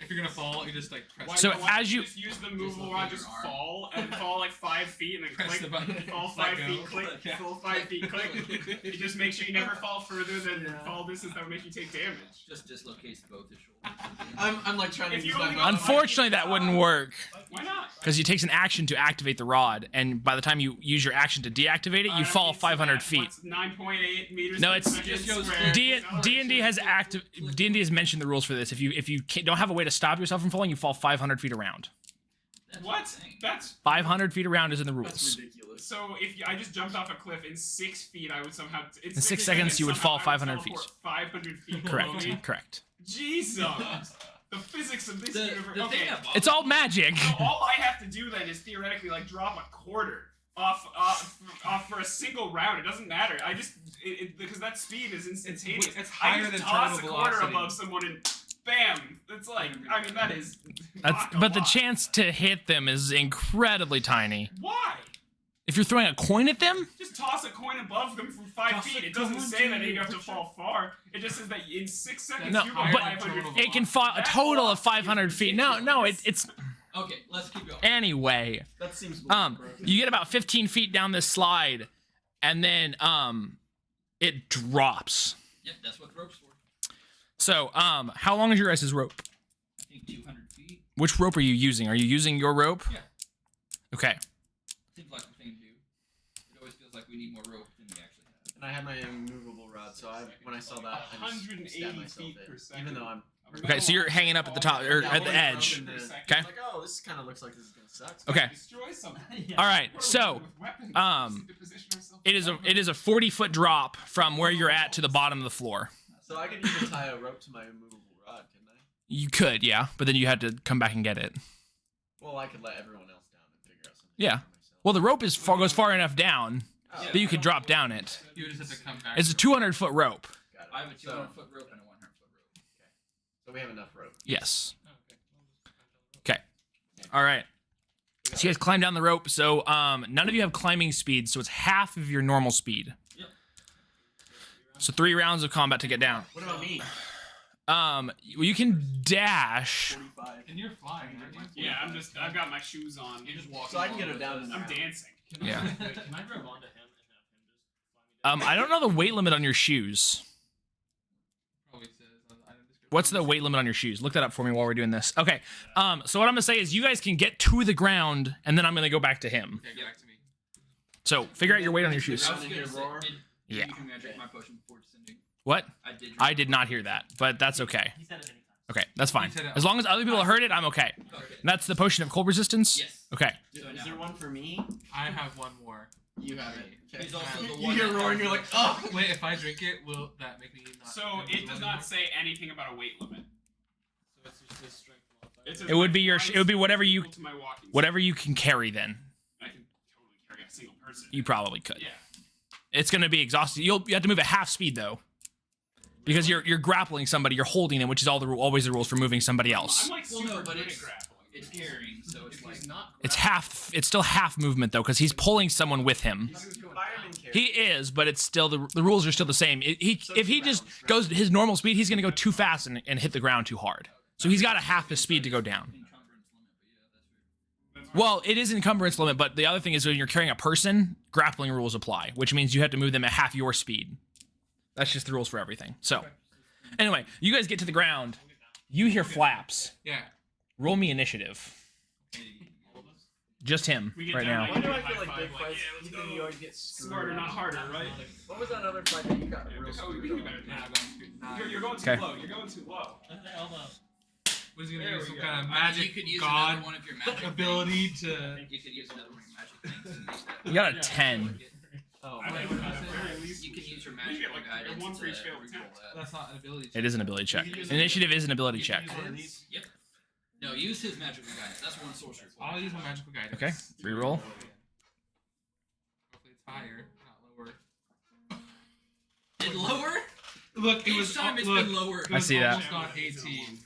If you're gonna fall, you just like press. So Why don't as you- just use the movable Dislocate rod, your just arm. fall and fall like 5 feet and then Press click. the button. Fall Let 5 go. feet, click. Yeah. Fall 5 feet, click. You just make sure you never fall further than fall distance that would make you take damage. Just dislocates both his shoulders. I'm like trying to If use you my only button. got Unfortunately, that wouldn't work Why not? because it takes an action to activate the rod, and by the time you use your action to deactivate it, you fall 500 feet. What's 9.8 meters. No, per it's- second Just goes squared. D&D has D&D has mentioned the rules for this. If you don't have a way to stop yourself from falling, you fall 500 feet around. That's What? insane. That's 500 feet around is in the That's rules. ridiculous. so. If I just jumped off a cliff in 6 feet, I would somehow. In 6 seconds, you would fall somehow I 500 feet. teleport 500 feet. Correct. below me. Correct. Jesus. The physics of this The universe. thing Okay. that It's all magic. So all I have to do then is theoretically like drop a quarter off for a single round. It doesn't matter. I just because that speed is instantaneous. It's I higher just than toss a terminal quarter velocity. above someone and bam. It's like I mean that is. But the lot. chance to hit them is incredibly tiny. Why? If you're throwing a coin at them, Just toss a coin above them from 5 Toss feet. a It doesn't coin say that to you you. have to fall far. It just says that in 6 seconds No, you go but 500 feet. it can fall a total of 500 feet. No, it's Okay, let's keep going. anyway. That seems You get about 15 feet down this slide, and then it drops. Yep, that's what the rope's for. So how long is your guys' rope? I think 200 feet. Which rope are you using? Are you using your rope? Yeah. Okay. Seems like the thing to do. It always feels like we need more rope than we actually have. And I have my immovable rod, so when I saw that, I just 180 stabbed myself feet in. per second. Even though I'm Okay, so you're hanging up at the top or Yeah, at the holding edge. rope in the- Okay. I'm like, oh, this kind of looks like this is gonna suck. Okay. Destroy something. All right. We're So with weapons. um, We just need to position ourselves it is a 40-foot drop from where you're at to the bottom of the floor. So I could even tie a rope to my immovable rod, couldn't I? You could, yeah, but then you had to come back and get it. Well, I could let everyone else down and figure out something. Yeah. for myself. Well, the rope goes far enough down Oh, that you could drop down it. You would just have to come back. It's a 200-foot rope. got it. I have a So- 200-foot rope and a 100-foot rope. So we have enough rope. Yes. Oh, okay. We'll just climb down the rope. Okay. All right. So you guys climb down the rope. So none of you have climbing speed, so it's half of your normal speed. Yep. So 3 rounds of combat to get down. What about me? You can dash. 45. And you're flying, aren't you? Yeah, I've got my shoes on. You're just walking. So I can get him down in I'm the dancing. Yeah. Wait, can I grab onto him and have him just fly me down? I don't know the weight limit on your shoes. Probably says on the item description. What's the weight limit on your shoes? Look that up for me while we're doing this. Okay. So what I'm gonna say is you guys can get to the ground, and then I'm gonna go back to him. Okay, get back to me. So figure out your weight on your shoes. I was Did gonna you say, roar? did Yeah. you magic my potion before descending? What? I did. I did not hear that, but that's okay. He said it many times. Okay, that's fine. He said it. As long as other people heard it, I'm okay. Okay. And that's the potion of cold resistance? Yes. Okay. Is So is now- there one for me? I have one more. You have it. Okay. He's also the You one hear that roar and you're like, oh! Wait, if I drink it, will that make me not? So able to it does run not anymore? say anything about a weight limit. So it's just his strength modifier. says It would my be your flying it would be speed whatever is you equal to my walking speed. whatever you can carry then. I can totally carry a single person. You probably could. Yeah. It's going to be exhausting. You have to move at half speed though. Because you're grappling somebody, you're holding them, which is always the rules for moving somebody else. I'm like Well, super no, but good at it's grappling. it's carrying, so it's like It's still half movement though, because he's pulling someone with him. Fireman carry. He is, but it's still the rules are still the same. If he just goes his normal speed, he's gonna go too fast and hit the ground too hard. So he's got a half his speed to go down. encumbrance limit, but yeah, that's weird. Well, it is an encumbrance limit, but the other thing is when you're carrying a person, grappling rules apply, which means you have to move them at half your speed. That's just the rules for everything. So, anyway, you guys get to the ground. You hear flaps. Yeah. Roll me initiative. Just him We get right down now. Why do I High feel like five, big like, fights, yeah, let's Ethan, go. you always get screwed? Smarter, not harder, right? What was that other fight that you got real Oh, we screwed can do on? better than Yeah, that. I'm going to You're going too Okay. low. You're going too low. Look at the elbow. What is he There gonna use? we Some go. kind of I mean, magic you could use god another one of your magic ability to. things. You could use another one of your magic things to make that. You got a 10. Oh, I wait, think what at is the it? very least You can use your you magic get like guidance one for each to failed reroll attempt. that. That's not an ability. It is an ability check. You can use Initiative is an ability You check. can use one of these? Yep. No, use his magical guidance. That's one sorcery. I'll use my magical guidance. Okay, reroll. Hopefully it's higher, not lower. Did lower? Look, it Each was time it's look, been lower. it I was see that. almost got 18.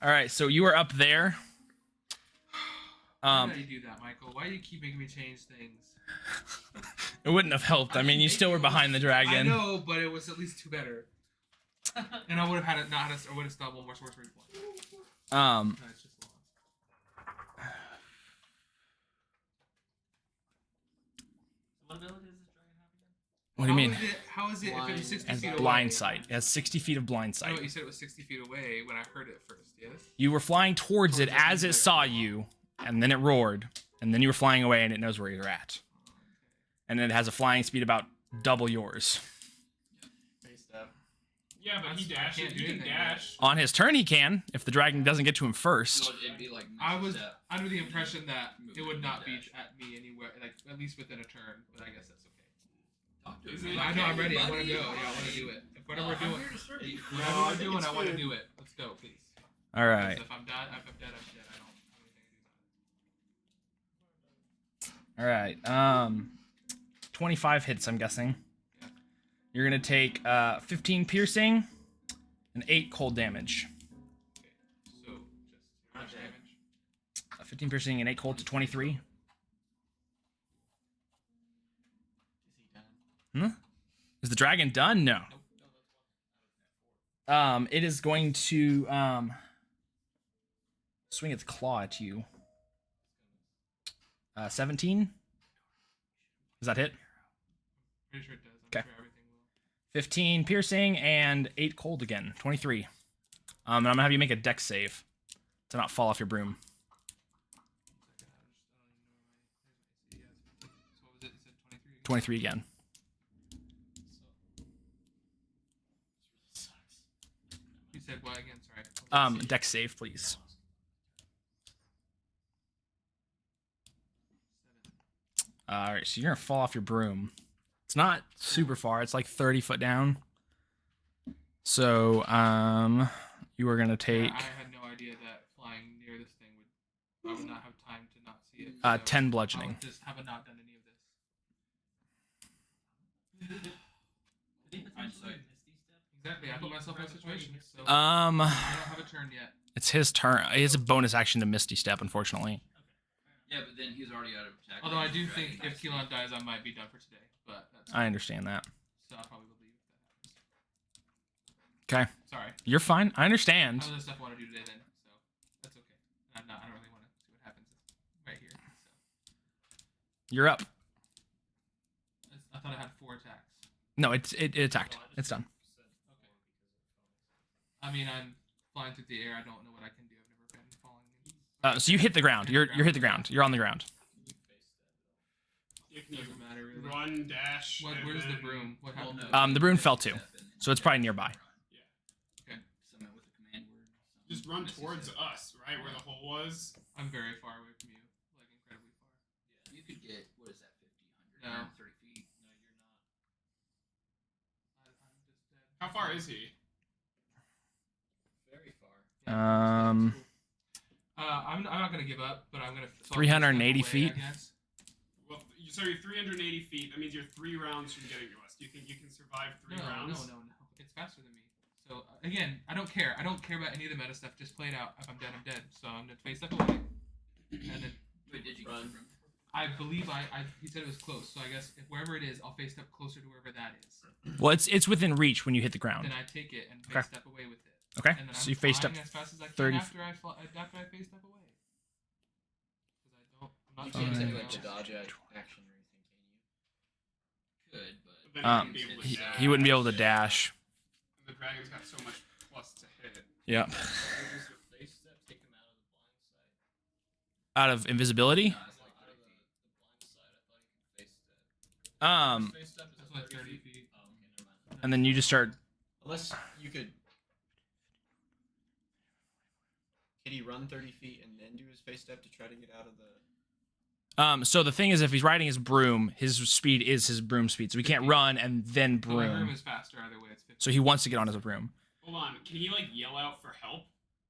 All right, so you are up there. Why do you do that, Michael? Why do you keep making me change things? It wouldn't have helped. I mean, you still were behind the I dragon. know, but it was at least 2 better. And I would have had it not had a, or would have still one more sorcery point. No, it's just lost. What ability does this dragon have again? What do you mean? How is it if it was 60 It has feet away? blind sight. It has 60 feet of blind I know, sight. you said it was 60 feet away when I heard it first, yes? You were flying towards it as it saw you, and then it roared, and then you were flying away, and it knows where you're at. And it has a flying speed about double yours. Face up. Yeah, but he I dashes. can't do You can anything, dash. On his turn, he can, if the dragon doesn't get to him first. So it'd be like I was step. under the impression that it would not be Dash. at me anywhere, like at least within a turn, but I guess that's okay. Talk to Is him. it- I know I'm ready. I want to Buddy. go. Yeah, I want to do it. If whatever we're I'm doing, here to serve you. whatever we're doing, I want to do it. Let's go, please. All right. If I'm done, if I'm dead, I'm dead. I don't have anything to do All about right. 25 hits, I'm guessing. Yeah. You're gonna take 15 piercing and 8 cold damage. it. Okay. So just how much Okay. damage? 15 piercing and 8 cold to 23. Is he done? Is the dragon done? No. It is going to swing its claw at you. 17. Does that hit? Pretty sure it does. I'm Okay. sure everything will. 15 piercing and 8 cold again. 23. And I'm gonna have you make a dex save to not fall off your broom. So what was it? You said 23? 23 again. You said what again? Sorry. Dex save, please. 7. All right, so you're gonna fall off your broom. It's not super far. It's like 30 foot down. So, you are gonna take. I had I would not have time to not see it. 10 I bludgeoning. would just have not done any of this. Did he potentially Misty Step? Exactly. I put myself in a situation. So Uh, I don't have a turn yet. It's his turn. He has a bonus action to Misty Step, unfortunately. Yeah, but then he's already out of attack. Although I do Dragon think if attacks. Keelan dies, I might be done for today. But that's I understand that. so I'll probably leave if that happens. Okay. Sorry. You're fine. I understand. Other stuff I want to do today then, so that's okay. I don't really want to see what happens right here. So You're up. I thought I had 4 attacks. No, it attacked. It's done. Okay. I mean, I'm flying through the air. I don't know what I can do. I've never been falling. So you hit the ground. You're hit the ground. You're on the ground. You can Doesn't matter really. run, dash. Where's the then- broom? What Well, happened? no, The broom fell too, step and so it's probably nearby. summon with a command word. Just run Misty towards Step. us, right where the hole was. I'm very far away from you, like incredibly far. You could get, what is that, 50, 100, No. 130 feet? No, you're not. I'm just dead. How far is he? Very far. I'm not gonna give up, but I'm gonna. so I'll 380 step away, feet? I guess. Well, so you're 380 feet. That means you're 3 rounds from getting to us. Do you think you can survive 3 rounds? No. It's faster than me. So again, I don't care. I don't care about any of the meta stuff. Just play it out. If I'm dead, I'm dead. So I'm gonna face step away, and then Wait, did you Run. get from? I believe he said it was close. So I guess if wherever it is, I'll face step closer to wherever that is. Well, it's within reach when you hit the ground. Then I take it and face Okay. step away with it. Okay. And then So I'm you face step flying as fast as I can 30 after I face step away. Because I'm You not can't doing take anything like the else. dodge action or anything, can you? Could, but But then Um, you wouldn't be able to He, dash. he wouldn't be able to dash. The dragon's got so much plus to hit. Yeah. Just your face step, take him out of the blind side. Out of invisibility. no, it's like Out of 30 feet. the blind side, I thought he could face step. Face step is That's a like 30 feet. Oh, okay, never mind. And then you just start. Unless you could. Could he run 30 feet and then do his face step to try to get out of the? So the thing is, if he's riding his broom, his speed is his broom speed. So he can't run and then So my room broom. is faster either way. It's 50. So he wants to get on his broom. Hold on. Can he like yell out for help?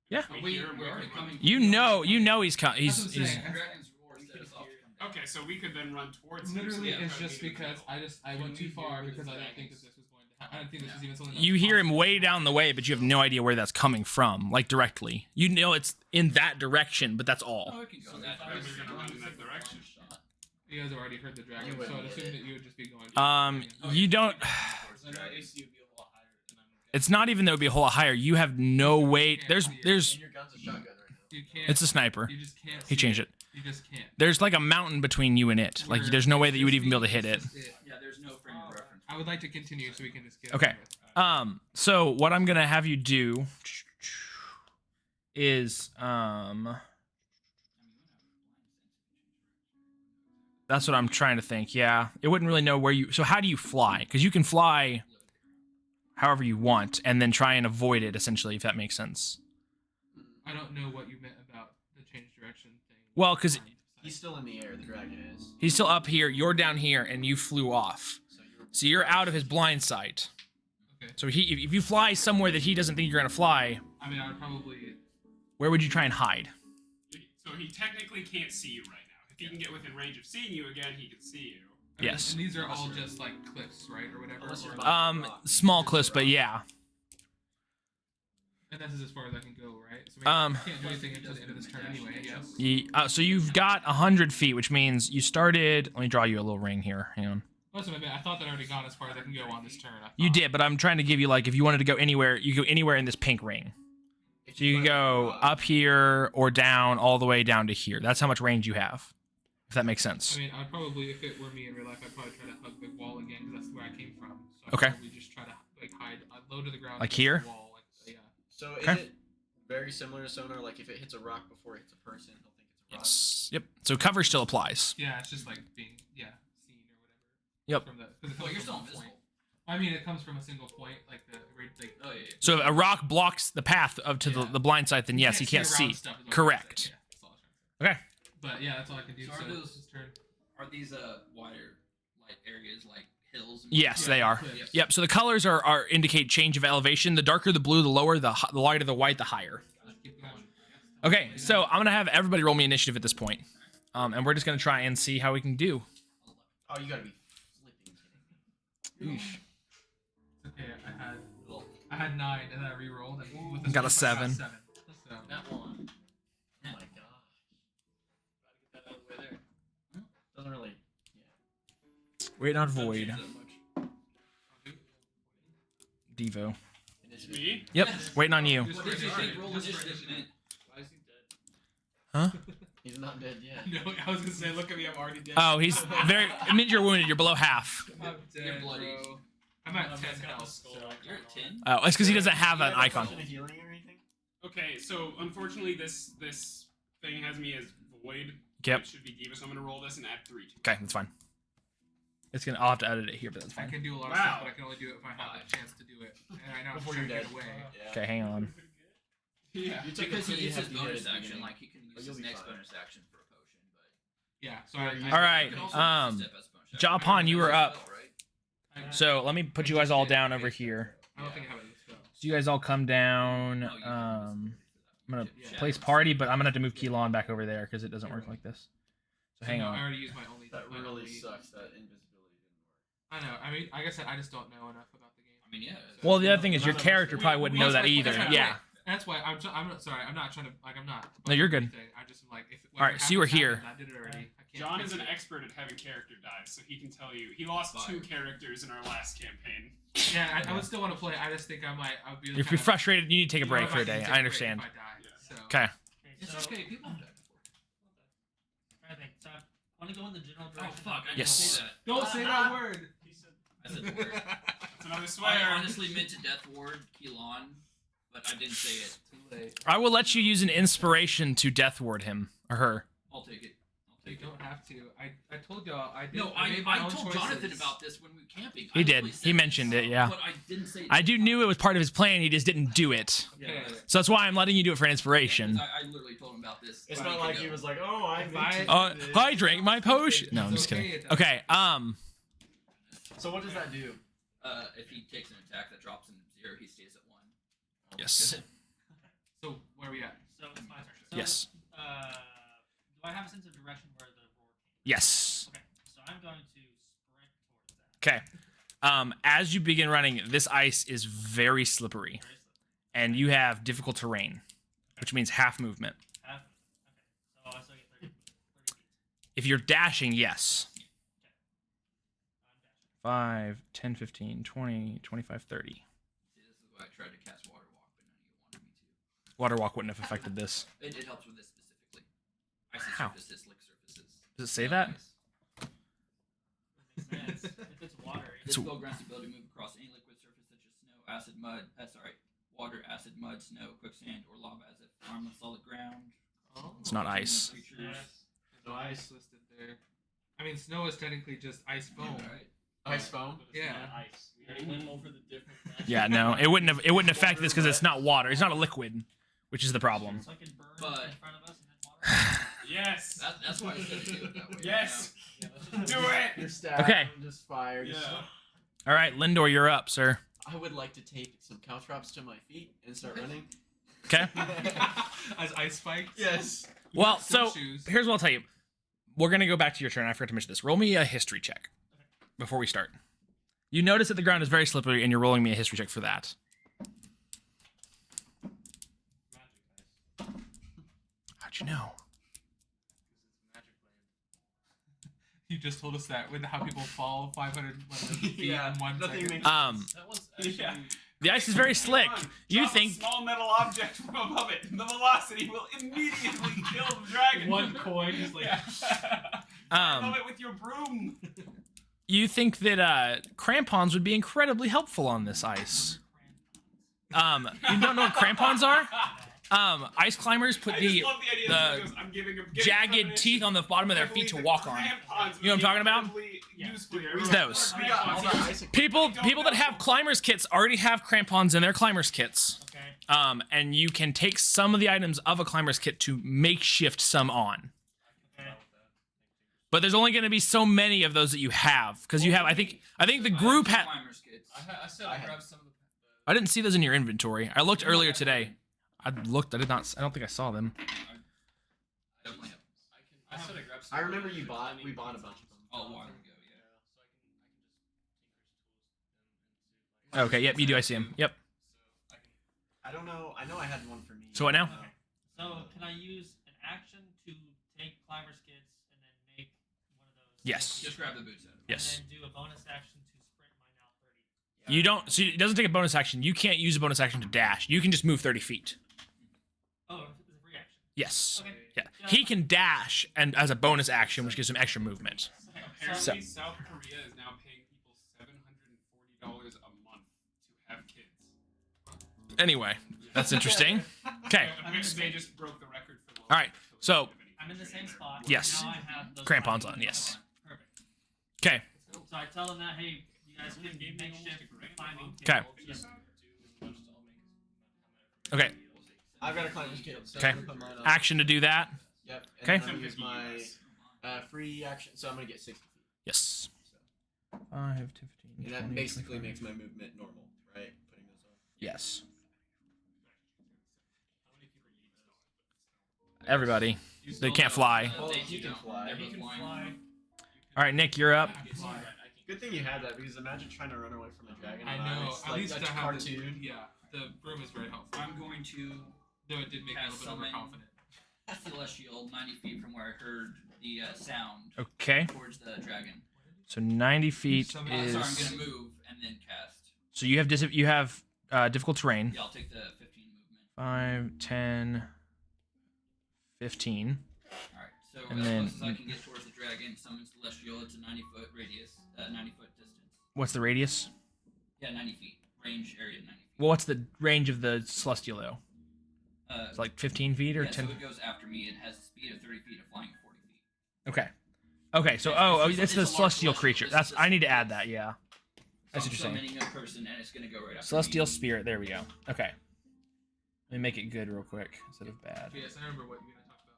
Yeah. If We, hear him, we're we already can coming. You know he's That's what I'm he's saying. Dragon's roar set us off to come down. Okay, so we could then run towards him. Literally, so we it's try to just meet in the because middle. I went too far because I didn't think that this was going to happen. I didn't think this was even something. that you was hear him possible. way down the way, but you have no idea where that's coming from, like directly. You know it's in that direction, but that's all. Oh, we can go So that if I was direction. gonna run in to that take the direction. blind shot, You guys have already heard the dragon, You so wouldn't I'd assume hit that you would just be going. You don't. because I know AC would be a lot higher, and I'm It's not even though it'd be a whole lot higher. You have no way. There's And your gun's a shotgun right now. You can't. It's a sniper. You just can't. He see changed it. You just can't. There's like a mountain between you and it. Like there's no way that you would even be able to hit it. It's just Yeah, there's no frame of reference. I would like to continue so we can just get. Okay. over with. So what I'm gonna have you do is that's what I'm trying to think. Yeah, it wouldn't really know where you. So how do you fly? Because you can fly however you want, and then try and avoid it. Essentially, if that makes sense. I don't know what you meant about the change direction thing. Well, 'cause He's still in the air. The dragon is. He's still up here. You're down here, and you flew off. So you're out of his blind sight. Okay. So if you fly somewhere that he doesn't think you're gonna fly, I mean, I would probably. where would you try and hide? So he technically can't see you right now. If he can get within range of seeing you again, he can see you. I mean, Yes. And these are all just like cliffs, right, or whatever. Unless you're or- behind- Small cliffs, but yeah. and that's as far as I can go, right? So Um, we can't do anything until the end of this turn anyway. Yes. So you've got 100 feet, which means you started. Let me draw you a little ring here. Hang on. Listen, I thought that I already gone as far as I can go on this turn. I You thought. did, but I'm trying to give you like if you wanted to go anywhere, you go anywhere in this pink ring. If So you can find go a rock- up here or down, all the way down to here. That's how much range you have. If that makes sense. I mean, I'd probably, if it were me in real life, I'd probably try to hug the wall again because that's where I came from. So I'd Okay. probably just try to like hide, low to the ground. Like against the here? Wall, like, yeah. So is Okay. it very similar to sonar? Like if it hits a rock before it hits a person, he'll think it's a rock. Yes. Yep. So cover still applies. Yeah, it's just like being seen or whatever. Yep. From the, 'cause it Well, comes you're from still one invisible. point. I mean, it comes from a single point, like the like. Oh, yeah. So if a rock blocks the path up to Yeah. the blind side, then yes, he can't around see. stuff is what I'm Correct. saying. Yeah, that's all I was trying to say. Okay. But yeah, that's all I can do. So So, are those- this turn. Are these wider like areas like hills? And Yes, Yeah, they are. cliffs. Yep. So the colors are indicate change of elevation. The darker the blue, the lower. The lighter the white, the higher. Just keep going. Okay, so I'm gonna have everybody roll me initiative at this point, and we're just gonna try and see how we can do. Oh, you gotta be flipping kidding me. Oosh. Okay, I had 9 and then I re-rolled and with this Got a one, I 7. So That one. Oh my gosh. Gotta get that out of the way there. Doesn't really. Wait on void. That much. Devo. Initiative. Me? Yep, waiting on you. Just What did you for think roll just for initiative meant? Why is he dead? Huh? He's not dead yet. No, I was gonna say, look at me, I'm already dead. Oh, he's very. It means you're wounded. You're below half. I'm You're dead, bloody. bro. I'm at I've 10 got the health. skull So. icon You're at on. 10? Oh, it's because he doesn't have an icon. Potion of healing or anything? Okay, so unfortunately this thing has me as void. Yep. It should be Diva, so I'm gonna roll this and add 3 to it. Okay, that's fine. It's gonna. I'll have to edit it here, but that's I fine. can do a lot of Wow. stuff, but I can only do it if I have a chance to do it. And right now I'm Before trying you're to dead. get away. Yeah. Okay, hang on. Yeah. You took Because a he pretty used his hefty bonus hit at the action, beginning. like he can But use you'll his be next fine. bonus action for a potion, but Yeah, so I All right, you can also um, step as a bonus action. Japan, you were up. Right? So let me put you guys all down over here. I don't think I have it. Let's go. So you guys all come down. Oh, you have I'm gonna Yeah. place party, but I'm gonna have to move Keelan back over there because it doesn't work like this. So hang no, I on. already used my only. That my really only- sucks that invisibility didn't work. I know. I mean, like I said, I just don't know enough about the game. I mean, yeah. Well, the other thing is your character probably wouldn't know that either. That's Yeah. That's why I'm not sorry. I'm not trying to like. I'm not. No, you're good. anything. I just am like. If, All right, so you were here. I did it already. I can't John fix is an it. expert at having character dies, so he can tell you. He lost 2 characters in our last campaign. Yeah, I would still want to play. I just think I might. I'll be. If you're frustrated, you need to take a break for a day. I understand. If I die, so. Okay. Okay, It's so, okay. People have died before. I think so. I want to go in the general Oh direction. fuck! I Yes. didn't say that. Don't say that word. He said, I said the word. That's another I swear. honestly meant to death ward Keelan, but I didn't say it. Too late. I will let you use an inspiration to death ward him or her. I'll take it. I'll You take it. don't have to. I told y'all. I did. No, made my I own told choices. Jonathan about this when we were camping. He I did. literally He said mentioned this, it, yeah. But I didn't say. I do knew it was part of his plan. He just didn't do it. Okay. So that's why I'm letting you do it for an inspiration. I literally told him about this. It's a not week like ago. he was like, oh, I If meant I- to do this. I drank my potion. No, I'm It's just okay, kidding. it's Okay. So what does that do? If he takes an attack that drops him 0, he stays at 1. Yes. So where are we at? so it's my turn. So, Yes. Do I have a sense of direction where the roar came? Yes. Okay, so I'm going to sprint towards that. Okay. As you begin running, this ice is very slippery, Very slowly. and you have difficult terrain, which means half movement. Half. Okay, so I still get 30 feet. If you're dashing, yes. Okay. I'm dashing. 5, 10, 15, 20, 25, 30. See, this is why I tried to cast Water Walk, but none of you wanted me to. Water walk wouldn't have affected this. It helps with this specifically. Icy How? surfaces, slick surfaces. Does it say not that? ice. That makes sense. If it's water, This It's- spell grants the ability to move across any liquid surface such as snow, acid, mud. Water, acid, mud, snow, quicksand, or lava as if armed with solid ground. Oh. It's not ice. Creatures. There's no ice listed there. I mean, snow is technically just ice foam. Right. Ice foam? but it's Yeah. not ice. We already went over the different. Yeah, no, it wouldn't have. It wouldn't affect this because it's not water. It's not a liquid, which is the problem. So I can burn But- in front of us and then water. Yes. That's why I said to do it that way. Yes. Yeah, let's Do it. Your stab, Okay. just fire. Yeah. Just... All right, Lindor, you're up, sir. I would like to tape some caltrops to my feet and start running. Okay. As ice spikes. Yes. Well, so Snowshoes. here's what I'll tell you. We're gonna go back to your turn. I forgot to mention this. Roll me a history check before we start. You notice that the ground is very slippery, and you're rolling me a history check for that. How'd you know? You just told us that with how people fall 500 feet Yeah, in 1 nothing second. makes- That was actually. Yeah. The ice is very slick. Come on, You drop think a small metal object from above it. The velocity will immediately kill the dragon. One coin is like. Yeah. Above it with your broom. you think that crampons would be incredibly helpful on this ice. You don't know what crampons are? Ice climbers put I just the love the idea the that goes, I'm giving jagged teeth on the bottom of their feet to walk on. You know what I'm talking about? Those. Those. We got all the ice. People that have climbers kits already have crampons in their climbers kits. Okay. And you can take some of the items of a climbers kit to makeshift some on. Okay. But there's only going to be so many of those that you have because you have. I think the group had. Climbers kits. I said I grabbed some of the. I didn't see those in your inventory. I looked earlier today. I looked. I did not. I don't think I saw them. Definitely have. I said I grabbed some. I remember we bought a bunch of them. Oh, a while ago, yeah. Okay. Yep. You do. I see him. Yep. I don't know. I know I had one for me. So what now? So can I use an action to take climber's kits and then make one of those? Yes. Just grab the boot set. Yes. And then do a bonus action to sprint my now 30. You don't. So it doesn't take a bonus action. You can't use a bonus action to dash. You can just move 30 feet. Oh, it's a free action. Yes. Okay. Yeah. He can dash and as a bonus action, which gives him extra movement. Apparently, South Korea is now paying people $740 a month to have kids. Anyway, that's interesting. Okay. They just broke the record for. All right. So I'm in the same spot. Yes. Now I have those Crampons climbing on, yes. Perfect. okay. So I tell them that, hey, you guys can makeshift climbing Okay. tables. Okay. I've got a climber's kit. So Okay. I'm gonna put mine on. Action to do that. Yep. And Okay. then I'm gonna use my free action, so I'm gonna get 60 feet. Yes. So. 5 to 15. And that basically makes my movement normal, right? Putting those on. Yes. Everybody. They can't fly. Well, They he can don't. fly. They're He both can flying. fly. All right, Nick, you're up. Good thing you had that because imagine trying to run away from a dragon. I know. It's At like least that to have cartoon. Yeah, the broom is very helpful. I'm going to Though it did make me a Cast little bit summon. overconfident. celestial 90 feet from where I heard the sound Okay. towards the dragon. So 90 feet So I'm So I'm is. gonna move and then cast. So you have difficult terrain. Yeah, I'll take the 15 movement. 5, 10, 15. Alright, so And as then- close as I can get towards the dragon, summon celestial. It's a 90-foot radius, 90-foot distance. What's the radius? Yeah, 90 feet. Range area 90 feet. Well, what's the range of the celestial though? Uh, It's like 15 feet or yeah, 10. so it goes after me. It has a speed of 30 feet, of flying 40 feet. Okay. Okay. So it's the It's a large celestial celestial. creature. This That's is- I need to add that. Yeah. So That's I'm what you're saying. summoning a person, and it's gonna go right after Celestial me. spirit. There we go. Okay. Let me make it good real quick instead of bad. So yes, I remember what you were gonna talk about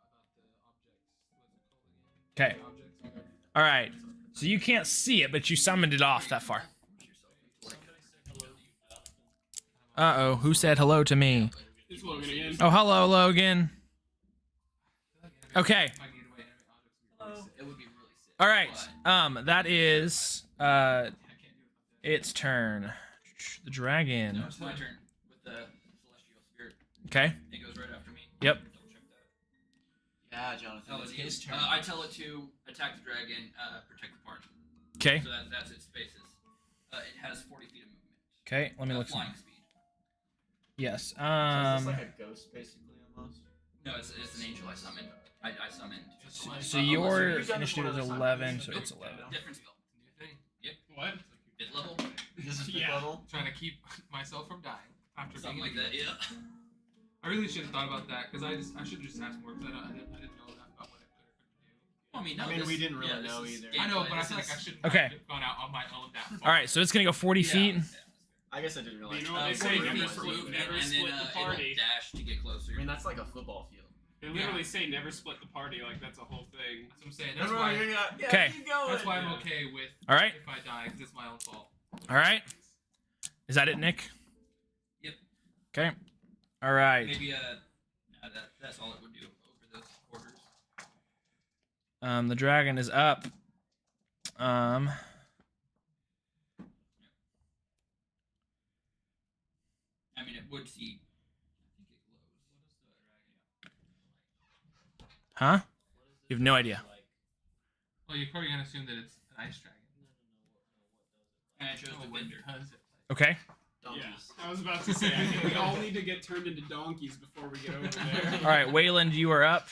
the objects. Okay. What's it called again? Objects. All right. So you can't see it, but you summoned it off that far. Uh-oh. Who said hello to me? It's Logan again. Oh, hello, Logan. Okay. If I gave away enemy objects, it would be Hello. really sick. It would be really sick. All right. but- That is I can't do it. its turn. The dragon. No, it's my turn with the celestial spirit. Okay. It goes right after me. Yep. Double check that. Yeah, Jonathan. Tell It's it his is. turn. I tell it to attack the dragon, protect the party. Okay. So that's its basis. It has 40 feet of movement. Okay. Let me look. Flying speed. Yes. So is this like a ghost, basically, almost? No, it's an angel I summoned. I summoned. So your You've done this initiative one is other time. 11, so it's Nope. 11. Different spell. New thing. What? Fifth level. This is fifth Yeah. level? Trying to keep myself from dying after Something being like that. Yeah. I really should have thought about that because I should just ask more because I didn't know enough about what it could or couldn't do. I mean, no, I mean, this- we didn't really yeah, this know is either. I know, gameplay. but I This feel like is- I shouldn't Okay. have gone out on my own that far. All right. So it's gonna go 40 Yeah, feet. yeah. I guess I didn't realize. You know what they 40 say? feet Never of split, movement, never and split then the it'll party. dash to get closer. I mean, that's like a football field. They literally say never split the party. Like that's a whole thing. That's what I'm saying. No, That's no, why. you're not. Yeah, Okay. keep going. That's why I'm okay with. All right. If I die, because it's my own fault. All right. Is that it, Nick? Yep. Okay. All right. Maybe no, that's all it would do over those quarters. The dragon is up. I mean, it would see. I think it glows. Huh? You have no idea. Well, you're probably gonna assume that it's an ice dragon. And I chose Oh, the what vendor. does it? Okay. Donkeys. Yeah, I was about to say. I think we all need to get turned into donkeys before we get over there. All right, Wayland, you are up.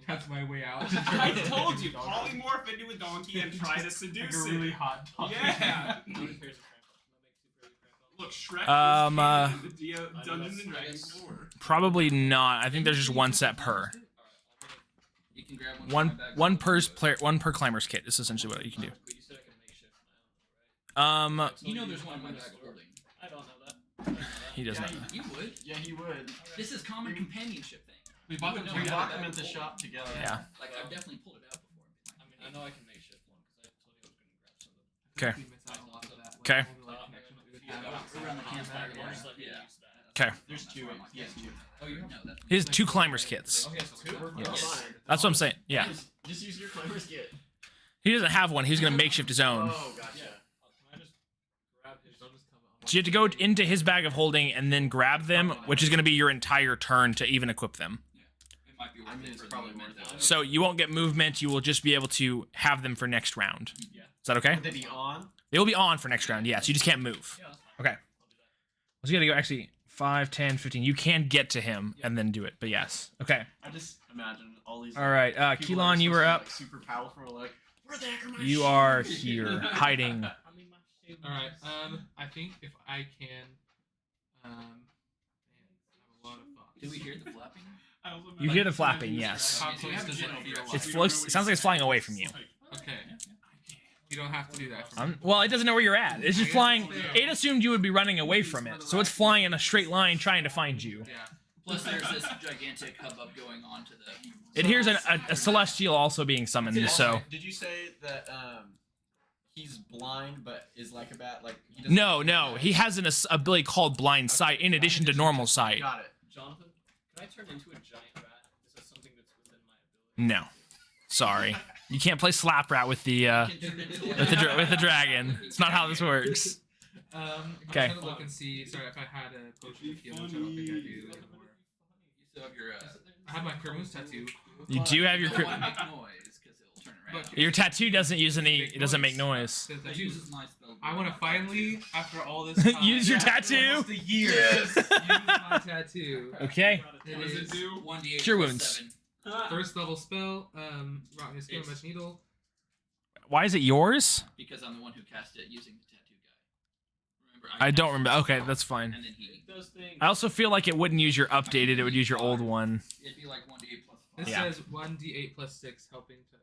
That's my way out. I told you, polymorph into a donkey and try to Like seduce a it. really hot dog. Yeah. Look, Shrek Um, was the Dungeons and Dragons lore. Probably not. I think there's just one set per. You can grab one. from my bag. One per climber's kit. Is essentially what you can do. You know, there's one in my bag of holding. I don't know that. He does Yeah, not. You would. Yeah, he would. This is common companionship thing. We bought them No, We yeah, bought that them at would the be cool. shop together. Yeah. Like I've definitely pulled it out before. I mean, I know I can make shift one because I told you I was going to grab some of them. Okay. We miss out on a lot of that. Okay. Older, connection that we would Yeah, have. Around the campfire. Or just let me Yeah. use that. Okay. There's two. He has two. Oh, you have no. That's He has 2 climbers kits. Okay, so 2. Yes. Fine. That's what I'm saying. Yeah. Just use your climber's kit. He doesn't have one. He's gonna makeshift his own. Oh, gotcha. Can I just grab his? I'll just come out. So you have to go into his bag of holding and then grab them, which is gonna be your entire turn to even equip them. it might be worth I mean, it it's for the probably movement, worth it. though. So you won't get movement. You will just be able to have them for next round. Yeah. Is that okay? Would they be on? They will be on for next round. Yes. You just can't move. Yeah, that's fine. Okay. So you gotta go actually 5, 10, 15. You can get to him and then do it. But yes. Okay. I just imagine all these. All right. people Keelan, that you supposed were to be, up. Like, super powerful. Like, where the heck are my You shoes? are here, hiding. I mean, my shade All right. was- I think if I can, man, I have a lot of thoughts. Do we hear the flapping? You hear the flapping, yes. How Do you close have does it general feel? fear? Like? It floats. It sounds like it's flying away from you. Okay. You don't have to do that. For me. Well, it doesn't know where you're at. It's just flying. It assumed you would be running away from it, so it's flying in a straight line trying to find you. Yeah. Plus, there's this gigantic hubbub going on to the. It hears a celestial also being summoned. So Did you say that he's blind but is like a bat? Like he doesn't no, he has an ability called blind sight in addition to normal sight. Got it. Jonathan, can I turn into a giant rat? Is that something that's within my ability? No, sorry, you can't play slap rat with the with the dragon. It's not how this works. Okay. I'm trying to look and see. Sorry, if I had a potion of healing, which I don't think I do anymore. You still have your. I have my Kermoon's tattoo. You do have your You don't want to make noise because it'll turn around. your tattoo doesn't use any. It doesn't make noise. Says that It uses my spell. I want to finally, after all this time, Use your tattoo. Almost a year. use my tattoo. Okay. It What does it is do? 1d8 Cure plus wounds. 7, first level spell. Rotten skin, much needle. Why is it yours? because I'm the one who cast it using the tattoo guy. Remember? I don't cast remember. it, Okay, that's fine. And then he. It does things. I also feel like it wouldn't use your updated. It would use your old one. It'd be like 1d8 plus 5. This Yeah. says 1d8 plus 6 helping touch.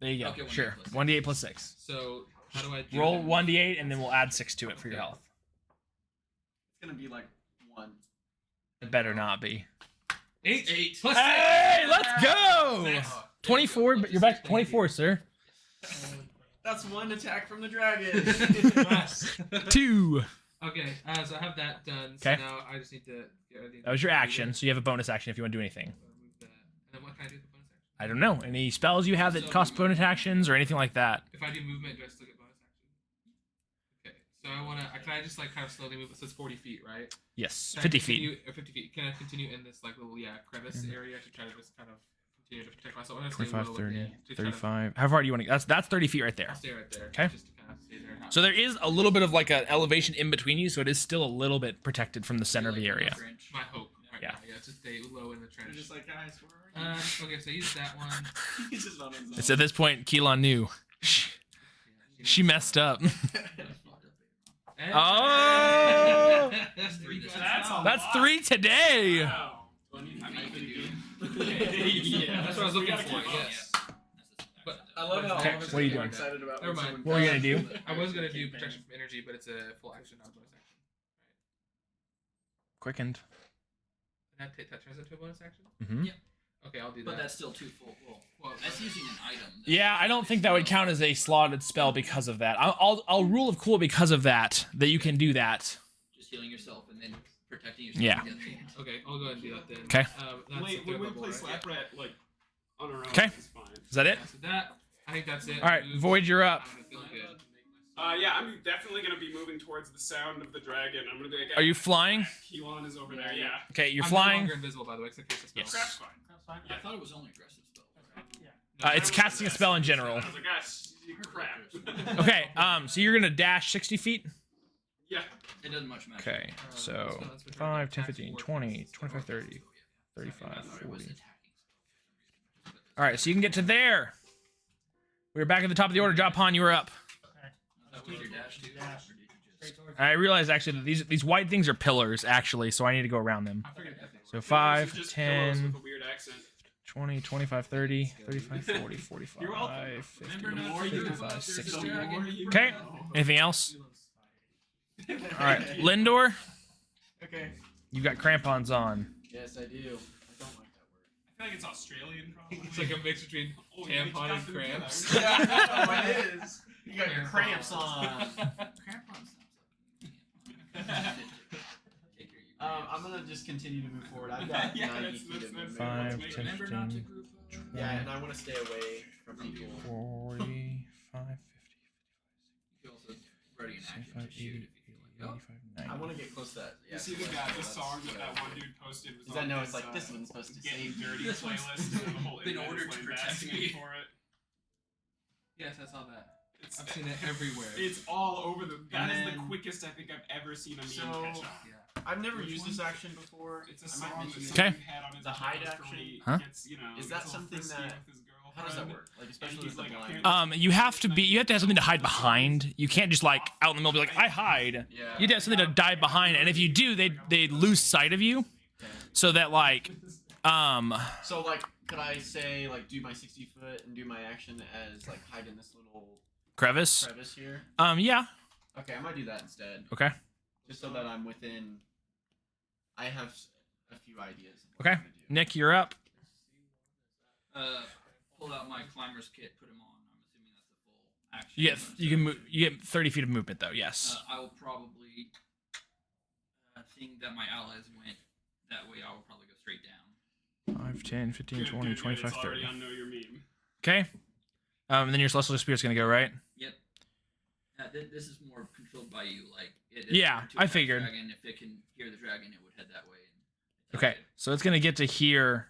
There you go. Okay, 1d8 Sure. plus 6. 1d8 plus 6. So how do I do Roll that? 1d8 and then we'll add 6 to it for your health. It's gonna be like 1. It better not be. 8. 8 plus Hey, let's go! Nice. 24, but you're back to 24, sir. That's one attack from the dragon. 6. 2. Okay, so I have that done. Okay. So now I just need to get ready. That was your action, so you have a bonus action if you want to do anything. Move that. And then what can I do with the bonus action? I don't know. Any spells you have that cost bonus actions or anything like that? If I do movement, do I still get bonus action? Okay, so I wanna. Can I just like kind of slowly move? It says 40 feet, right? Yes, Can I 50 feet. continue- 50 feet. Can I continue in this like little crevice area to try to just kind of continue to protect myself? I'm gonna stay 25, low 30, again, to kind of- 35. How far do you want to? That's 30 feet right there. I'll stay right there. Okay. Just to kind of stay there. So there is a little bit of like an elevation in between you, so it is still a little bit protected from the center of the area. My hope. Right Yeah. Now. Yeah, just stay low in the trench. You're just like, guys, where are you? Okay, so I use that one. He's just on his own. It's at this point Keelan knew. She messed up. Oh! That's 3 this That's time. a That's lot. 3 today. Wow. I mean, you Yeah, That's what I was we looking gotta for. keep up. Yes. But I love how Okay, all of us what are you get doing? excited about Never when mind. someone What are you casts gonna do? the- I was gonna do campaign. protection from energy, but it's a full action, not a bonus action. Quickened. That turns into a bonus action. Mm-hmm. Yeah. Okay, I'll do But that. that's still too full. Well, That's using an item. Yeah, I don't think that would count as a slotted spell because of that. I'll rule of cool because of that you can do that. Just healing yourself and then protecting yourself. Yeah. against it. Okay, I'll go ahead and do that then. Okay. That's Wait, the when we third play level, right? Slap Rat, like, on our own, Okay. it's fine. Is that it? Yeah, so that I think that's it. All right, Move. Void, you're up. I'm gonna feel good. Yeah, I'm definitely gonna be moving towards the sound of the dragon. I'm gonna be like, Are you flying? Keelan is over there, yeah. Okay, you're I'm flying. no longer invisible, by the way, it's a case of spell. Yes. Crap's fine. That's fine. I thought it was only aggressive spells. It's casting a spell in general. I was like, gosh, crap. Okay, so you're gonna dash 60 feet. Yeah. It doesn't much matter. Okay, so 5, 10, 15, 20, 25, 30, 35, 40. All right, so you can get to there. We're back at the top of the order. Draakhorn, you were up. That was your dash too? Dash. Or did you just... Straight towards I realize actually that these white things are pillars actually, so I need to go around them. I figured that. So Just 5, pillows 10, with a weird accent. 20, 25, 30, 35, 40, 45, You're welcome. 50, The more you know, 55, there's 60. the more you Okay. know. Anything else? All right, Lindor, Okay. you got crampons on. Yes, I do. I don't like that word. I feel like it's Australian, probably. It's like a mix between Oh, you tampon and got them cramps. together. Yeah, it is. You got your cramps on. Crampon sounds like... I'm gonna just continue to move forward. I've got Yeah, 90 that's- feet of that's- movement. 5, that's 10, Remember not to 15, group up. Yeah, and I want to stay away from people. 45, 50, You can also ready in action 75, to shoot 80, if you feel like, 85, I 90. want to get close to that. You see the song that one dude posted was Because I on know his, it's like, this one's supposed to Getting save Dirty This one's playlist and the whole been internet ordered is to like protect basking me. for it. Yes, I saw that. It's, I've seen it everywhere. it's all over the. That is the then- quickest I think I've ever seen a meme So- catch on. Yeah. I've never Which used one? this action before. It's a I might song mention that it. Okay. Steve had on his The hide playlist action? where he Huh? gets, you know, Is gets that all something frisky that- with his girlfriend. How does that work? Like, And especially he's with the like, blind. You have to have something to hide behind. You can't just like out in the middle be like, I hide. Yeah. You have to have something to dive behind, and if you do, they lose sight of you. So that like So like, could I say like do my 60 foot and do my action as like hide in this little crevice. crevice here? Yeah. Okay, I might do that instead. Okay. Just so that I'm within. I have a few ideas. Of what Okay. I'm gonna do. Nick, you're up. Pull out my climber's kit, put him on. I'm assuming that's a full action. You can move. You get 30 feet of movement though. Yes. I will probably, seeing that my allies went that way, I will probably go straight down. 5, 10, 15, Good, 20, good, good. 25, It's already 30. on Know Your Meme. Okay. And then your celestial spirit's gonna go right. Yep. This is more controlled by you. Like, Yeah, to I attack figured. Dragon, if it can hear the dragon, it would head that way. And Okay. attack it. So it's gonna get to here.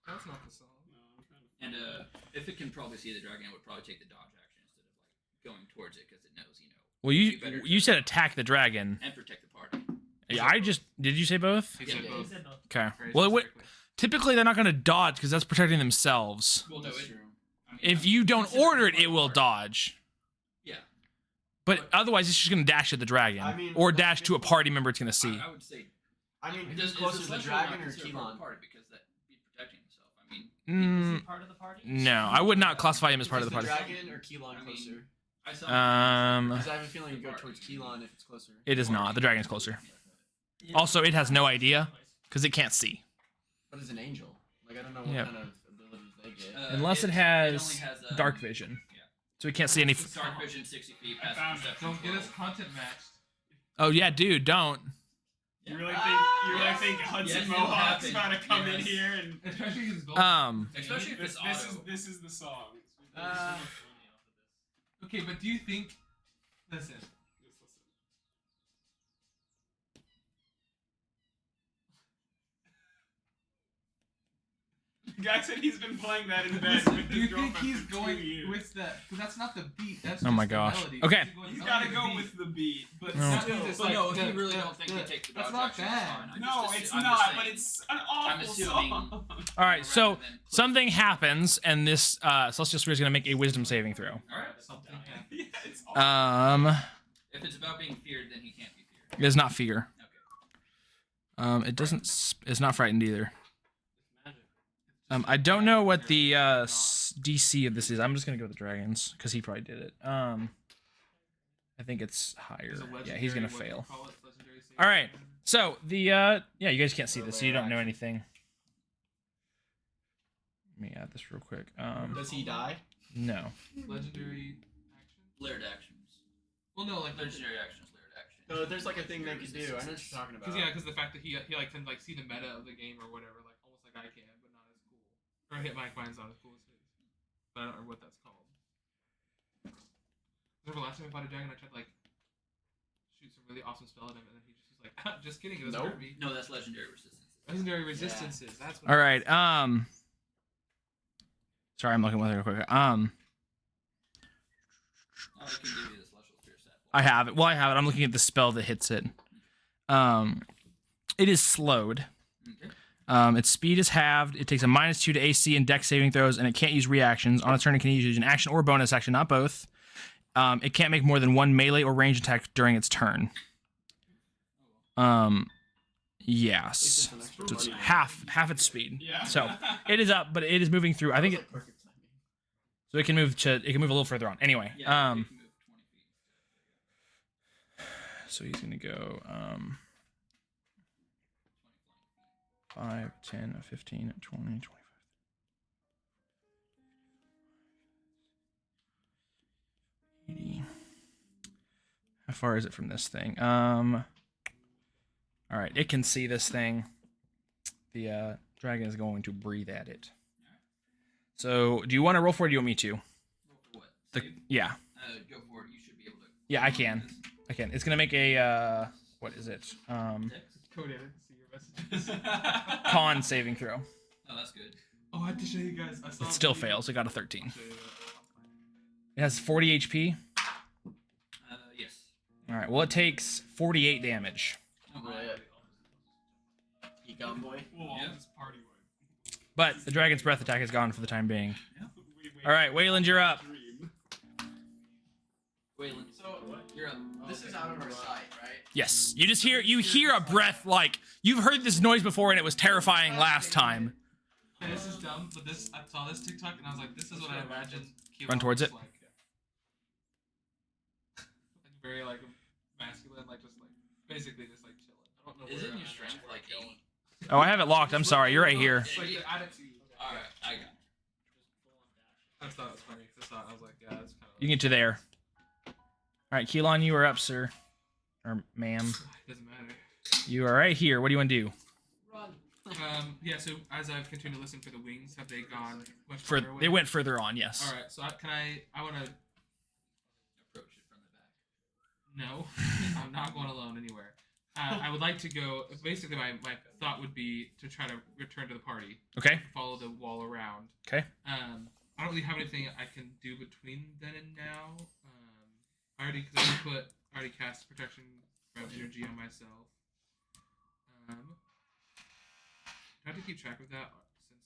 That's not the song. No, I'm trying to. And if it can probably see the dragon, it would probably take the dodge action instead of like going towards it because it knows, Well, you better you said attack the dragon. and protect the party. Yeah, I just did. You say both? He Yeah, said yeah, He both. said both. Okay. Very Well, specifically. typically they're not gonna dodge because that's protecting themselves. Well, no, That's it, true. I mean, If you don't consider order it, part it of the will party. dodge. Yeah. But otherwise, it's just gonna dash at the dragon, I mean, or that's dash to a good. party member it's gonna see. I would say. I mean, Does- who's closer is to the Celestial not dragon or considered part of Keelan? the party because that be protecting himself? I mean, Mm, Is he part of the party? no, I would not classify him as part of the Is party. dragon or Keelan I mean, closer? I saw. Because I have a feeling you go towards Keelan if it's closer. It is not. The dragon's closer. Yeah. Also, it has no idea because it can't see. But it's an angel. Like, I don't know what Yeah. kind of abilities they get. Unless it only has has dark vision, Yeah. so it can't see any. Dark vision, 60 feet. I Past found it. perception, Don't get us 12. content matched. Oh yeah, dude, don't. You really Yes. think Hudson Yes, it'll Mohawk's happen. about to come in Yes. here and Especially his gold. Especially if it's auto. this is the song. Okay, but do you think? Listen. Just listen. The guy said he's been playing that in bed Listen, with do his you think girlfriend he's for going 2 years. with that? Because that's not the beat. That's Oh my just the gosh. melody. Okay. He's going He's melody got to to go beat. with the beat, but No. That still. means it's But like no, if you the- really the- don't think the- he takes the that's dodge not action, bad. it's fine. I'm No, just it's I'm not, just but saying. it's an I'm awful assuming- song. All right, so Rather than click- something happens, and this celestial spirit is gonna make a wisdom saving throw. All right. Something happened. Yeah, it's awful. If it's about being feared, then he can't be feared. It is not fear. Okay. It doesn't. It's not frightened either. I don't know what the DC of this is. I'm just gonna go with the dragons because he probably did it. I think it's higher. There's a Yeah, he's legendary, gonna what do you fail. call it? Legendary saving All right. throw. So the yeah, you guys can't see this, so you don't know anything. Let me add this real quick. Does he die? No. Legendary action. Layered actions. Well, no, like Legendary actions, layered actions. No, there's like a thing they can do. I know what you're talking about. because the fact that he like can like see the meta of the game or whatever, like almost like I can, but not as cool. Or hit my mine's not as cool as his. But I don't remember what that's called. Remember last time I fought a dragon, I tried to, like shoot some really awesome spell at him, and then he just was like, "Just kidding, it doesn't Nope. hurt me." No, that's legendary resistance. Legendary resistances. That's what. All right. Sorry, I'm looking with it real quick. Oh, I can give you the celestial spirit set. I have it. Well, I have it. I'm looking at the spell that hits it. It is slowed. Okay. Its speed is halved. It takes a -2 to AC and Dex saving throws, and it can't use reactions. On a turn, it can use an action or bonus action, not both. It can't make more than one melee or ranged attack during its turn. Yes. It's an extra So it's money. half its speed. Yeah. So it is up, but it is moving through. I think it. Like perfect timing. So it can move a little further on. Anyway. Yeah, you can move 20 feet. So he's gonna go 5, 10, 15, 20, 25. How far is it from this thing? All right, it can see this thing. The dragon is going to breathe at it. So, do you want to roll for it or do you want me to? Roll for what? Save? Yeah. Go for it. You should be able to. Yeah, I can. I can. It's going to make a, what is it? Code edit to see your messages. Con saving throw. Oh, that's good. Oh, I had to show you guys. I saw It still the video. fails. It got a 13. I'll show you that. It has 40 HP. Yes. All right, well, it takes 48 damage. Oh, Right. You got boy. Well, Yeah. this party would. But the dragon's breath attack is gone for the time being. We All right, Wayland, you're up. dream. Wayland, So you're up. this is out of our sight, right? Yes, you just hear a breath like you've heard this noise before and it was terrifying last time. Yeah, this is dumb, but I saw this TikTok and I was like, this is what I imagine. Keelan Run towards looks it. Like. Like very like masculine, like just like basically just like chilling. I don't know. Isn't where your strength like 8? Oh, I have it locked. I'm sorry. You're right here. It's like the attitude. Alright, I got I just thought it was funny. I was like, yeah, that's kind of. You can get to there. All right, Keelan, you are up, sir. Or ma'am. It doesn't matter. You are right here. What do you want to do? Yeah. So as I've continued to listen for the wings, have they gone much For further away? they went further on, yes. All right. So I want to. approach it from the back. No, I'm not going alone anywhere. I would like to go. Basically, my thought would be to try to return to the party. Okay. Follow the wall around. Okay. I don't really have anything I can do between then and now. Because I already cast protection from energy on myself. Do I have to keep track of that since?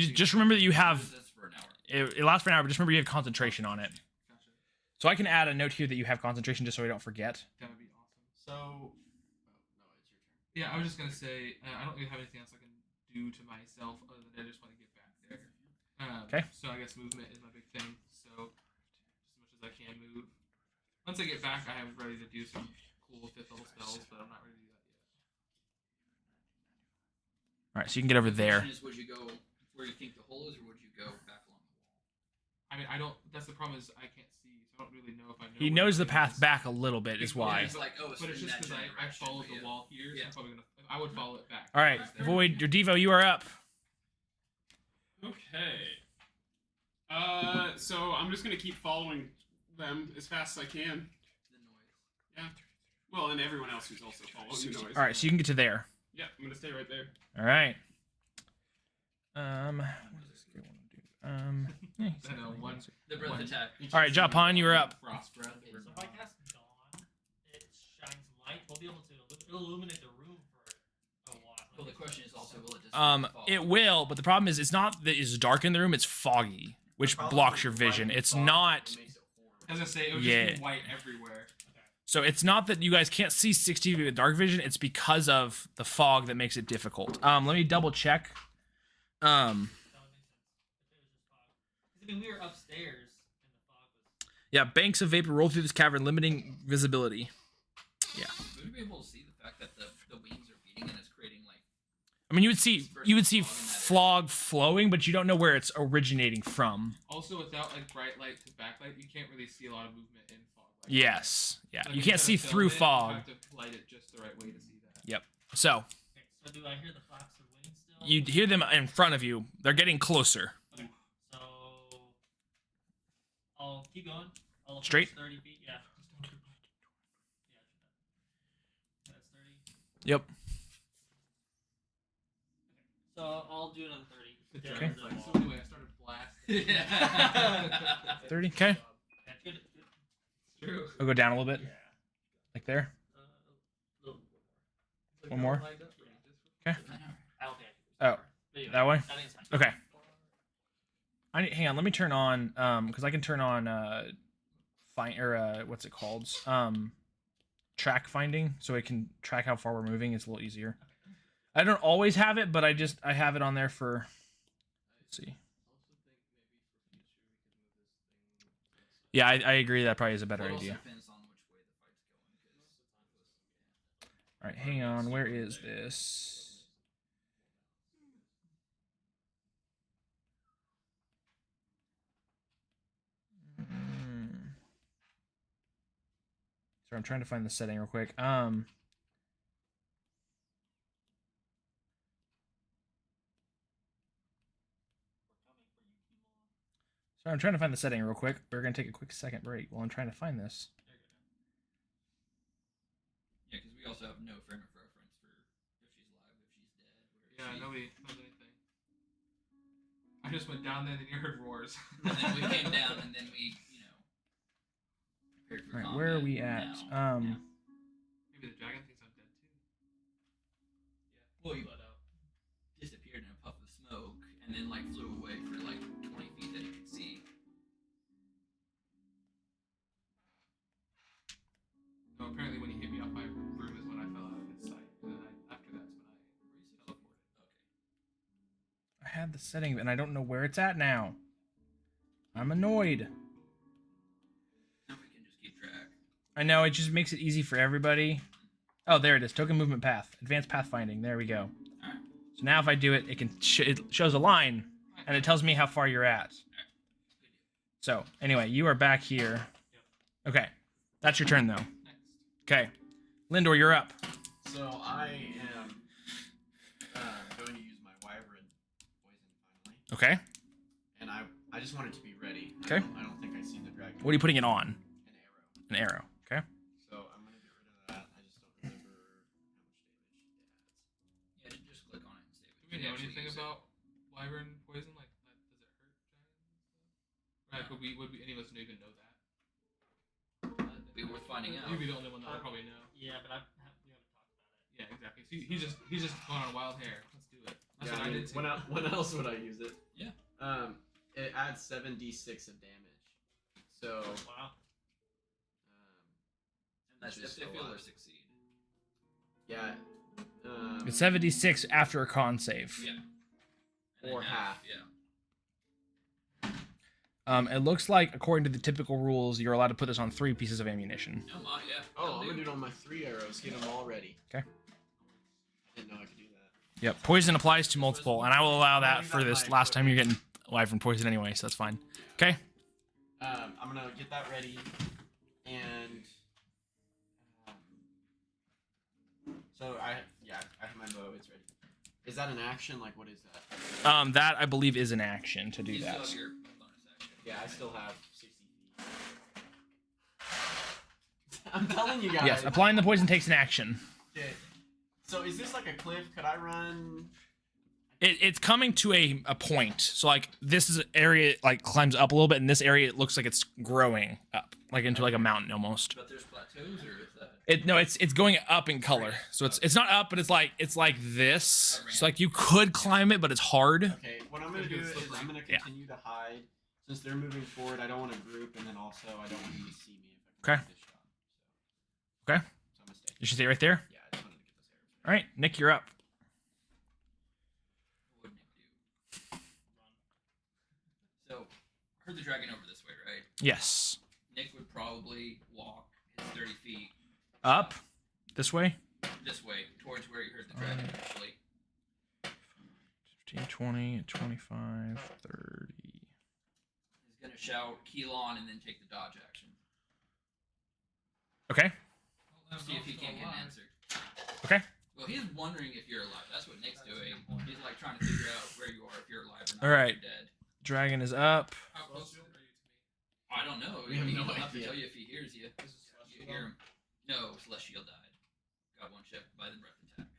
You just remember that you have This for an hour. it lasts for an hour, but just remember you have concentration on it. Gotcha. So I can add a note here that you have concentration just so I don't forget. That would be awesome. So, no, it's your turn. Yeah, I was just gonna say I don't really have anything else I can do to myself other than I just want to get back there. Okay. So I guess movement is my big thing. So as much as I can move. Once I get back, I am ready to do some cool 5th level spells, but I'm not ready to do that yet. All right, so you can get over The there. question is, would you go where you think the hole is, or would you go back along the wall? I mean, I don't. That's the problem is I can't see, so I don't really know if I know. He where knows the everything path is. back a little bit, is Yeah, why. It's like, oh, But it's in just that because I direction, followed but the wall here, Yeah. so I'm probably gonna. I would follow it back. All right, Void, your Devo, you are up. Okay. So I'm just gonna keep following them as fast as I can. The noise. Yeah. Well, and everyone else who's also following the noise. All right, so you can get to there. Yeah, I'm gonna stay right there. All right. What does this guy want to do? Yeah, he's I know, not one- really- The breath One. attack. All right, Japan, you are up. Frost breath. Okay, so if I cast Dawn, it shines light. We'll be able to illuminate the room for a while. Well, the question is also, will it just fall? It will, but the problem is it's not that it's dark in the room; it's foggy, which blocks your vision. It's not. As I say, it would Yeah. just be white everywhere. So it's not that you guys can't see 60 feet with dark vision. It's because of the fog that makes it difficult. Let me double check. That would make sense. If it was just fog. 'Cause, I mean, we were upstairs and the fog was. Yeah, banks of vapor roll through this cavern, limiting visibility. Would you be able to see the fact that the wings are beating and it's creating like? I mean, you would see fog flowing, but you don't know where it's originating from. Also, without like bright light to backlight, you can't really see a lot of movement in fog. Like Yes. Yeah, Like, you if can't gotta see film through it, fog. You have to light it just the right way to see that. Yep. So Okay, so do I hear the flaps of wings still? you hear them in front of you. They're getting closer. Okay, so I'll keep going. I'll approach Straight? 30 feet. Yeah. That's 30. Yep. So I'll do another 30. The down dragon's to the like, wall. so anyway, I started blasting. Yeah. 30. Okay. That's good. True. I'll go down a little bit, Yeah. like there. A little bit One more. Yeah. I don't think I can. Oh, But anyway, that way? I think it's fine. Okay. Hang on. Let me turn on because I can turn on what's it called? Track finding, so it can track how far we're moving. It's a little easier. I don't always have it, but I have it on there for. Let's see. Yeah, I agree. That probably is a better Well, it also idea. depends on which way the fight's going. All right, hang on. Where is this? Sorry, I'm trying to find the setting real quick. Sorry, I'm trying to find the setting real quick. We're gonna take a quick second break while I'm trying to find this. Yeah, because we also have no frame of reference for if she's alive, if she's dead. Where Yeah, she... nobody knows anything. I just went down there and then you heard roars. And then we came down and then we, prepared for All right, combat. where are we at? Now. Maybe the dragon thinks I'm dead too. Well, you disappeared in a puff of smoke and then like flew away for like 20 feet that you could see. No, apparently when he hit me off my broom is when I fell out of his sight, and then after that's when I teleported. I had the setting and I don't know where it's at now. I'm annoyed. Now we can just keep track. I know, it just makes it easy for everybody. Oh, there it is. Token movement path. Advanced pathfinding. There we go. Alright. So now if I do it, it shows a line, and it tells me how far you're at. So, anyway, you are back here. Okay. That's your turn, though. Okay. Lindor, you're up. So I am going to use my wyvern poison finally, Okay. and I just want it to be ready. Okay. I don't think I see the dragon. What are you putting it on? An arrow. An arrow. Okay. So I'm gonna get rid of that. I just don't remember how much damage it has. Yeah, just click on it and save it. Do we know anything about wyvern poison? Like, does it hurt dragons and stuff? Right? Would any of us even know that? It'd be worth finding out. You'd be the only one that would probably know. Yeah, but we haven't talked about it. Yeah, exactly. So he's just going on a wild hair. Let's do it. That's Yeah, what I did too. when else would I use it? Yeah. It adds 7d6 of damage. So. Wow. And that's Which is if they a fail lot. or succeed. Yeah. It's 76 after a con save. Yeah. And Or then half. Yeah. It looks like, according to the typical rules, you're allowed to put this on 3 pieces of ammunition. Oh my, yeah. Oh, I'm gonna do it on my 3 arrows. Get them all ready. Okay. I didn't know I could do that. Yep. Poison applies to multiple, and I will allow that for this last time you're getting wyvern poison anyway, so that's fine. Okay. I'm gonna get that ready, and so I have my bow. It's ready. Is that an action? Like, what is that? That I believe is an action to do You still that. have your bonus action. Yeah, I still have 60 feet. I'm telling you guys. Yes, applying the poison takes an action. Okay. So is this like a cliff? Could I run? It's coming to a point. So like this is an area like climbs up a little bit, and this area it looks like it's growing up, like into like a mountain almost. But there's plateaus, or is that? It's going up in color. So it's not up, but it's like this. So like you could climb it, but it's hard. Okay. What I'm gonna do is I'm gonna continue to hide. Since they're moving forward, I don't want to group, and then also I don't want them to see me if I can Okay. get this shot. Okay. So I'm gonna stay. You should stay right there. Yeah, I just wanted to get those arrows. All right, Nick, you're up. What would Nick do? So, I heard the dragon over this way, right? Yes. Nick would probably walk his 30 feet Up. This way. this way towards where he heard the dragon initially. 15, 20, 25, 30. He's gonna shout Keelon and then take the dodge action. Okay. See if he can't get an answer. Okay. Well, he's wondering if you're alive. That's what Nick's doing. He's like trying to figure out where you are, if you're alive or not. All right. If you're dead. Dragon is up. How close are you to me? I don't know. We have no He'll have to idea. tell you if he hears you. You hear him. No, Celestial died. Got one shot by the breath attack.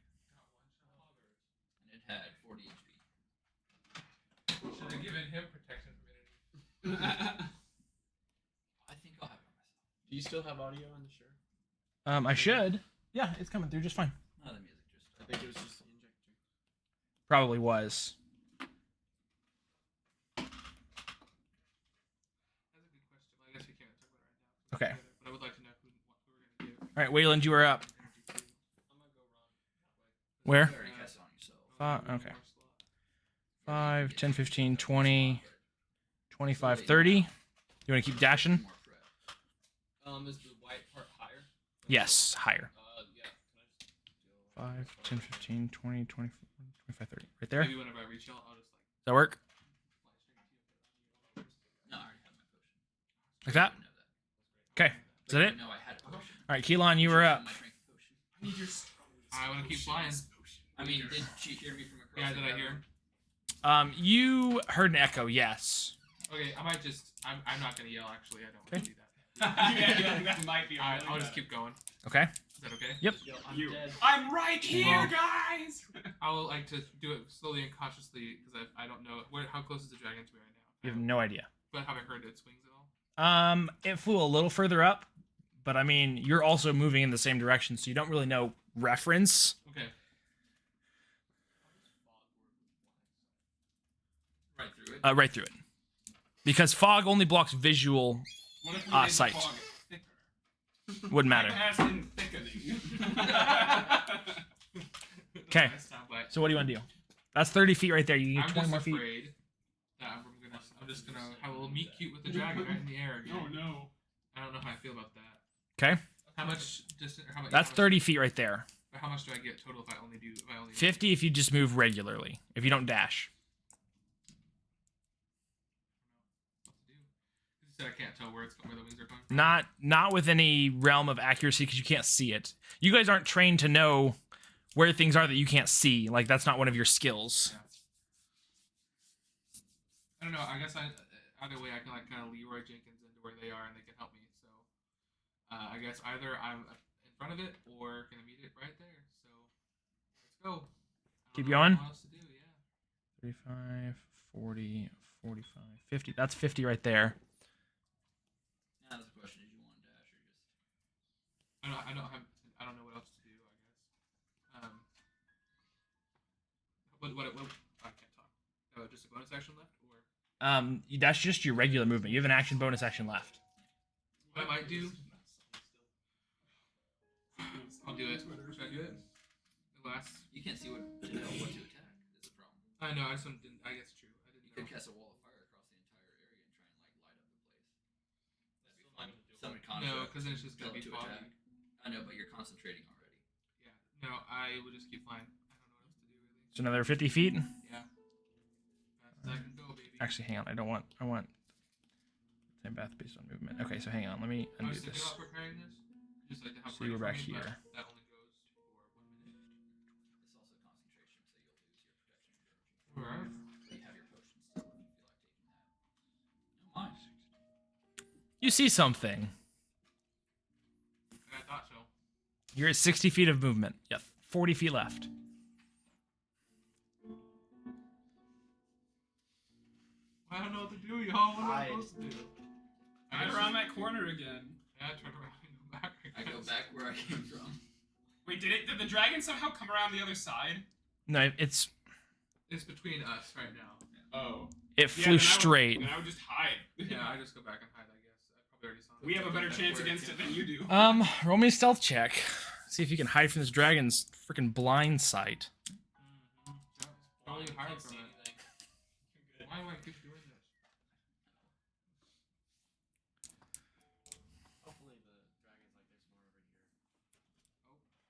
And it had 40 HP. Should have given him protection from energy. I think I'll have it myself. Do you still have audio on the show? I should. Yeah, it's coming through just fine. Oh, the music just. I think it was just the injector. Probably was. That's a good question. Well, I guess we can't talk about it right now. Okay. But I would like to know who we're gonna give. All right, Wayland, you are up. energy to. I'm gonna go run that way. Where? You already cast it on yourself. Okay. 5, 10, 15, 20, 25, 30. You want to keep dashing? More prep. Is the white part higher? Yes, higher. Yeah. Can I just go 5, 10, 15, 20, 24, 25, 30. Right there. Does Maybe whenever I reach y'all, I'll just like that work? No, I already had my potion. Like that? I didn't know that. Okay. Is that it? No, I had a potion. All right, Keelan, you were up. My strength potion. I need your I want to keep flying. I mean, did she hear me from across? Yeah, the did I hear cavern? him? You heard an echo, yes. Okay, I might just. I'm not gonna yell. Actually, I don't Okay. want to do that. yeah, that might be. Alright, really I'll just bad. keep going. Okay. Is that okay? Yep. Yo, I'm You. dead. I'm right here, Well- guys. I will like to do it slowly and cautiously because I don't know how close is the dragon to me right You have now. no idea. But have I heard its wings at all? It flew a little further up, but I mean, you're also moving in the same direction, so you don't really know reference. Okay. Right through it. Right through it. Because fog only blocks visual. What if we Ah, made the sight. fog thicker? Wouldn't matter. As in thickening. Okay. Nice soundbite. So what do you want to do? That's 30 feet right there. You need I'm 20 just more feet. afraid that I'm just gonna have a little meet cute with the dragon right in the air again. Oh no. I don't know how I feel about that. Okay. How much distance? How much? That's 30 feet right there. How much do I get total if I only do? 50 if you just move regularly. If you don't dash. What to do? You said I can't tell where the wings are coming from. Not with any realm of accuracy because you can't see it. You guys aren't trained to know where things are that you can't see. Like that's not one of your skills. Yeah. I don't know. I guess either way I can like kind of Leroy Jenkins into where they are and they can help me. So I guess either I'm in front of it or gonna meet it right there. So let's go. I Keep don't know going. What else to do? Yeah. 35, 40, 45, 50. That's 50 right there. Now the question is, you want to dash or just? I don't know what else to do. I guess. What I can't talk. Oh, just a bonus action left, or That's just your regular movement. You have an action bonus action left. what I might do. I'll do it. Should I do it? The last. You can't see what to attack. Is the problem. I know. I just didn't. I guess true. I You didn't could know. cast a wall of fire across the entire area and try and like light up the place. That'd be Still not fun. gonna do it. Summon No, construct. because then it's just tell gonna it be to foggy. attack. I know, but you're concentrating already. Yeah. No, I will just keep flying. I don't know what else to do really. So another 50 feet. Yeah. Fast as I can go, baby. Actually, hang on. I want same path based on movement. Okay, so hang on. Let me I undo was thinking this. about preparing this. Just like to have So you were ready back for me, but here. That only goes for 1 minute. It's also concentration, so you'll lose your protection and energy. Alright. But you have your potion still if you feel like taking that. No mind. You see something. I thought so. You're at 60 feet of movement. Yep. 40 feet left. I don't know what to do, y'all. What am I supposed to do? Right around that corner again. Yeah, turn around and go back. I go guess. back where I came from. Wait, did the dragon somehow come around the other side? No, it's It's between us right now. Oh. it flew straight. Then I would just hide. Yeah, I just go back and hide, I guess. I probably already saw it. We have a better Back chance where against came it than you do. Roll me a stealth check. See if you can hide from this dragon's freaking blind sight. from. Yeah, probably You hide can't from see it. anything. You're good. Why do I keep doing this? Hopefully the dragon's like there's more over here.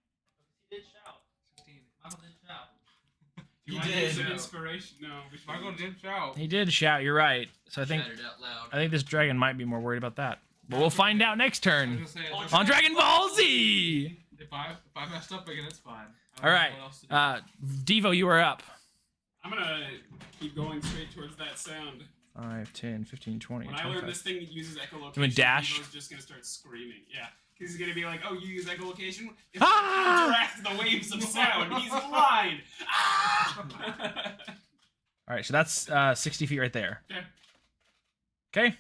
He did shout. 16. Michael did shout. You He want to did. use some No. inspiration? No. we shouldn't. Michael did shout. He did shout. You're right. So I think Shattered out loud. this dragon might be more worried about that. But we'll find out next I was turn gonna say, on Dragon Ball Z. if I messed up again, it's fine. I don't All know right, what else to do. Devo, you are up. I'm gonna keep going straight towards that sound. 5, 10, 15, 20, When I learn 25. this thing uses echolocation, You mean dash? Evo's just gonna start screaming. Yeah. Because he's gonna be like, oh, you use echolocation? If Ah! interact the waves of sound. He's blind! Ah! All right, so that's 60 feet right there. Okay. Okay.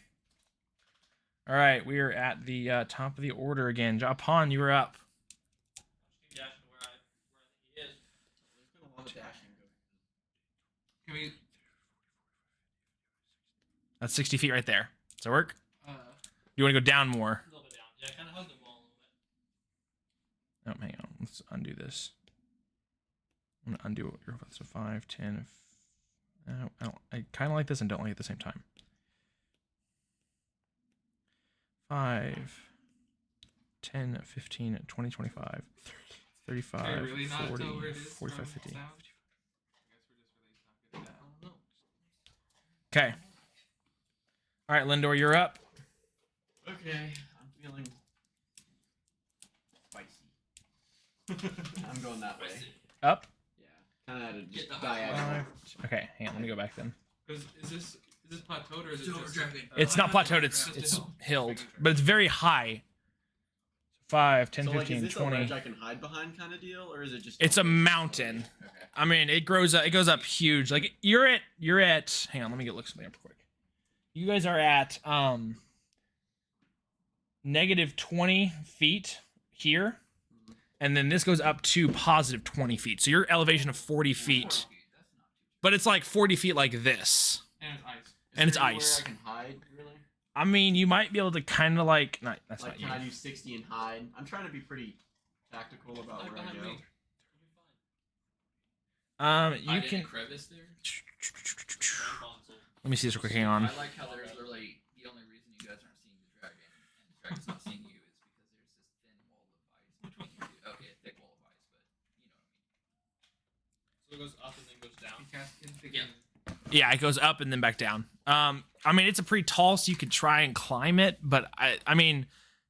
All right, we are at the top of the order again. Japan, you are up. Keep dashing to where I think he is. There's been a lot of dashing going. Can we? That's 60 feet right there. Does that work? Uh, You want to go down more? A little bit down. Yeah, kind of hug the wall a little bit. Oh, hang on. Let's undo this. I'm going to undo what you're about. So 5, 10. I kind of like this and don't like it at the same time. 5, 10, 15, 20, 25, 35, can I really not 40, tell where it is 45, from 50. sound? I guess we're just really not good at that. I don't know. Okay. All right, Lindor, you're up. Okay, I'm feeling I'm going that way. Up. Yeah, kind of at a Get the diagonal. Okay, hang on. Let me go back then. Because is this plateaued or is it Still just? dragging. It's not plateaued. Just It's a hill. hilled, but it's very high. 5, 10, So like, 15, is this 20. a ledge I can hide behind kind of deal, or is it just? It's a mountain. Okay. I mean, it grows up. It goes up huge. Like you're at. Hang on, let me look something up quick. You guys are at negative 20 feet here, and then this goes up to positive 20 feet. So your elevation of 40 feet, but it's like 40 feet like this. And it's ice. And it's there anywhere ice. I can hide, really? I mean, you might be able to kind of like. Not, that's Like, not you. can I do 60 and hide? I'm trying to be pretty tactical about Like where I behind go. me. You Hide in can. a crevice there. Let me see this real quick. Hang on. I like how there's literally the only reason you guys aren't seeing the dragon and the dragon's not seeing you is because there's this thin wall of ice between you two. Okay, a thick wall of ice, but you know what I mean. So it goes up and then goes down. You cast instant Yeah. Yeah, it goes up and then back down. I mean, it's a pretty tall, so you could try and climb it, but I mean,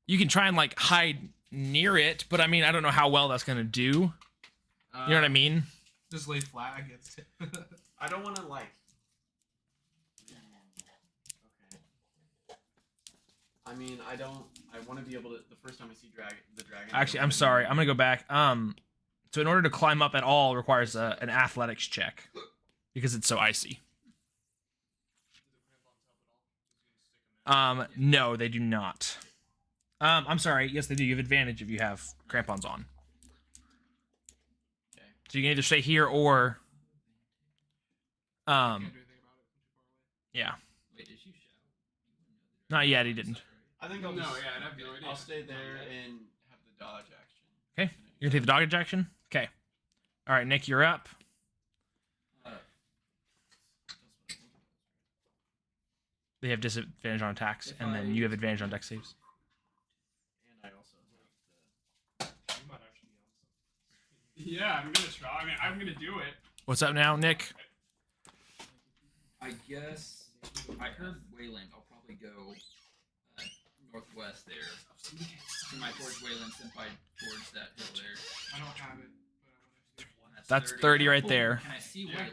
you can try and like hide near it, but I mean, I don't know how well that's gonna do. You know what I mean? Just lay flat against it. I don't want to like. Okay. I mean, I don't. I want to be able to. The first time I see the dragon. I Actually, don't I'm wanna sorry. be- I'm gonna go back. So in order to climb up at all requires an athletics check because it's so icy. No, they do not. I'm sorry. Yes, they do. You have advantage if you have crampons on. Okay. So you can either stay here or, Can't do anything about it. Too far away. yeah. Wait, did you shout? Not yet. He didn't. I think I'll No, just, yeah, I'd have no idea. I'll stay there and have the dodge action. Okay. You're gonna take the dodge action. Okay. All right, Nick, you're up. They have disadvantage on attacks, If and then I- you have advantage on dex saves. And I also have the. You might actually be on something. Yeah, I'm gonna try. I mean, I'm gonna do it. What's up now, Nick? I guess I heard Wayland. I'll probably go northwest there. To my towards Wayland, Senpai towards that hill there. I don't have it, but I want to see. That's 30 right there. Can I see Yeah. Wayland?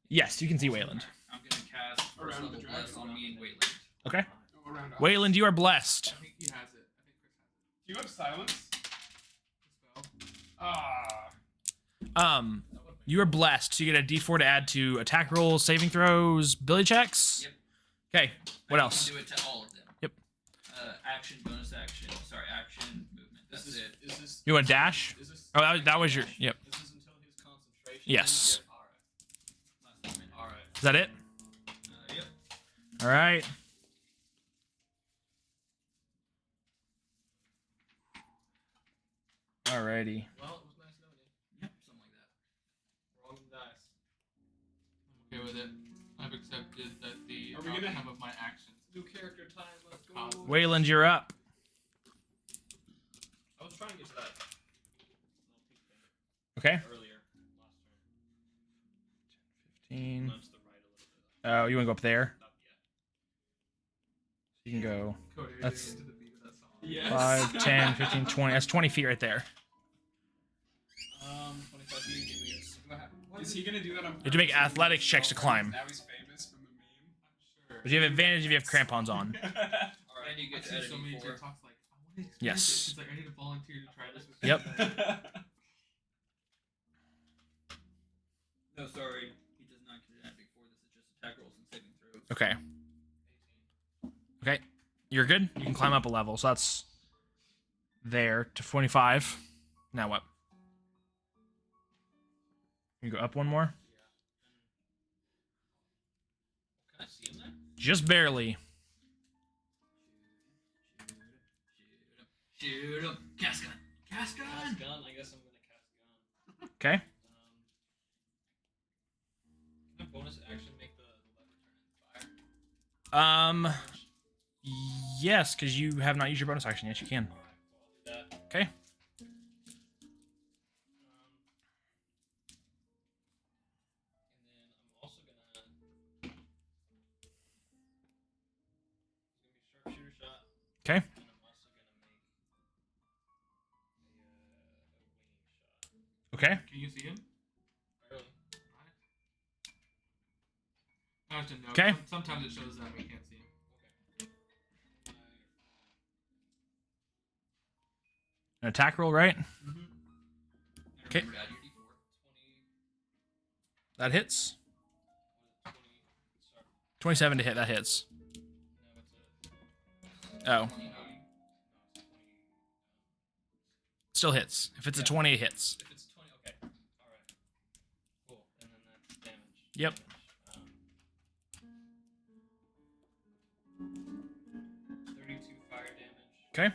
Yes, you can see Wayland. I'm gonna cast first Around the level dragon, bless on around me and the- Wayland. Okay. Oh, around us. Wayland, you are blessed. I think he has it. I think Chris has Do you have silence? it. The spell. Ah. You are blessed. So you get a D4 to add to attack rolls, saving throws, ability checks. Yep. Okay. What I else? Can do it to all of them. Yep. Action, bonus action. Sorry, action, movement. That's Is this, it. is this, You want to dash? Is this, Oh, that was your. Yep. This is until his concentration. Yes. Yep. Alright. Last minute. Alright. Is that it? Yep. All right. Alrighty. Well, it was nice knowing you. Yep. Something like that. Rolling the dice. I'm okay with it. I've accepted that the Are we gonna- outcome of my actions. New character time. Let's go. Positive. Wayland, you're up. I was trying to get to that little pink thing Okay. earlier. Last turn. 15. Nudge the right a little bit. Oh, you want to go up there? Not yet. You can go Cody, you're That's- into the beat of that song. Yes. 5, 10, 15, 20. That's 20 feet right there. 25 feet. Give me a what Is he gonna do that on have to make athletics checks to climb. Now he's famous from the Sure. But you have advantage if you have crampons on. meme. Alright, and you I've get to seen add a so many D4. TikToks like, I want to experience Yes. it. It's like, I need to volunteer to try this with Yep. No, sorry. He does not get an add before. This is just attack rolls and saving throws. Okay. Okay. You're good. You can climb up a level. So that's there to 25. Now what? You go up one more? Can I see him there? Just barely. Shoot him. Cast gun. Cast gun. Cast gun. I guess I'm gonna cast gun. Okay. Can I bonus action make the lever turn in fire? Yes, because you have not used your bonus action. Yes, you can. Alright, well, I'll do that. Okay. And then I'm also gonna. It's gonna be sharpshooter shot. Okay. And I'm also gonna make a winging Okay. Can you see him? Really? I have to know. Okay. Sometimes it shows them we can't see him. An attack roll, right? And Okay. remember to add your D4. 20. That hits. What is it, 20? Sorry. 27 to hit. That hits. No, Oh, it's 20. No, it's 20. still hits. If it's a Yeah. 20, it hits. If it's 20, okay. Alright. Cool. And then that's damage. Yep. Damage. 32 fire damage. Okay. And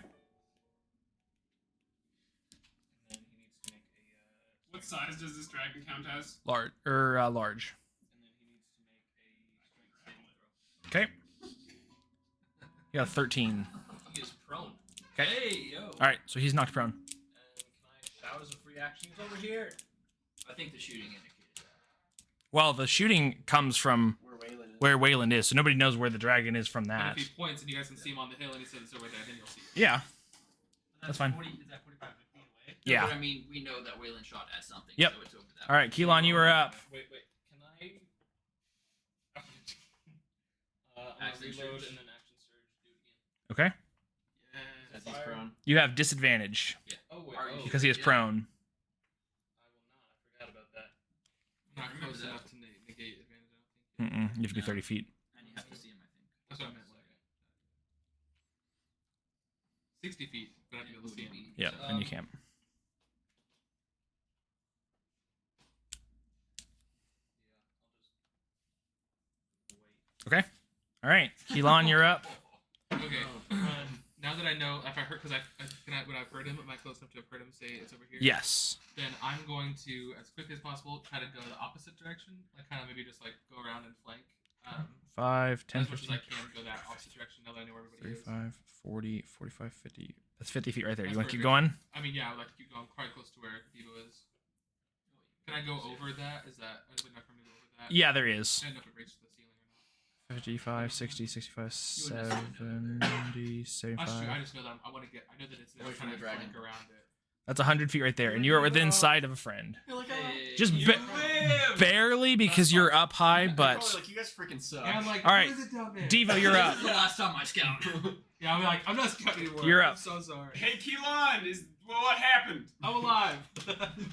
then he needs to make a. What size does this dragon count as? Large. Large. And then he needs to make a strength saving throw. Okay. You got a 13. He is prone. Okay. Hey, yo. All right, so he's knocked prone. And can I shout as a free action? He's over here. I think the shooting indicated that. Well, the shooting comes from Where Waylon is. where Wayland is, so nobody knows where the dragon is from And that. if he points and you guys can see him on the hill and he says it's over there, then you'll see it. Yeah. And That's fine. 40, is that 45 feet away? No, Yeah. But I mean, we know that Waylon shot at something. Yep. So it's over that. All right, Keelan, you were up. Wait. Can I? I'm gonna Action reload surge. and then action surge. Do it again. Okay. As he's prone. You have disadvantage Oh wait. Are you- because he is Yeah. prone. I will not. I forgot about that. Not Remember close that. enough to negate advantage, I don't think. Mm-mm. You have to be No. 30 feet. And you have to see him, I think. That's what I meant. Like 60 feet, but I have to be able to see him. Yeah, and you can't. Okay. All right, Keelan, you're up. Okay. Now that I know, if I heard, because when I've heard him, am I close enough to have heard him say it's over here? Yes. Then I'm going to, as quickly as possible, try to go the opposite direction. Like kind of maybe just like go around and flank. 5, 10, As much as 15, I can go that opposite direction now that I know where everybody is. 35, 40, 45, 50. That's 50 feet right there. You That's want to keep perfect. going? I mean, yeah, I would like to keep going quite close to where Devo is. Can I go over that? Is there enough for me to go over that? Yeah, there is. I don't know if it reaches the ceiling or not. 55, 60, 65, 70, That's true. I 75. just know that I want to get. I know that it's there. Away from I'm the trying to dragon. flank around it. That's 100 feet right there, and you are within sight of a friend. You're like, Just You ba- live! barely because you're up high, but probably like, you guys freaking suck. And I'm like, All right, what is it down there? Devo, you're up. This is the last time I scout. Yeah, I'm like, I'm not scouting anymore. You're I'm up. so sorry. Hey, Keelan, what happened? I'm alive.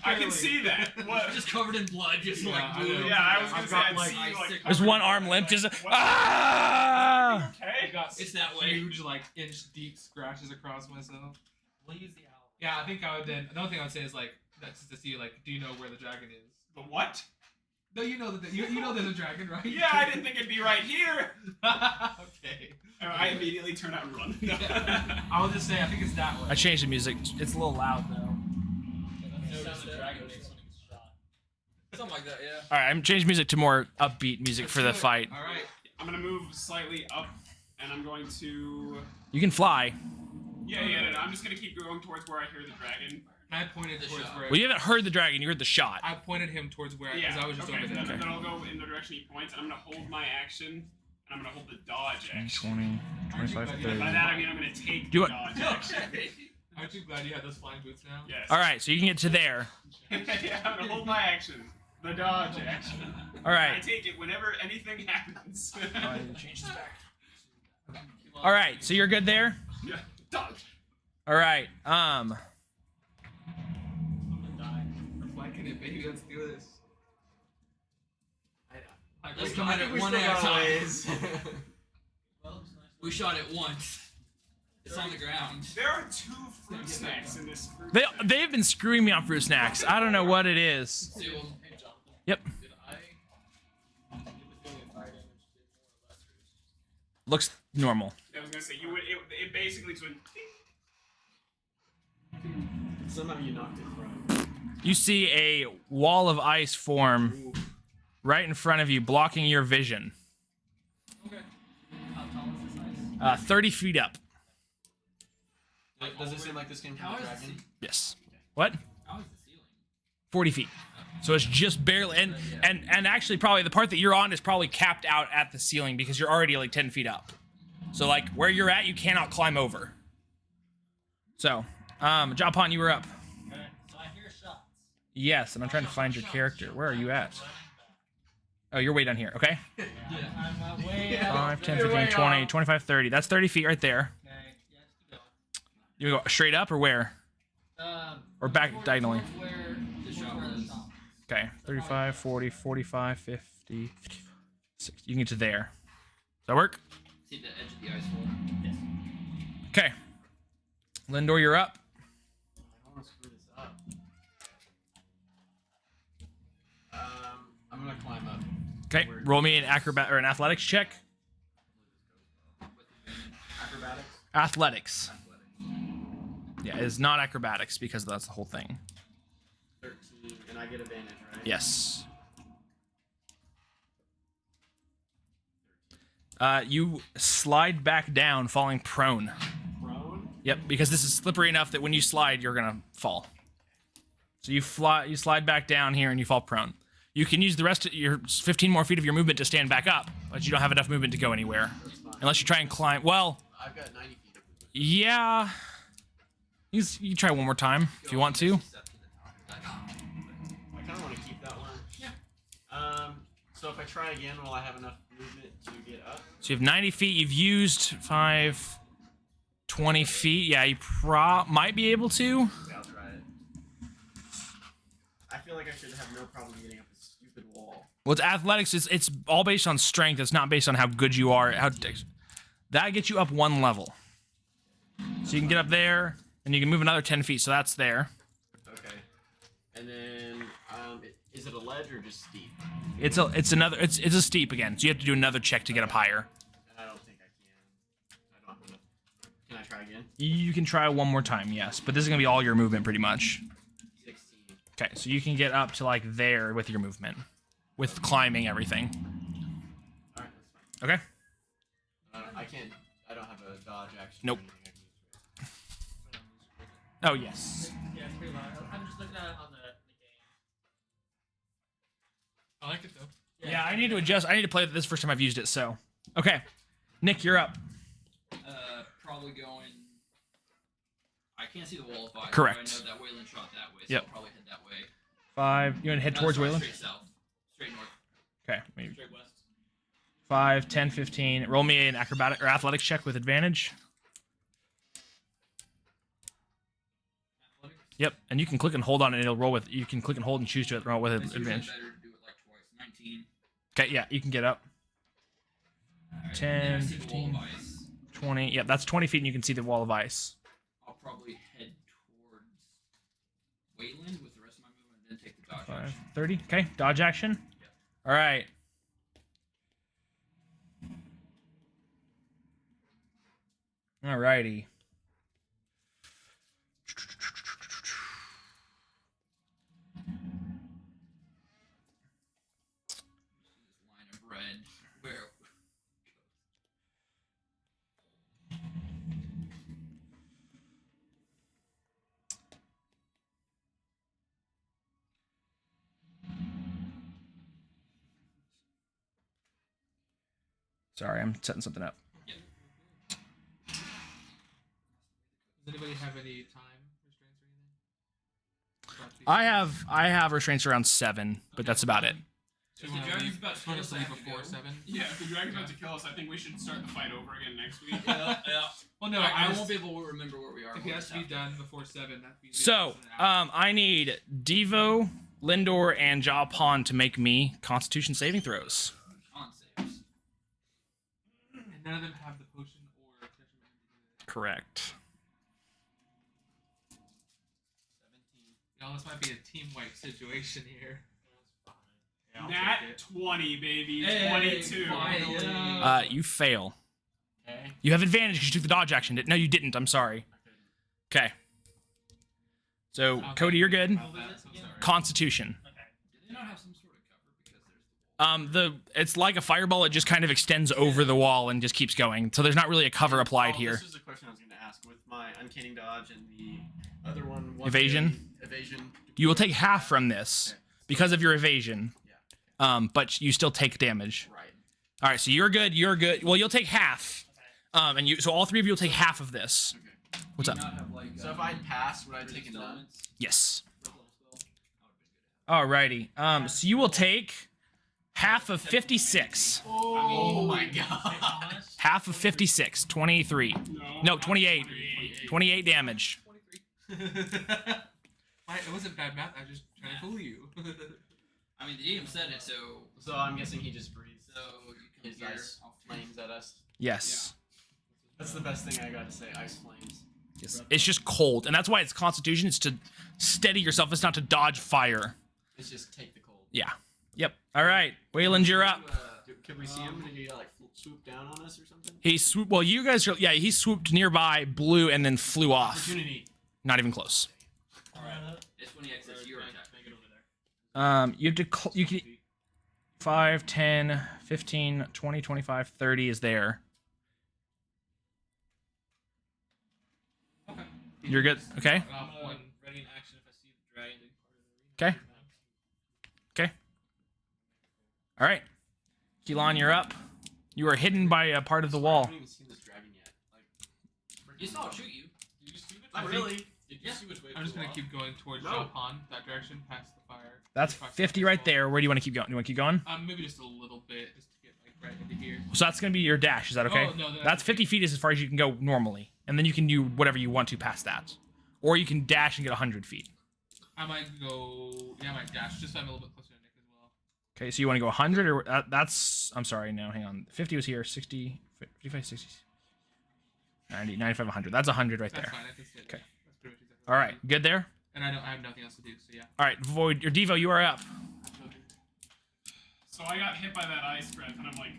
I can Barely. see that. What? Just covered in blood, just Yeah, like I know. blue. Yeah, I was gonna I've say got, I'd like, see you like. There's one arm limp, just What? ah. Okay. I got It's that way. huge, like inch deep scratches across myself. We'll use the owl. Yeah, I think I would then. Another thing I would say is like that's to see like, do you know where the dragon is? The what? No, you know that you know there's a dragon, right? Yeah, I didn't think it'd be right here. Okay. I immediately turn out and run. No. I will just say I think it's that way. I changed the music. It's a little loud though. That's the sound the dragon makes when he's shot. Something like that, yeah. All right, I'm changing music to more upbeat music for the Let's do it. fight. All right. I'm gonna move slightly up, and I'm going to. You can fly. Yeah. No, I'm just gonna keep going towards where I hear the dragon. And I pointed The towards shot. where. Well, you haven't heard the dragon. You heard the shot. I pointed him towards where. Yeah. Because I was just okay. over there. Then I'll go in the direction he points, and I'm gonna hold my action, and I'm gonna hold the dodge 10, action. 20, 25, By 30. By that I mean I'm gonna take Do the it. dodge action. Aren't you glad you have those flying boots now? Yes. All right, so you can get to there. Yeah, I'm gonna hold my action. The dodge action. All I right. take it whenever anything happens. Change this back. All right, so you're good there. Yeah. Dodge. All right. I'm gonna die. We're flanking it, baby. Let's do this. Let's I come at think it we one still at a got a time. ways. Well, it's nice. We shot it once. It's on the ground. There are 2 fruit snacks in this fruit. They've been screwing me on fruit snacks. I don't know what it is. Two. Hey, Jonathan. Yep. Did I get the feeling that fire damage did more or less, or is it just Looks normal. I was gonna say you would. It basically just went. Somehow you knocked it from. You see a wall of ice form right in front of you, blocking your vision. okay? How tall is this ice? 30 feet up. Does it seem like this came from How the is dragon? Yes. What? How is the ceiling? 40 feet. So it's just barely, and actually probably the part that you're on is probably capped out at the ceiling because you're already like 10 feet up. So like where you're at, you cannot climb over. So, Japan, you were up. Okay. So I hear shots. Yes, and I'm trying to find your character. Where are you at? Oh, you're way down here. Okay. I'm way out. 5, 10, 15, 20, 25, 30. That's 30 feet right there. Okay, yeah, just keep going. You go straight up or where? Or back diagonally? towards where the shop is. Okay. 35, 40, 45, 50, 60. You can get to there. Does that work? See the edge of the ice wall. Yes. Okay. Lindor, you're up. I don't want to screw this up. I'm gonna climb up. Okay. Roll me an acrobat or an athletics check. Acrobatics. Athletics. Yeah, it's not acrobatics because that's the whole thing. 13, and I get advantage, right? Yes. You slide back down, falling prone. Prone. Yep, because this is slippery enough that when you slide, you're gonna fall. So you slide back down here, and you fall prone. You can use the rest of your 15 more feet of your movement to stand back up, but you don't have enough movement to go anywhere. That's fine. Unless you try and climb. Well, I've got 90 feet of movement. yeah. You can try one more time if you want to. I kind of want to keep that one. Yeah. So if I try again, will I have enough movement to get up? So you have 90 feet. You've used 5, 20 feet. Yeah, you might be able to. Okay, I'll try it. I feel like I should have no problem getting up this stupid wall. Well, it's athletics. It's all based on strength. It's not based on how good you are. That gets you up one level. So you can get up there, and you can move another 10 feet. So that's there. Okay. And then, is it a ledge or just steep? It's a steep again. So you have to do another check to get up higher. And I don't think I can. I don't have enough. Can I try again? You can try one more time, yes. But this is gonna be all your movement, pretty much. 16. Okay, so you can get up to like there with your movement, with climbing everything. All right, that's fine. Okay. I can't. I don't have a dodge action. Nope. Or anything I can use for it. Oh yes. Yeah, it's pretty loud. I'm just looking at it on the game. I like it though. Yeah, I need to adjust. I need to play this first time I've used it. So, okay, Nick, you're up. Probably going. I can't see the wall of fire. Correct. I know that Wayland shot that way, so Yep. I'll probably head that way. 5. You want to head towards sorry, Wayland? Straight south. Straight north. Okay. Maybe Straight west. 5, 10, 15. Roll me an acrobatic or athletics check with advantage. Athletics. Yep, and you can click and hold on it. And it'll roll with. You can click and hold and choose to roll with It's usually advantage. better to do it like twice. 19. Okay, yeah, you can get up. Alright, 10, and then I see the wall 15. of ice. 20. Yep, that's 20 feet, and you can see the wall of ice. I'll probably head towards Wayland with the rest of my movement and then take the dodge 5, action. 30. Okay, dodge action. Yep. All right. All righty. This line of red. Where? Sorry, I'm setting something up. Does anybody have any time restraints or anything? I have restraints around 7, but that's about it. So If you the wanna dragon's leave- about to wanna kill us, leave I have to before go. 7? Yeah, if the dragon's about to kill us, I think we should start the fight over again next week. Yeah, yeah. Well, no, I just- won't be able to remember where we are. If when it has it's to be after. done before 7, that means So, I need Devo, Lindor, and Jalpan to make me Constitution saving throws. Con saves. and none of them have the potion or protection to do that. Correct. 17. Y'all, this might be a team wipe situation here. Yeah, I'll Nat take it. 20, baby. Hey, 22. finally. You fail. Okay. You have advantage because you took the dodge action. No, you didn't. I'm sorry. Okay. So, Cody, you're good. What was it So again? sorry. Constitution. Okay. Did they not have some sort of cover because there's the wall? It's like a fireball. It just kind of extends over the wall and just keeps going. So there's not really a cover applied here. This is the question I was going to ask. With my uncanny dodge and the other one was Evasion? Evasion. You will take half from this Okay. because of your evasion. Yeah. But you still take damage. Right. All right, so you're good. You're good. Well, you'll take half. So all 3 of you will take half of this. Okay. What's Do up? you not have, like, So if I pass, would I take a none? installments Yes. for a level spell? I would've been Alrighty. So you will take half of 56. Oh my Say god. how much? Half of 56. 23. No, 28. 28 damage. 23. It wasn't bad math. I was just trying to fool you. I mean, the DM said it, so So I'm guessing he just breathes you can his hear ice all three. flames at us. Yes. That's the best thing I got to say. Ice flames. Yes. It's just cold, and that's why it's Constitution. It's to steady yourself. It's not to dodge fire. It's just take the cold. Yeah. Yep. All right. Wayland, you're up. Could we see him? Did he like swoop down on us or something? He swooped. Well, you guys are. Yeah, he swooped nearby, blew, and then flew off. Opportunity. Not even close. It's when he exits your attack. Make it over there. You have to. You can. 5, 10, 15, 20, 25, 30 is there. Okay. You're good. Okay. I'm ready in action if I see the dragon. Okay. Okay. All right. Keelan, you're up. You are hidden by a part of the I wall. haven't even seen this dragon yet. Like, You saw it shoot you. Did you see which not way? really. Did you see which way? it I'm just flew gonna off? keep going towards No. Draakhorn, that direction, past the fire. That's 50 right there. Where do you want to keep going? You want to keep going? Maybe just a little bit, just to get like right into here. So that's going to be your dash. Is that okay? Oh, no, That's 50 feet is as far as you can go normally. And then you can do whatever you want to past that. Or you can dash and get 100 feet. I might go. Yeah, I might dash, just so I'm a little bit closer to Nick as well. Okay, so you want to go 100 or that's... I'm sorry, no, hang on. 50 was here. 60, 55, 60, 90, 95, 100. That's 100 right That's there. fine. I can stay there. Okay. That's pretty much exactly All what I right, need. good there? And I have nothing else to do, so yeah. All right, Void, or Devo, you are up. So I got hit by that ice breath, and I'm like,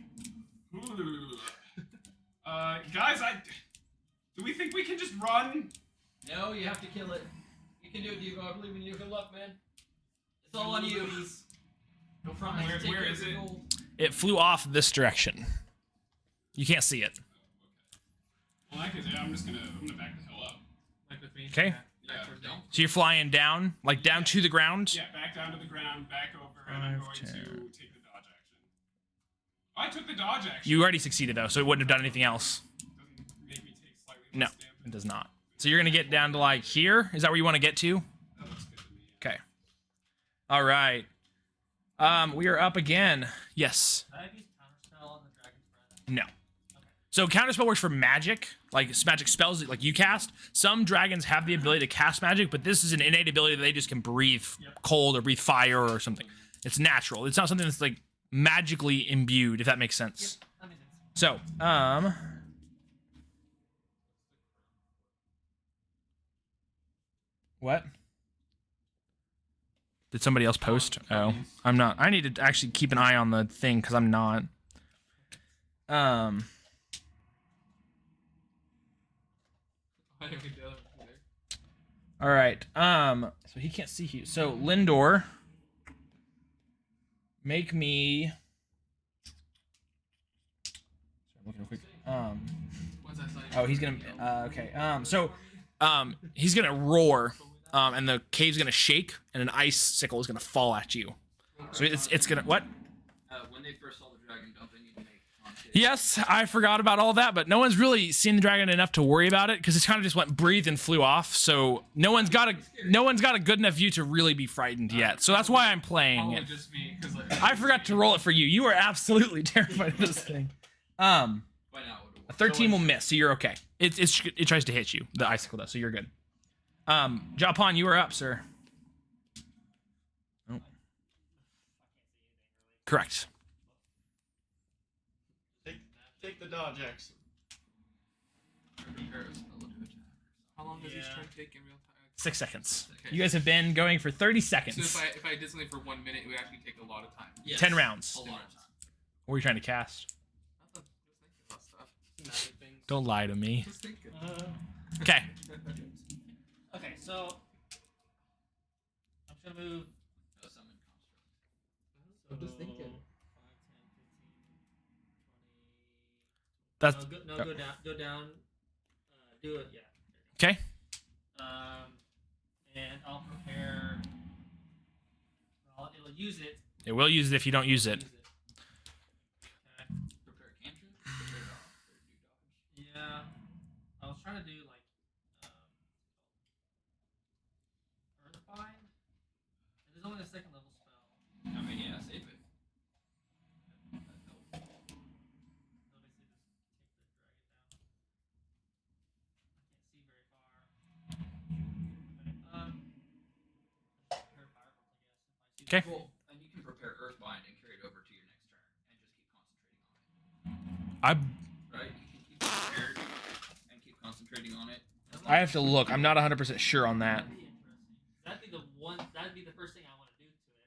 ooh. Guys, do we think we can just run? No, you have to kill it. You can do it, Devo. I believe in you. Good luck, man. It's all on you. No promise. Where- Take where care is of your it? gold. It flew off this direction. You can't see it. Well, in that case, yeah, I'm gonna back the hell up. Like with me. Okay. Yeah. Don't. So you're flying down, like down to the ground? Yeah, back down to the ground, back over, and I'm 5, going 10. to take the dodge action. I took the dodge action. You already succeeded, though, so it wouldn't have done anything else. Doesn't make me take slightly No, less it damage. does not. So you're going to get down to, like, here? Is that where you want to get to? That looks good to me. Okay. All right. We are up again. Yes. Did I use counterspell on the dragon's breath? No. So counterspell works for magic, like magic spells that like you cast. Some dragons have the ability to cast magic, but this is an innate ability that they just can breathe cold or breathe fire or something. It's natural. It's not something that's like magically imbued, if that makes sense. That makes sense. So, what? Did somebody else post? Oh, I'm not. I need to actually keep an eye on the thing because I'm not. I didn't read the other one either. All right. So he can't see you. So Lindor, make me. Sorry, I'm looking real quick. What's that sign? Oh, he's gonna. Okay. He's gonna roar. And the cave's gonna shake, and an icicle is gonna fall at you. So it's gonna what? When they first saw the dragon dump, they need to make contact. Yes, I forgot about all that, but no one's really seen the dragon enough to worry about it because it kind of just went breathed and flew off. So no one's got a good enough view to really be frightened yet. So that's why I'm playing Probably it. just me, because like I forgot to roll it for you. You are absolutely terrified of this thing. By now, it would A work. 13 will miss, so you're okay. It tries to hit you. The icicle does, so you're good. Japan, you are up, sir. Oh. Correct. Take the dodge action. Prepare a spell to attack. How long does each Yeah. turn take in real time? 6 seconds. Okay. You guys have been going for 30 So seconds. if I did something for 1 minute, it would actually take a lot of time. Yes. 10 rounds. A lot of time. What were you trying to cast? Nothing. Just thinking about stuff. Magic things. Don't lie to me. Just thinking. Okay. Okay, so I'm just gonna move. A summon construct. So just thinking. 5, 10, 15, 20. That's Go down. Go down. Do it. Yeah. okay. And I'll prepare. Well, it'll use it. It will use it if you don't use it. Okay. Prepare a cantrip. Prepare a new dodge. Yeah. I was trying to do like Earthbind. And there's only a second level Okay. Well, and you can prepare Earthbind and carry it over to your next turn and just keep concentrating on it. I Right? You can keep it prepared and keep concentrating on it. I have to look. I'm not 100% sure on that. That'd be interesting. That'd be the one. That'd be the first thing I want to do to it.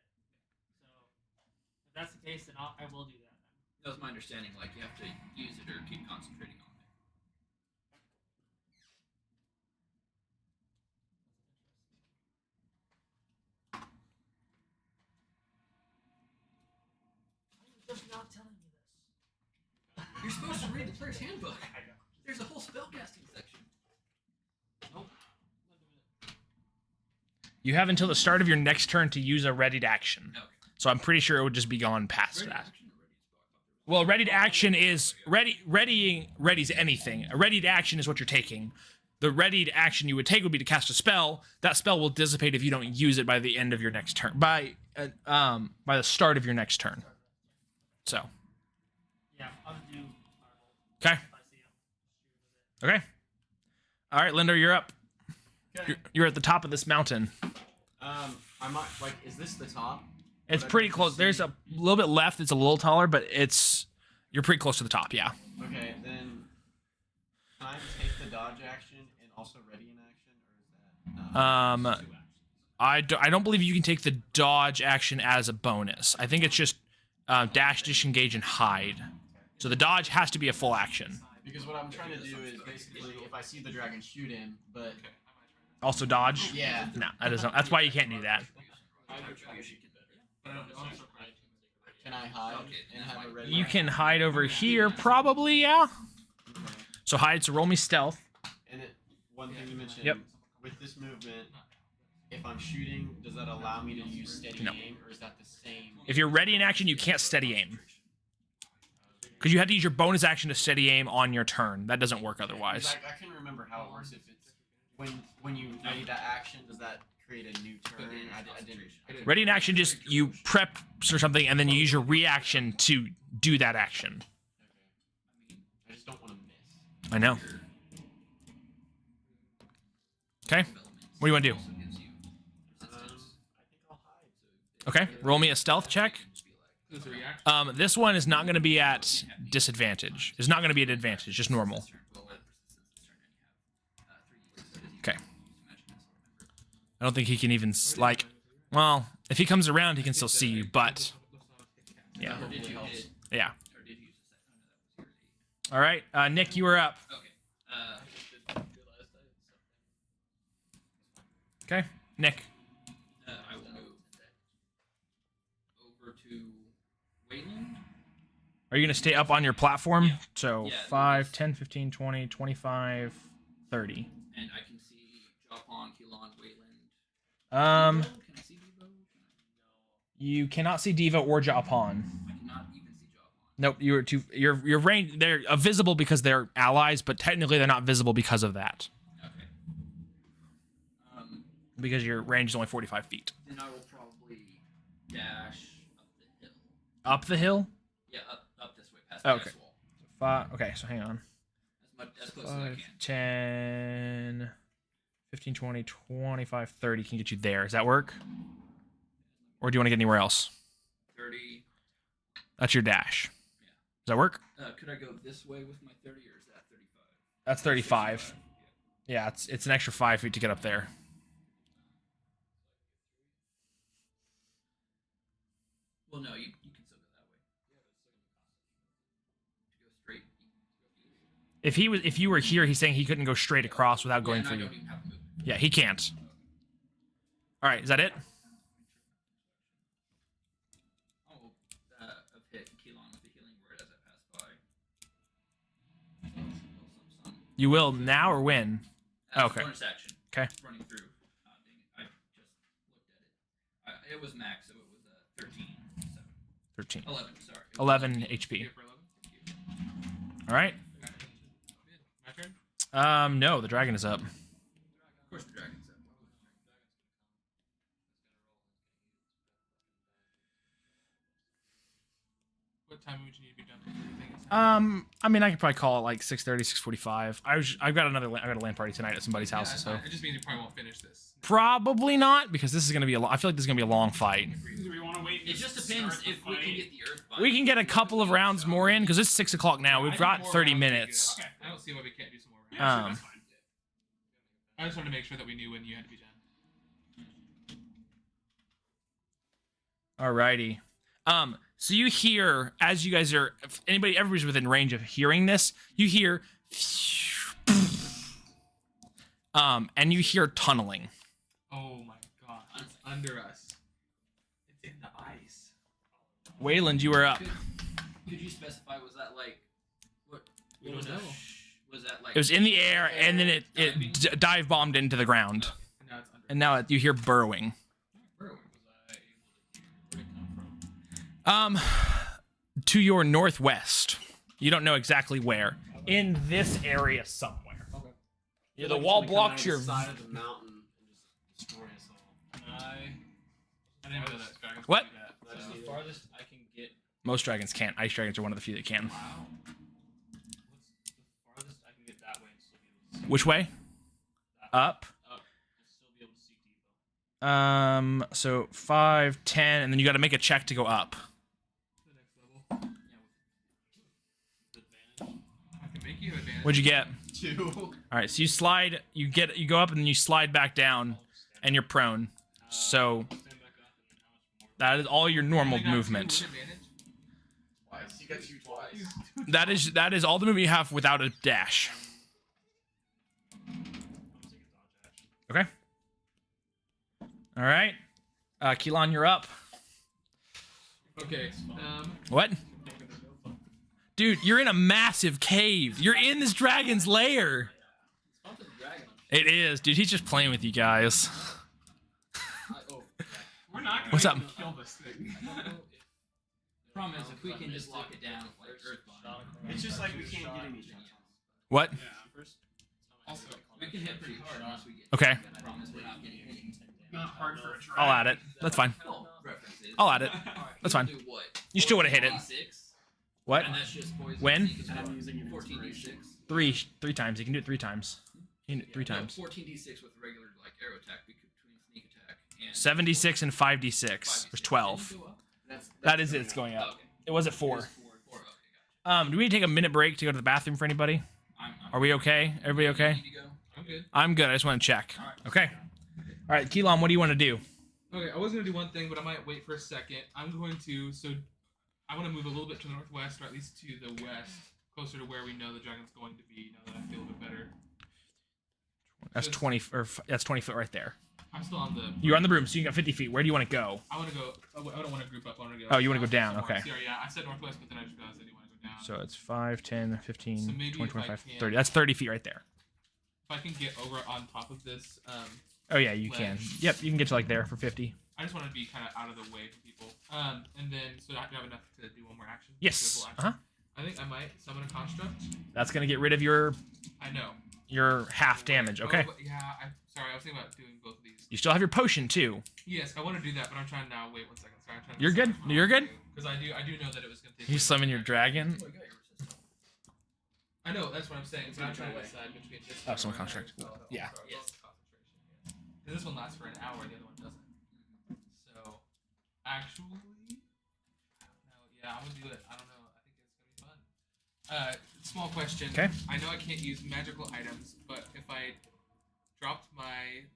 So if that's the case, then I will do that. Then. That was my understanding. Like you have to use it or keep concentrating on it. Just not telling me this. You're supposed to read the player's handbook. There's a whole spellcasting section. Nope. You have until the start of your next turn to use a readied action. Okay. So I'm pretty sure it would just be gone past Ready that. action or ready spell? Well, readied action is ready's anything. A readied action is what you're taking. The readied action you would take would be to cast a spell. That spell will dissipate if you don't use it by the end of your next turn. By the start of your next turn. So. Yeah, I'll just do. Okay. If I see him, shoot with it. Okay. All right, Linder, you're up. Okay. You're at the top of this mountain. I might like. Is this the top? It's Would I pretty be able to close. There's see- a little bit left. It's a little taller, but you're pretty close to the top. Yeah. Okay, then. Can I take the dodge action and also ready in action, or is that? I don't believe you can take the dodge action as a bonus. I think it's just dash, disengage, and hide. So the dodge has to be a full action. Because what I'm trying to do is basically, if I see the dragon, shoot him, but Also dodge. yeah. No, that isn't. That's why you can't do that. But I don't also probably Can I hide and have a ready? You can hide over here, probably. Yeah. Okay. So hide. So roll me stealth. And one thing you mentioned. Yep. With this movement, if I'm shooting, does that allow me to use steady No. aim, or is that the same? If you're ready in action, you can't steady aim. Because you have to use your bonus action to steady aim on your turn. That doesn't work 'Cause otherwise. I couldn't remember how it works. If it's when you ready that action, does that create a new turn? I didn't. Ready in action, just you prep or something, and then you use your reaction to do that action. Okay. I just don't want to miss. I know. Okay. What do you want to do? I think I'll hide. Okay. Roll me a stealth check. Does it react? This one is not going to be at disadvantage. It's not going to be at advantage, just normal. Okay. I don't think he can even like. Well, if he comes around, he can still see you, but yeah, Or did you hit? yeah. Or did you use a set? I know that was your All right, Nick, you are up. Okay. Okay, Nick. I will move over to Wayland. Are you going to stay up on your platform? Yeah. So Yeah, 5, 10, 15, 20, 25, 30. And I can see Draakhorn, Keelan, Wayland. Um, Devo? Can I see Devo? you cannot see Diva or Japon. I cannot even see Draakhorn. Nope, your range. They're visible because they're allies, but technically they're not visible because of that. Okay. Because your range is only 45 feet. Then I will probably dash Up up the hill. the hill? Yeah, up this way past Okay. the ice wall. 5. Okay, so hang on. As close as I 5, can. 10, 15, 20, 25, 30 can get you there. Does that work? Or do you want to get anywhere else? 30. That's your dash. Yeah. Does that work? Could I go this way with my 30, or is that 35? That's 35. 65. Yeah, it's an extra 5 feet to get up there. Well, no, you can still go that way. To go straight. If you were here, he's saying he couldn't go straight across without going and I through you. don't even have to move. Yeah, he can't. All right, is that it? Oh, I've hit Keelan with the healing word as I pass by. Some. You will now or when? Okay. Bonus action. Okay. Running through. Dang it. I just looked at it. It was max, so it was 13. So 13. 11, sorry. 11 You HP. get for 11? All right. My turn? No, the dragon is up. Of course, the dragon's up. What time would you need to be done with everything? I mean, I could probably call it like 6:30, 6:45. I got a land party tonight at somebody's house, that's so fine. It just means you probably won't finish this. probably not because this is gonna be I feel like this is gonna be a long fight. Do we want to wait? It just depends start the if we can fight? get the earth. We can get a couple of rounds more in because it's 6 o'clock now. We've got 30 minutes. Okay. I don't see why we can't do some more. Yeah, sure, Um, that's fine. I just wanted to make sure that we knew when you had to be done. Alrighty. So you hear as you guys are, if everybody's within range of hearing this. You hear, and you hear tunneling. Oh my god, it's under us. It's in the ice. Wayland, you are up. Could you specify? Was that like what? We was don't that? know. Was that like? It was in the air, and then it dive bombed into the ground, And now it's under. and now you hear burrowing. Where was I able to hear? Where'd it come from? To your northwest. You don't know exactly where. In this area somewhere. Okay. Yeah, the wall Somebody come blocks out your. of the side of the mountain and just destroy us all. I didn't know that dragons What? could do that. That's So. the farthest I can get. Most dragons can't. Ice dragons are one of the few that can. Wow. What's the farthest I can get that way and still be able to see? Which way? That way. Up. Up. And still be able to see Devo. So 5, 10, and then you got to make a check to go up. The next level. With advantage. I can make you have advantage. What'd you get? 2. All right, so you slide. You go up, and then you slide back down, and you're prone. So Stand back up and then how much more? that is all your normal I got 2 movement. with advantage. Twice. You got 2 twice. That is all the movement you have without a dash. Okay. All right. Keelan, you're up. Okay. What? Dude, you're in a massive cave. You're in this dragon's lair. It's not the dragon. It is, dude. He's just playing with you guys. We're not gonna What's be up? able to kill this thing. Problem is, if we can just lock it down, like Earthbound. It's just like we can't get any shots. What? Yeah. First. Also, We can hit pretty hard once we get. Okay. I promise we're not getting any. not hard for a dragon. I'll add it. That's fine. Oh, references. I'll add it. That's fine. Do what? You still would've hit it. 14d6, What? And that's just poison. When? So you can And I'm do using an 14d6. inspiration. Three times. You can do it 3 times. You can do it 3 times. No, 14d6 with regular like arrow attack between sneak attack and 76 and 5d6. There's 12. Can you go up? That is it. It's going up. Okay. It was at It 4. was 4. Okay, gotcha. Do we need to take a minute break to go to the bathroom for anybody? I'm Are we okay? Everybody You okay? need to go? I'm good. I'm good. I just want to check. Okay. All right, Keelan, what do you want to do? Okay, I was gonna do one thing, but I might wait for a second. I'm going to I want to move a little bit to the northwest, or at least to the west, closer to where we know the dragon's going to be. Now that I feel a bit better. That's 20 that's 20 foot right there. I'm still on the. You're on the broom, so you got 50 feet. Where do you want to go? I want to go. I don't want to group up. I want to go. Oh, you wanna go south down, somewhere. okay. Sorry, yeah, I said northwest, but then I just realized I didn't want to go down. So it's 5, 10, 15, So maybe 20, if I 25, can- 30. That's 30 feet right there. If I can get over on top of this, Oh yeah, you can. Ledge. Yep, you can get to like there for 50. I just want to be kind of out of the way for people. And then so I have enough to do one more action. Yes. Do a full action. Uh-huh. I think I might summon a construct. That's gonna get rid of your I know. half damage. Okay. Oh, yeah. Sorry, I was thinking about doing both of these. You still have your potion too. Yes, I want to do that, but I'm trying to now. Wait 1 second. Sorry, I'm trying to. You're good? You're good? Because I do know that it was gonna take. You summon your dragon. Oh, you got your resistance. I know that's what I'm saying. But I'm trying to decide between this. Oh, one summon and construct. concentration. Yeah. Yes. Because this one lasts for an hour, the other one doesn't. So, actually, no, yeah, I'm gonna do it. I don't know. I think it's gonna be fun. Small question. Okay. I know I can't use magical items, but if I dropped my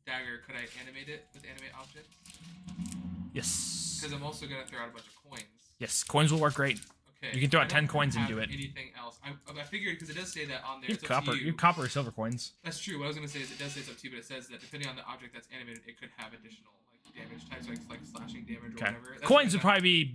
dagger, could I animate it with animate objects? Yes. Because I'm also gonna throw out a bunch of coins. Yes, coins will work great. Okay. You can throw out I 10 don't coins and have do it. Anything else? I figured because it does say that on there. You It's have up copper. to You you. have copper or silver coins. That's true. What I was gonna say is it does say it's up to you, but it says that depending on the object that's animated, it could have additional like damage types, like slashing damage or Okay. whatever. That's Coins what would probably be.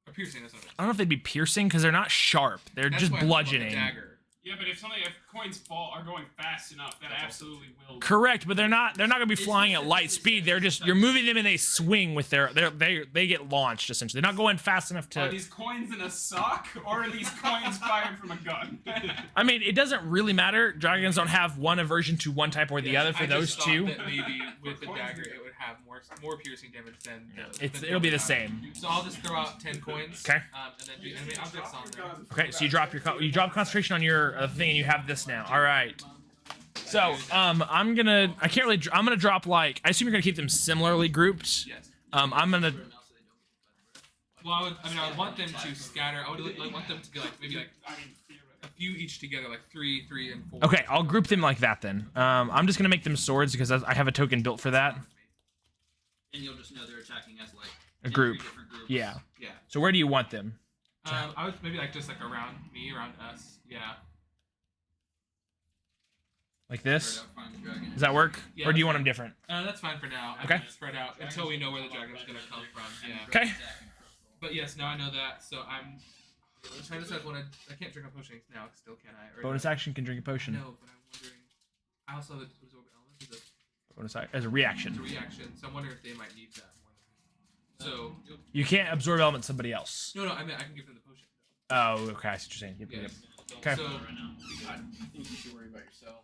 or piercing. That's what it is. I don't know if they'd be piercing because they're not sharp. They're That's just why I thought about the bludgeoning. dagger. Yeah, but if coins are going fast enough, that absolutely will. Correct, but they're not. They're not going to be flying at light speed. They're just. You're moving them and they swing with they get launched essentially. They're not going fast enough Are to. these coins in a sock, or are these coins fired from a gun? I mean, it doesn't really matter. Dragons don't have one aversion to one type or the other. For I those just thought two, that maybe with the Coins dagger do. it would have have more piercing damage than It'll be the same. So I'll just throw out 10 coins. Okay. And then do enemy objects on them. Okay, so you drop concentration on your thing, and you have this now. All right. So I'm gonna drop like I assume you're gonna keep them similarly grouped. Yes. I'm gonna. Well, I would want them to scatter. I would want them to be like maybe like a few each together, like 3, 3, and 4. Okay, I'll group them like that then. I'm just gonna make them swords because I have a token built for that. And you'll just know they're attacking as like A group. 3 different groups. Yeah. Yeah. So where do you want them? I would maybe like just like around us. Yeah. Like this? Spread out, find the dragon. Does that work? Yeah, Or do you want them different? That's fine for now. Okay. I can spread out until we know where the dragon's gonna come from. Yeah. Okay. But yes, now I know that. So I'm trying to decide when I can't drink a potion now. Still can I? Or Bonus action can drink a potion. No, but I'm wondering. I also have absorb element as Bonus as a reaction. a reaction, so I'm wondering if they might need that more than me. So You can't absorb element somebody else. no, I mean I can give them the potion. Oh, okay. I see what you're saying. Yep, yep. Yes. Okay. So I think you should worry about yourself.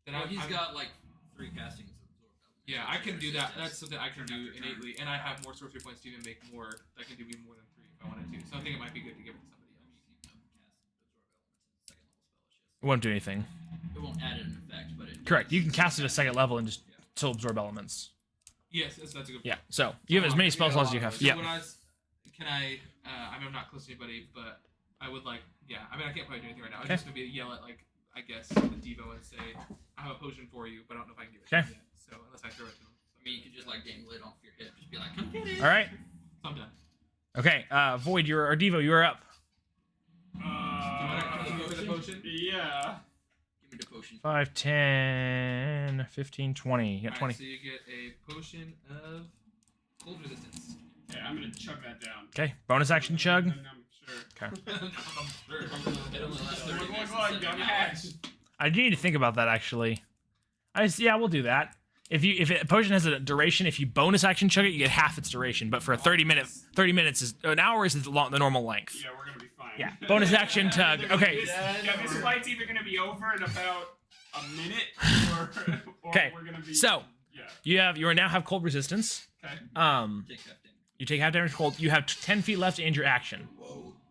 then Well, he's I'm- got like 3 castings of absorb element. Yeah, I can do that. That's something I can do innately, and I have more sorcery points to even make more. I can do even more than 3 if I wanted to. So I think it might be good to give it to somebody else. It won't do anything. It won't add an effect, but it Correct. You can cast it at 2nd level and just still absorb elements. Yes, that's a good point. Yeah. So you have as many spell slots as you have. So Yeah. when can I? I mean, I'm not close to anybody, but I would like. Yeah, I mean, I can't probably do anything right now. I Okay. just maybe yell at like I guess the Devo and say, "I have a potion for you, but I don't know if I can give it to Okay. you yet." So unless I throw it to them, I mean, you could just like dangle it off your hip, just be like, "Come get it." All right. so I'm done. Okay. Void, or Devo, you are up. Do you want to go for the potion? Yeah. Give me the potion. 5, 10, 15, 20. You got Alright, 20. so you get a potion of cold resistance. Yeah, I'm gonna chug that down. Okay. Bonus action chug. I'm sure. Okay. It only lasts 30 Look, minutes look, instead of young an hour. hatch. I do need to think about that actually. Yeah, we'll do that. If a potion has a duration, if you bonus action chug it, you get half its duration. But for a 30 minutes is an hour is the normal length. Yeah, we're gonna be fine. Yeah. Bonus action tug. Okay. This fight's either gonna be over in about a minute, or Okay, we're gonna be. so- Yeah. You now have cold resistance. Okay. Take half damage. You take half damage cold. You have 10 feet left and your action.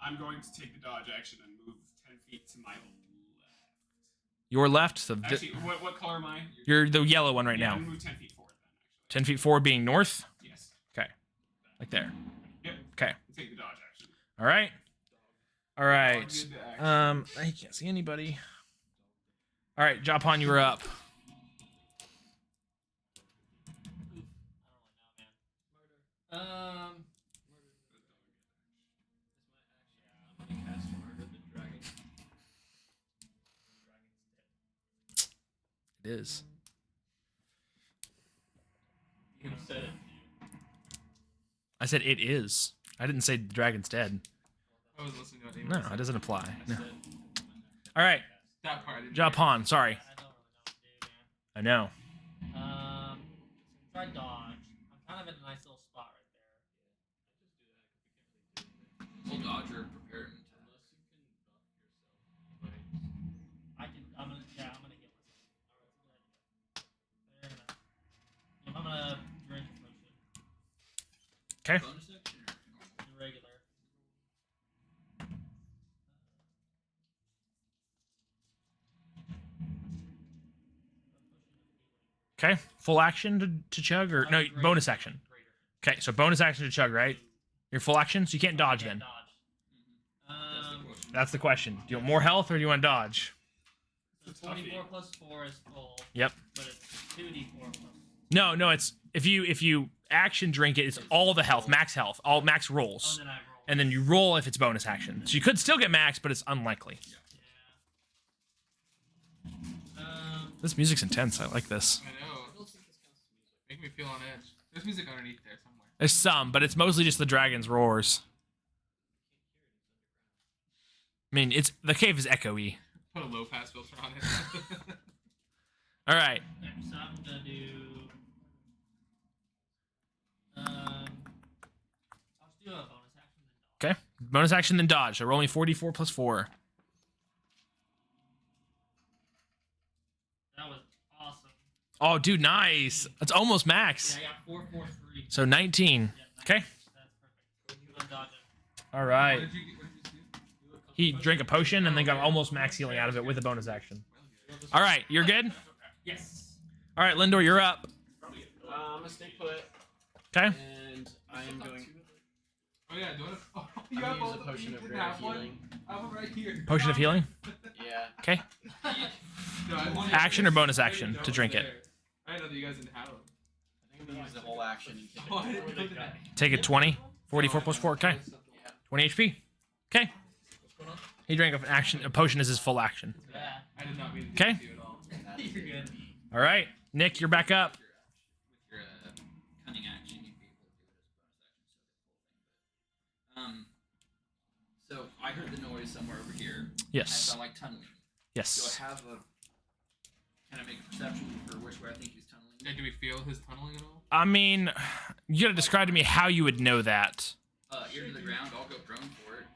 I'm going to take the dodge action and move 10 feet to my left. Your left, so Actually, what color am I? you're the yellow one right Yeah, now. I'm gonna move 10 feet forward then. 10 feet forward being north. Actually. Yes. Like there. Yep. Okay. Take the dodge action. All right. All right. Dog did the action. I can't see anybody. All right, Japan, you were up. It is. You said it. I said it is. I didn't say the dragon's dead. I wasn't listening to what No, Amy it doesn't apply. I No. said. All right, That part I didn't. Japan. Sorry. I don't really know what to do, man. I know. Try dodge. I'm kind of in a nice little spot right there. We'll dodge or prepare him to. I'm gonna heal myself. Alright, that's a good idea. Fair enough. I'm gonna drink a potion. Okay. Bonus action or normal? The regular. Okay. Full action to chug or no Greater. bonus action. Greater. Okay, so bonus action to chug, right? Your full action, so you can't dodge then. Dodge. That's the question. That's the question. Do you want more health or do you want to dodge? So 24 plus 4 is full. Yep. But it's 2d4 plus. No, it's if you action drink it, it's all the health, max health, all max rolls. And then I roll. And then you roll if it's bonus action. So you could still get max, but it's unlikely. Yeah. This music's intense. I like this. I know. Make me feel on edge. There's music underneath there somewhere. There's some, but it's mostly just the dragon's roars. I mean, the cave is echoey. Put a low pass filter on it. All right. Next, I'm gonna do. I'll just do a bonus action then dodge. Okay. Bonus action, then dodge. So roll me 4d4 plus 4. That was awesome. Oh, dude, nice. That's almost max. Yeah, I got 4, 4, 3. So 19. Yeah, Okay. That's perfect. You undodge it. All right. What did you do? He drank a potion and then got almost max healing out of it with a bonus action. All right, you're good? Yes. All right, Lindor, you're up. I'm gonna stay put, Okay. and I am going. Oh yeah, do it. Oh, I'm you gonna have use both a of potion you of didn't rare have one? healing. I have one right here. Potion of healing. Yeah. Okay. No, I wanted- Action or bonus I action didn't know to drink was it? there. I didn't know that you guys didn't have them. I think I'm gonna use the whole action and take Oh, I it. didn't know that. Take it 20. 44 plus 4. Okay. 20 HP. Okay. He drank an action. A potion is his full action. Yeah. I did not mean to do Okay. that to you at all. You're good. All right, Nick, you're back up. With your cunning action, you'd be able to do it as a bonus action. So I heard the noise somewhere over here. I Yes. sound like tunneling. Do Yes. I have a? Can I make a perception for which way I think he's tunneling? Yeah, do we feel his tunneling at all? I mean, you gotta describe to me how you would know that. Ear to the ground. I'll go prone for it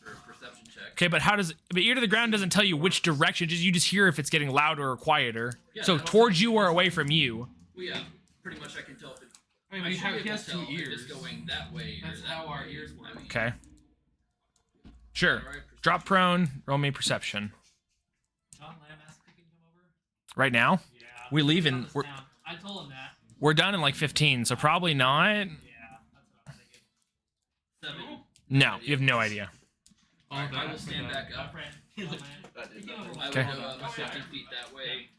for a perception check. Okay, but how does? But ear to the ground doesn't tell you which direction. Just you just hear if it's getting louder or quieter. Yeah, So that's- towards you or away from you. Well, yeah, pretty much I can tell if it. I mean, I we should have, be he able has to 2 tell if ears. it's going that way. That's or that how our way. ears work. I mean, Okay. Sure. alright, Drop prone. Roll me perception. John Lamass can come over. Right now, Yeah. We leave in- From this we're- town. I told him that. we're done in like 15, so probably not. Yeah, that's what I'm thinking. 7. No, you have no idea. All Alright, I that will for stand that. back up. Friend. He's like, That did "You nothing. know, I will Okay. go about 15 feet that way,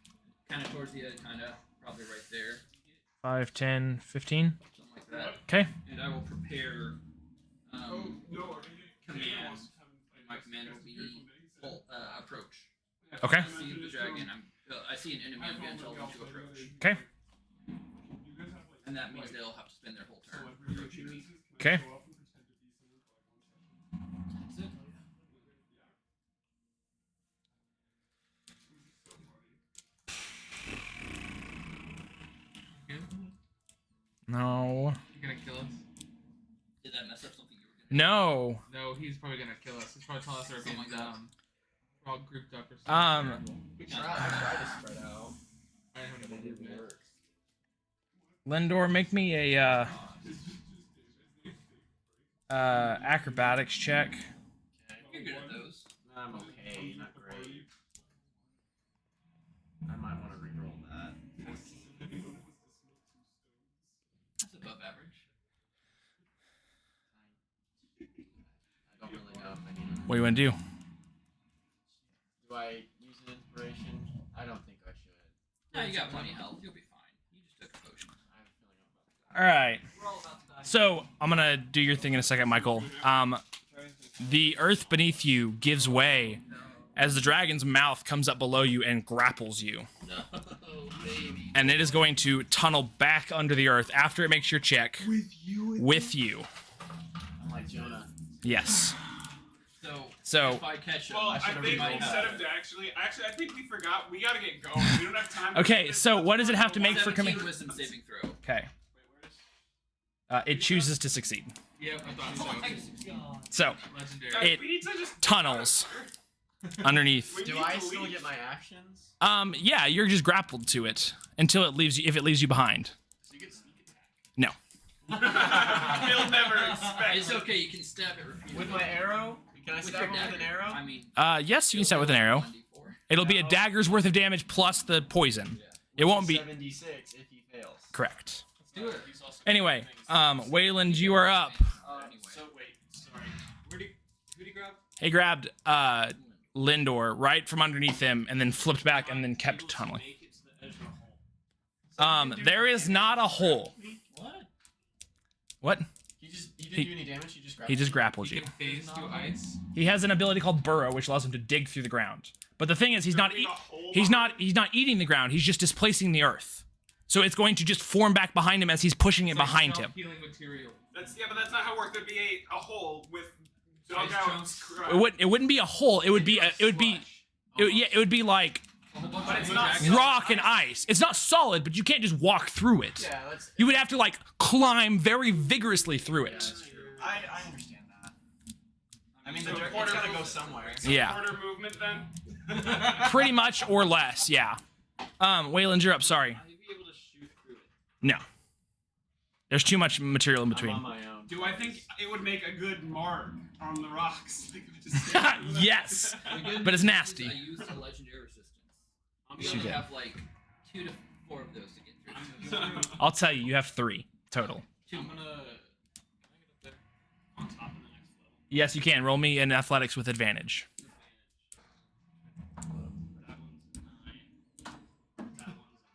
kind of towards the edge, kind of probably right there, 5, 10, 15. something like that. Okay. And I will prepare command. My command will be full, approach. Okay. I see the dragon. I see an enemy. I'm going to tell them to approach. Okay. And that means they'll have to spend their whole turn approaching me. Okay. No. You gonna kill us? Did that mess up something you were gonna No. No, he's probably gonna kill us. He's probably telling us we're being Something like that. dumb. We're all grouped up or something. I tried to spread out. I don't have But any it didn't movement. work. Lindor, make me a acrobatics check. You're good at those. I'm okay, not great. I might want to reroll that. That's above average. I don't really know if I need to. What do you want to do? Do I use an inspiration? I don't think I should. No, you got plenty of health. You'll be fine. You just took a potion. I have a feeling I'm about to die. All right. we're all about to die. So I'm gonna do your thing in a second, Michael. The earth beneath you gives way as the dragon's mouth comes up below you and grapples you. No, baby. And it is going to tunnel back under the earth after it makes your check with you. I'm like Jonah. Yes. So, So if I catch him, Well, I I should think have instead of actually, I think we forgot. We gotta get going. We don't have time. to okay. do this. So what does it have to make for 17 coming? wisdom saving throw. Okay. It chooses to succeed. Yep, I Oh thought my so. God. So Legendary. Guys, it we need to just tunnels underneath. We Do need I to still leave. get my actions? Yeah, you're just grappled to it until it leaves you. If it leaves you behind. So you get sneak attack. No. He'll never expect. It's okay. You can stab it repeatedly. With my arrow? Can I With stab your him with an dagger. arrow? I mean, Yes, you can start with an arrow. 1d4. It'll be a dagger's worth of damage plus the poison. It won't be 76 if he fails. correct. Let's do it. Anyway, Wayland, you are up. So wait, sorry. Who do you grab? He grabbed Lindor right from underneath him and then flipped back and then kept tunneling. Make it to the edge of the hole. There is not a hole. What? What? He didn't He- do any damage. He just grabbed. He just grappled He you. can phase through ice. He has an ability called Burrow, which allows him to dig through the ground. But the thing is, he's not Leave a hole he's behind. not eating the ground. He's just displacing the earth. So it's going to just form back behind him as he's pushing it It's like behind him. self-healing material. But that's not how it works. There'd be a hole with dug Ice out. chunks. It wouldn't be a hole. It would be it would be like But it's not rock and ice. It's not solid, but you can't just walk through it. Yeah, that's. You would have to like climb very vigorously through Yeah, it. that's true. I understand that. I mean, So it's quarter gotta go movement. somewhere. Yeah. Quarter movement then. Pretty much or less, yeah. Wayland, you're up, sorry. You'd be able No. There's too much material in I'm between. on my own. Do I think it would make a good mark on the rocks? Like, just stand with Yes. The good But it's news nasty. is I used a legendary resistance. We Yes, you only did. have like 2 to 4 of those to get through. I'll tell you, you have 3 total. I'm gonna. Can I get up there on top of the next level? Yes, you can. Roll me in athletics with advantage. That one's 9. That one's cocked.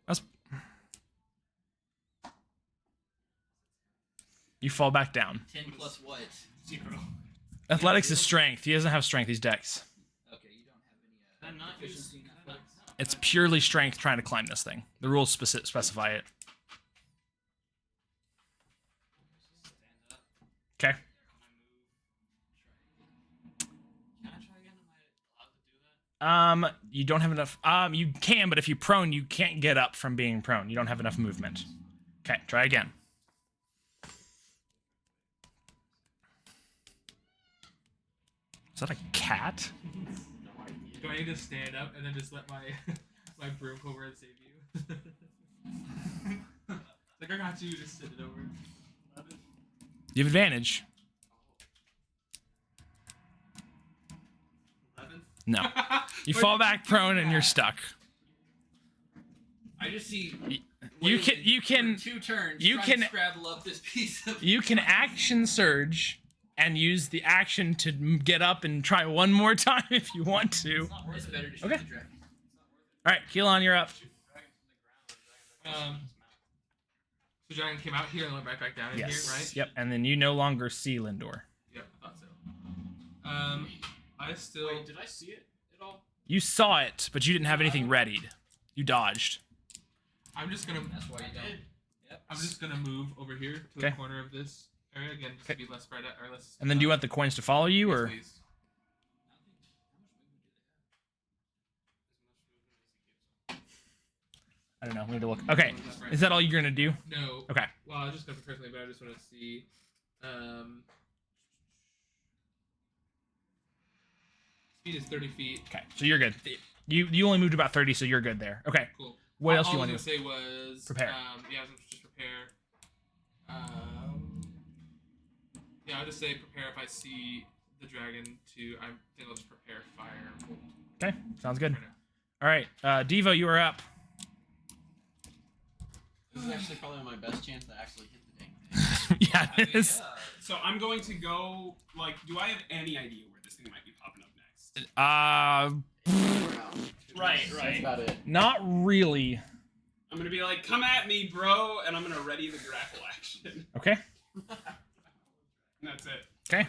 That's... You fall back down. 10 plus what? 0. Athletics is strength. He doesn't have strength. He's dex. Okay, you don't have Can I any not use? efficiency in athletics. It's purely strength trying to climb this thing. The rules specify it. Stand up. Okay. Can I try again? Am I allowed to do that? You don't have enough. You can, but if you prone, you can't get up from being prone. You don't have enough movement. Okay, try again. Is that a cat? Do I need to stand up and then just let my my broom come over and save you? Like I got you, just sit it over. You have advantage. 11. No. You fall back prone and you're stuck. I just see. You can. Wayland You can. for 2 turns. you trying can- to scrabble up this piece of. You can action surge and use the action to get up and try one more time if you want to. It's better to shoot Okay. the dragon. All right, Keelan, you're up. So Dragon came out here and went right back down in here, right? Yep. And then you no longer see Lindor. Yep, I thought so. I still. Wait, did I see it at all? You saw it, but you didn't have anything readied. You dodged. I'm just gonna. That's why you don't. Yep. I'm just gonna move over here to Okay. the corner of this area again, just to be less spread out or less. And then do you want the coins to follow you, Yes, or please. I don't know. We need to look. Okay, is that all you're gonna do? No. Okay. Well, I was just gonna prepare something, but I just want to see. Speed is 30 feet. Okay, so you're good. You only moved about 30, so you're good there. Okay. Cool. What else do you all want I to was do? gonna say was Prepare. Yeah, I was gonna just prepare. Yeah, I'll just say prepare if I see the dragon. I think I'll just prepare fire. Okay, sounds good. For now. All right, Devo, you are up. This is actually probably my best chance to actually hit the dang thing. Yeah, it is. So I'm going to go. Like, do I have any idea where this thing might be popping up next? Right, That's right. about it. Not really. I'm gonna be like, "Come at me, bro," and I'm gonna ready the grapple action. Okay. And that's it Okay.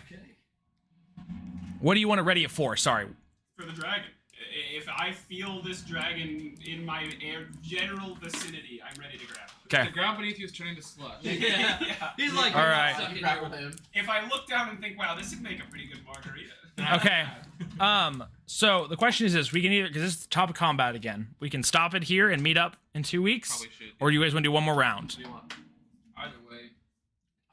What do you want to ready it for? Sorry. for the dragon. If I feel this dragon in my general vicinity, I'm ready to grapple. Okay. The ground beneath you is turning to slush. Yeah. Yeah. He's like. All right. "Suck You it, grapple you-" him. If I look down and think, "Wow, this would make a pretty good margarita." Okay. So the question is this: we can either, because this is the top of combat again, we can stop it here and meet up in 2 weeks, Probably should. or do you guys want to do one more round? What do you want? Either way.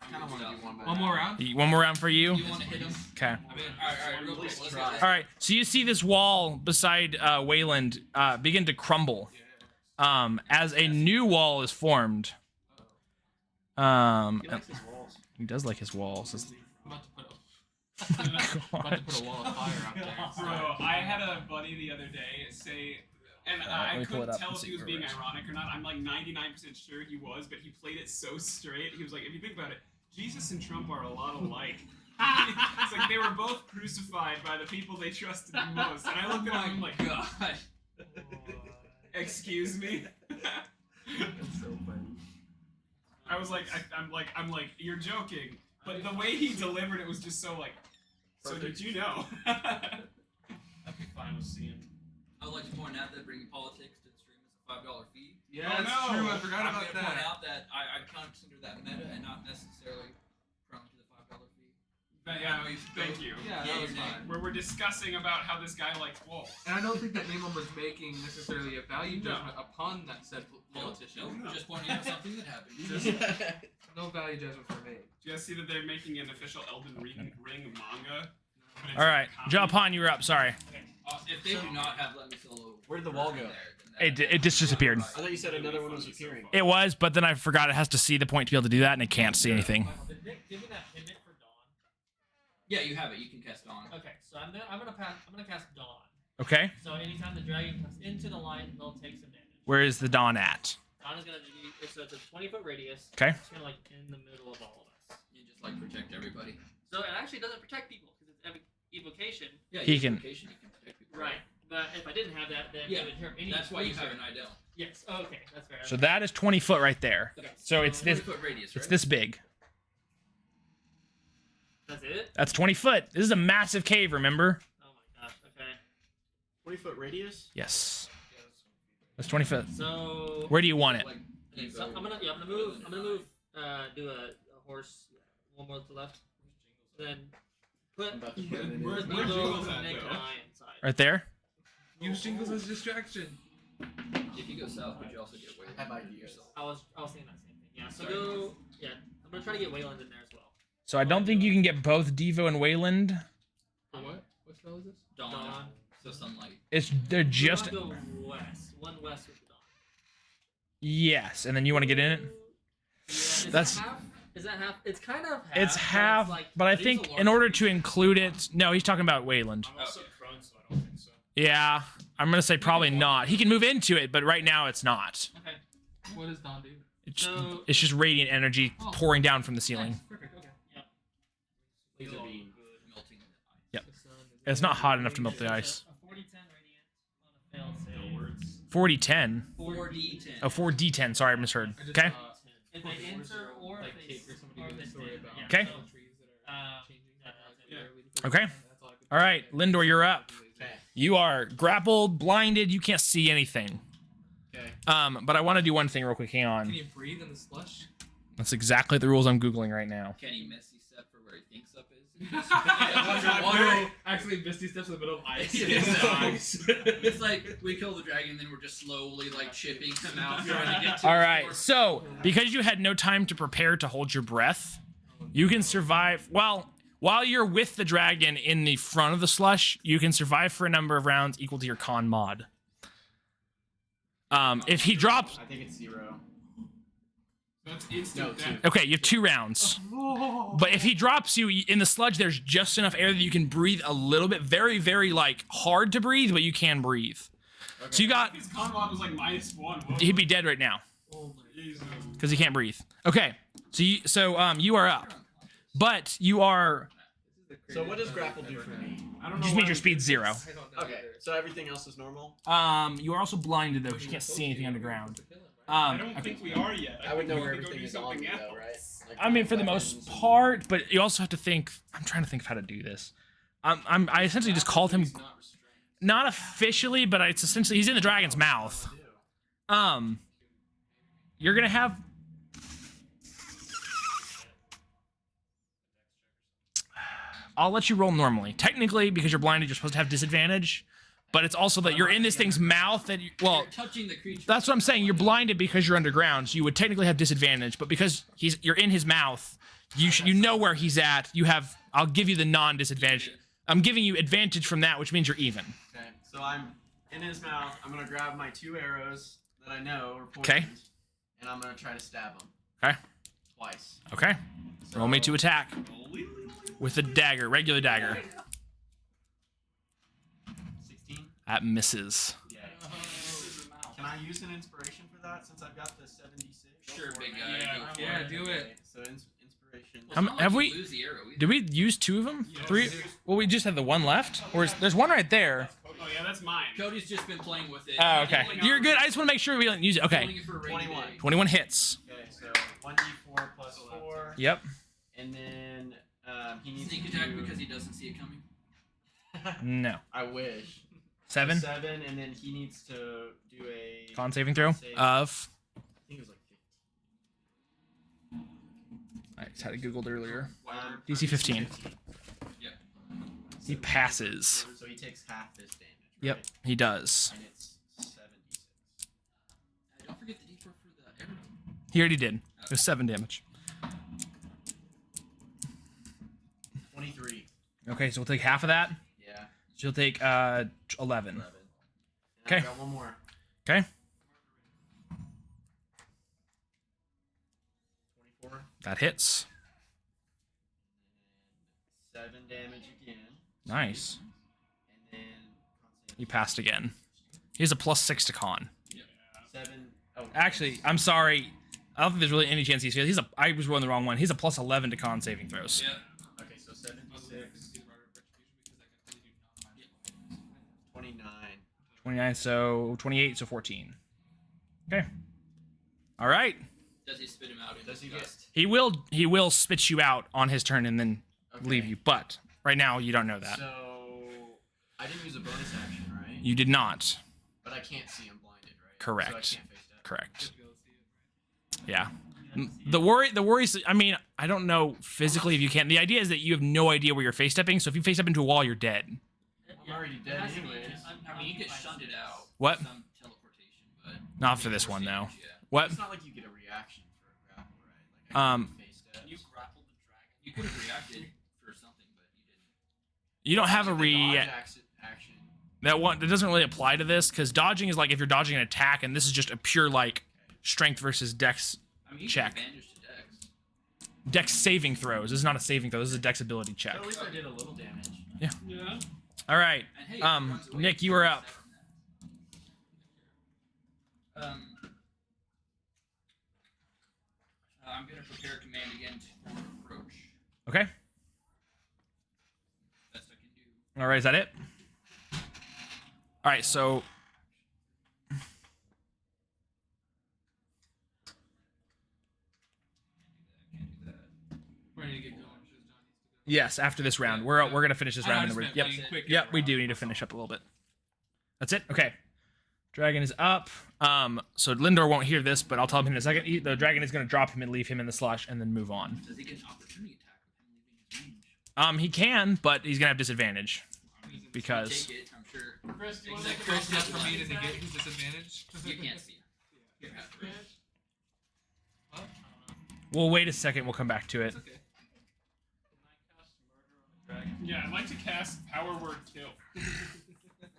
I kind of want to do one more. One more round? One more round for you. You want to hit him? Okay. I'm in. Alright, real quick. Let's try. go. All right. So you see this wall beside Wayland begin to crumble as a new wall is formed. He likes his walls. He does like his walls. I'm about to put a wall of fire out there. Bro, I had a buddy the other day say, and let I me pull it couldn't up tell and if see he was where being we're at. ironic or not. I'm like 99% sure he was, but he played it so straight. He was like, if you think about it, Jesus and Trump are a lot alike. It's like they were both crucified by the people they trusted the most. And I looked at him and I'm like, God. excuse me? That's so funny. I was like, I'm like, you're joking. But the way he delivered it was just so like, so did you know? I'd be fine with seeing. I would like to point out that bringing politics to the stream is a $5 fee. Yeah, Oh, that's no. true. I forgot I'm about going to point that. out that I consider that meta and not necessarily prone to the $5 fee. But yeah, I know you should thank go- you. Yeah, Yeah, that was your fine. Where we're discussing about how this guy likes walls. And I don't think that Raymond was making necessarily a value No. judgment upon that said No, politician. no, just pointing out something that happened. No value judgments were made. Do you guys see that they're making an official Elden Ring manga? But it's All right, a comedy? Japan, you're up. Sorry. If they do not have Let Me Solo, Where'd the wall version go? there, then It just disappeared. I thought you said another one was appearing. It was, but then I forgot it has to see the point to be able to do that, and it can't see anything. Michael, did Nick give me that pivot for Dawn? Yeah, you have it. You can cast Dawn. Okay, so I'm gonna cast Dawn. Okay. So anytime the dragon comes into the light, they'll take some damage. Where is the dawn at? Dawn is gonna be so it's a 20-foot radius. Okay. It's kind of like in the middle of all of us. You just like protect everybody. So it actually doesn't protect people because it's evocation. Yeah, He you can- Evocation, you can protect people. Right. But if I didn't have that, then Yeah, it would hurt any. That's why you have creature. an I don't. Yes. Oh, okay. That's fair. So that is 20 foot right there. Okay, So it's this. 20-foot radius, right? It's this big. That's it. That's 20 foot. This is a massive cave. Remember? Oh my gosh. Okay. 20-foot radius? Yes. That's 20 foot. So. Where do you want it? Like, So I'm gonna move. Do a horse. One more to the left. Then put I'm about to put it in. Where's Evo Jingles and at, Nick though? and I inside. Right there. Use Jingles as distraction. If you go south, would you also get away? I have ideas. I was thinking that same thing. Yeah. So go. Yeah. I'm gonna try to get Wayland in there as well. So I don't think you can get both Devo and Wayland. For what? What spell is this? Dawn. So sunlight. They're just Go west. One west with the dawn. yes, and then you want to get in it. Yeah, is That's- that half? Is that half? It's kind of half. It's half, like, but I it is a think large in order to creature. include it, no, he's talking about Wayland. I'm also prone, so I don't think so. Yeah, I'm gonna say probably not. He can move into it, but right now it's not. Okay. What does Dawn do? So- It's just radiant energy pouring down from the ceiling. Perfect. Okay. Laser beam. Melting the ice. Yep. The sun is- It's not hot enough to melt the So ice. A 40-10 radiant on a fail save. words. 40-10. 4d10. Oh, 4d10. Sorry, I misheard. I just Okay. saw If they enter or like if they Kate or somebody or did if a they story stay. about Yeah, Okay. so, trees that are changing yeah, temporarily because Okay. of the sun. That's all I could All right, think of. Lindor, you're up. Okay. You are grappled, blinded. You can't see anything. Okay. But I want to do one thing real quick. Hang Can on. you breathe in the slush? That's exactly the rules I'm googling right now. Can he messy step for where he thinks up is? Water. Actually, Misty steps in the middle of ice. It's like we kill the dragon, then we're just slowly like chipping him out, trying to get to All the right. floor. So, because you had no time to prepare to hold your breath, you can survive. Well, while you're with the dragon in the front of the slush, you can survive for a number of rounds equal to your con mod. If he drops, I think it's 0. That's instant No, death. okay, you have 2 rounds. But if he drops you in the sludge, there's just enough air that you can breathe a little bit. Very, very like hard to breathe, but you can breathe. So you got. His con mod was like -1. What? He'd be dead right now Jesus. because he can't breathe. Okay, so you are up, but you are. So what does grapple do for me? I don't know. Just why means your we speed's did 0. this. I don't know Okay, either. so everything else is normal? You are also blinded though, because you can't see anything underground. I don't think we are yet. I would know think where we could go everything do is on something me, though, else. right? Like I mean, for the most weapons and- part, but you also have to think. I'm trying to think of how to do this. I essentially just called him, He's not restrained. not officially, but it's essentially he's in the dragon's mouth. You're gonna have. I'll let you roll normally. Technically, because you're blinded, you're supposed to have disadvantage. But it's also that you're in this thing's mouth that well, You're touching the creature. that's what I'm saying. You're blinded because you're underground, so you would technically have disadvantage. But because you're in his mouth, you know where he's at. You have. I'll give you the non-disadvantage. I'm giving you advantage from that, which means you're even. Okay, so I'm in his mouth. I'm gonna grab my 2 arrows that I know are poisoned. Okay. And I'm gonna try to stab him. Okay. Twice. Okay. Roll me to attack Holy- with a dagger, regular dagger. 16. That misses. Yeah. Can I use an inspiration for that since I've got the 76? Sure, big guy. Yeah, go for Yeah, it. do it. So inspiration. Well, How it's not have like we- you lose the arrow either. Did we use 2 of them? Yes. 3? Well, we just have the one left. Or there's one right there. Oh yeah, that's mine. Cody's just been playing with it. Oh, okay. He's You're good. I just want to make sure we don't use it. Okay. Pulling it for a rainy 21. day. 21 hits. Okay, so 1d4 plus 4. Yep. And then he needs Sneak to attack do- because he doesn't see it coming. No. I wish. 7. 7, and then he needs to do a. Con saving throw Save. of. I think it was like 15. I just had it googled earlier. DC DC 15. Yep. He passes. So he takes half this damage. Yep, Right? he does. And it's 76. Don't forget the D4 for the arrow. He already did. It was 7 damage. 23. Okay, so we'll take half of that. Yeah. So you'll take 11. 11. And Okay. I got one more. Okay. 24. That hits. 7 damage again. Nice. And then He passed again. He has a +6 to con. 7. Oh, Actually, I'm sorry. I don't think there's really any chance he's failed. I was rolling the wrong one. He's a +11 to con saving throws. Yeah. Okay, so 76. 29. 29, so 28, so 14. Okay. All right. Does he spit him out in Does he disgust? He will spit you out on his turn and then Okay. leave you. But right now you don't know that. So I didn't use a bonus action, right? You did not. But I can't see him blinded, right? Correct. So I can't face that. Correct. Yeah. The worry is, I mean, I don't know physically if you can. The idea is that you have no idea where you're face stepping. So if you face step into a wall, you're dead. I'm already It dead has to be- anyways. I mean, you get shunted out. What? Some teleportation, but Not for this one, though. Yeah. What? It's not like you get a reaction for a grapple, right? Like I can face steps. You grappled the dragon. You could have reacted for something, but you didn't. You don't have a The dodge action. action. That doesn't really apply to this because dodging is like if you're dodging an attack, and this is just a pure like strength versus dex I mean, you check. can advantage to dex. Dex saving throws. This is not a saving throw. This is a dex ability check. So at least I did a little damage. Yeah. All right. And hey, if it runs away, Nick, you are up. I'm gonna prepare command again to approach. Okay. Best I can do. All right. Is that it? All right. So Can't do that. We're ready to get going. Just John needs to go. yes, after this round, we're gonna finish this I round. just And meant yep. being quick Yep. and We round. do need to finish up a little bit. That's it. Okay. Dragon is up. So Lindor won't hear this, but I'll tell him in a second. The dragon is gonna drop him and leave him in the slush, and then move on. Does he get an opportunity attack with him leaving his range? He can, but he's gonna have disadvantage because Take it, I'm sure. Chris, do you Is want that to Chris Enough for me to negate his disadvantage. You can't see him. You have to. What? we'll wait a second. We'll come back to it. It's okay. Yeah, I'd like to cast Power Word Kill.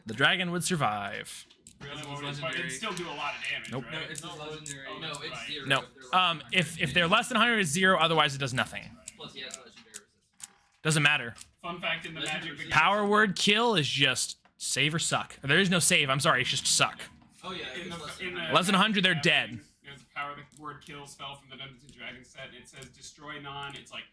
The dragon would survive. Really, It's what would it, but legendary. it'd still do a lot of damage, Nope. right? No, it's his legendary. Oh, No, it's right. 0. No. If they're less than 100. If they're less than 100, it's 0. Otherwise, it does nothing. Plus, he has legendary resistance. Doesn't matter. Fun fact in the Magic the Power word kill is just save or suck. There is no save. I'm sorry. It's just suck. Oh yeah, In it's less the, than in the, 100. Less than 100, they're dead. There's a Power Word Kill spell from the Dungeons and Dragons set. It says destroy it's like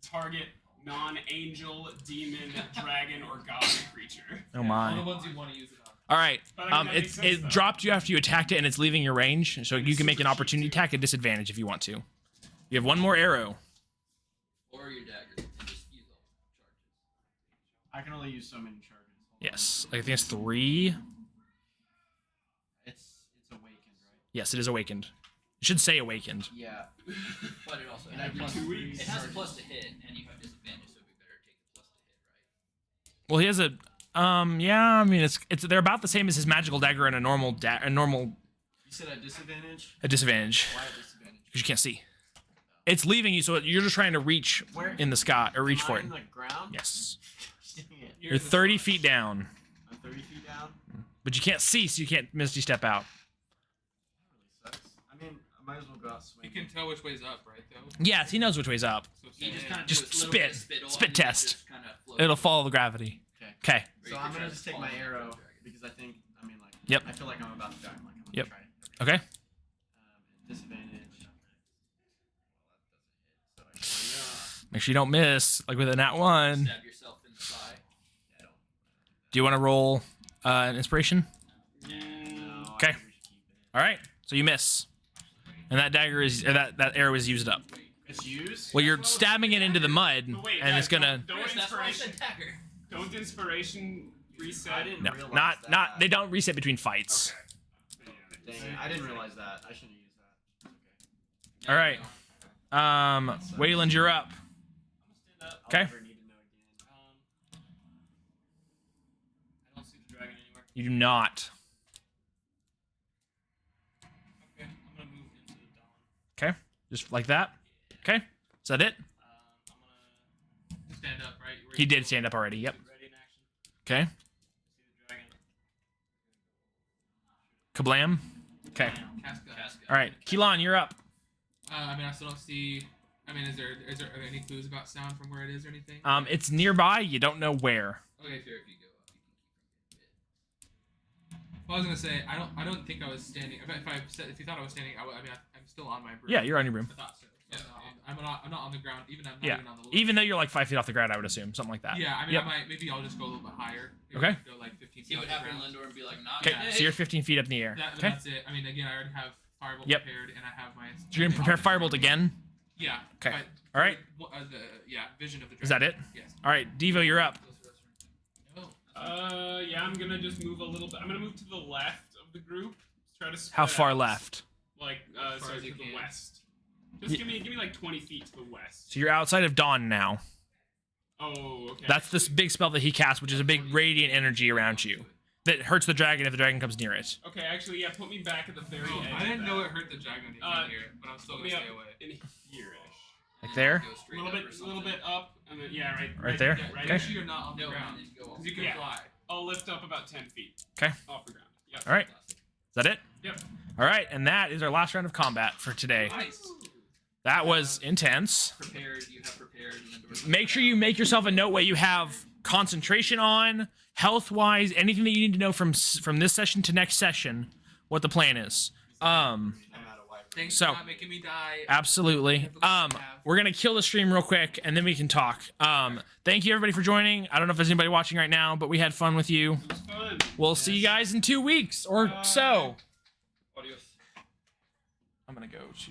target non-angel, demon, dragon, or god creature. Oh All the my. ones you want to use it on. All right. But I mean, that makes sense, It though. dropped you after you attacked it, and it's leaving your range, so you can make an opportunity attack at disadvantage if you want to. You have one more arrow. Or your dagger, and just use all charges. I can only use so many charges. Hold on. Yes. I think it's 3. It's awakened, right? Yes, it is awakened. It should say awakened. Yeah. But it also And has every plus. 2 weeks. It has a plus to hit, and you have disadvantage, so we better take the plus to hit, right? Well, he has a yeah, I mean it's they're about the same as his magical dagger and a normal You said at disadvantage? disadvantage Why at disadvantage? because you can't see. It's leaving you, so you're just trying to reach Where? in the sky or reach Am for I it. in the ground? Yes. Dang it. You're 30 feet down, I'm 30 feet down. but you can't see, so you can't misty step out. That really sucks. I mean, I might as well go out You swinging. can tell which way's up, right? Though. Yes, he knows which way's up. So He just say- kind of Just do a little bit of spit. spittle, Spit and then test. just kinda float. It'll follow the gravity. Okay. Okay. Or So you I'm could try gonna to just take fall my on the arrow dragon. because I think, Yep. I feel like I'm about to die. I'm like, I'm Yep. gonna try it. Okay. Disadvantage. Well, that doesn't hit. So I Make sure you don't miss, like with a nat 1. Stab yourself in the thigh. don't. Do you want to roll an inspiration? No, Okay. I think we should keep it. All right. So you miss, and that dagger is or that arrow is used up. It's used? Well, you're stabbing it into the mud, But wait, and guys, it's gonna. Don't Chris, that's why I inspiration. said dagger. Don't inspiration reset. I didn't No, realize not that. not. They don't reset between fights. Dang it, I didn't realize that. I shouldn't have used that. Okay. All right. Wayland, you're up. I'll Okay. never need to know again. I don't see the dragon anywhere. You do not. Okay, I'm gonna move into the dawn. Okay. Just like that. Okay. Is that it? I'm gonna stand up, right? Where He you did go. stand up already. Yep. ready in action. Okay. See the dragon. Kablam. Okay. Casca. All right, Keelan, you're up. I mean, I still don't see. I mean, are there any clues about sound from where it is or anything? It's nearby. You don't know where. Okay, fair. If you go up, you can keep from it. Well, I was gonna say I don't think I was standing. If you thought I was standing, I'm still on my broom. Yeah, you're on your broom. I thought so. Yeah. I'm not on the ground. I'm not Yeah. even on the. Little Even though you're like 5 feet off the ground, I would assume something like that. Yeah, I mean, Yep. maybe I'll just go a little bit higher. Maybe Okay. I could go like 15 feet See what off the happened, ground. Lindor, and be like, not Okay, bad. so you're 15 feet up in the air. Okay. That's it. I mean, again, I already have Firebolt Yep. prepared, and I have my. So you're gonna prepare Firebolt again. Yeah. Okay. but- All right. Vision of the dragon. Is that it? Yes. All right, Devo, you're up. No. Yeah, I'm gonna just move a little bit. I'm gonna move to the left of the group. Try to spread How far out. left? Like, As far sorry, as you to the can. west. Just give me like 20 feet to the west. So you're outside of Dawn now. Oh, okay. That's this big spell that he cast, which is a big radiant energy around you that hurts the dragon if the dragon comes near it. Okay, actually, yeah, put me back at the very Oh, edge. I didn't of know that. it hurt the dragon when he Uh, came here, but I'm still Put gonna me stay up away. in here-ish. Like there? Go A straight little up or bit something. up, and then yeah, Right there? Yeah, right Okay. Make sure you're not on the No, ground, and then go because you can Yeah. fly. I'll lift up about 10 feet. Okay. Off the ground. Yep. All right. Is that it? Yep. All right, and that is our last round of combat for today. Nice. That was intense. Prepared, you have prepared, Lindor. Make sure you make yourself a note what you have concentration on, health-wise, anything that you need to know from this session to next session, what the plan is. Thanks So- for not making me die. Absolutely. We're gonna kill the stream real quick, and then we can talk. Thank you everybody for joining. I don't know if there's anybody watching right now, but we had fun with you. It was fun. We'll see you guys in 2 weeks or so. Adios. I'm gonna go to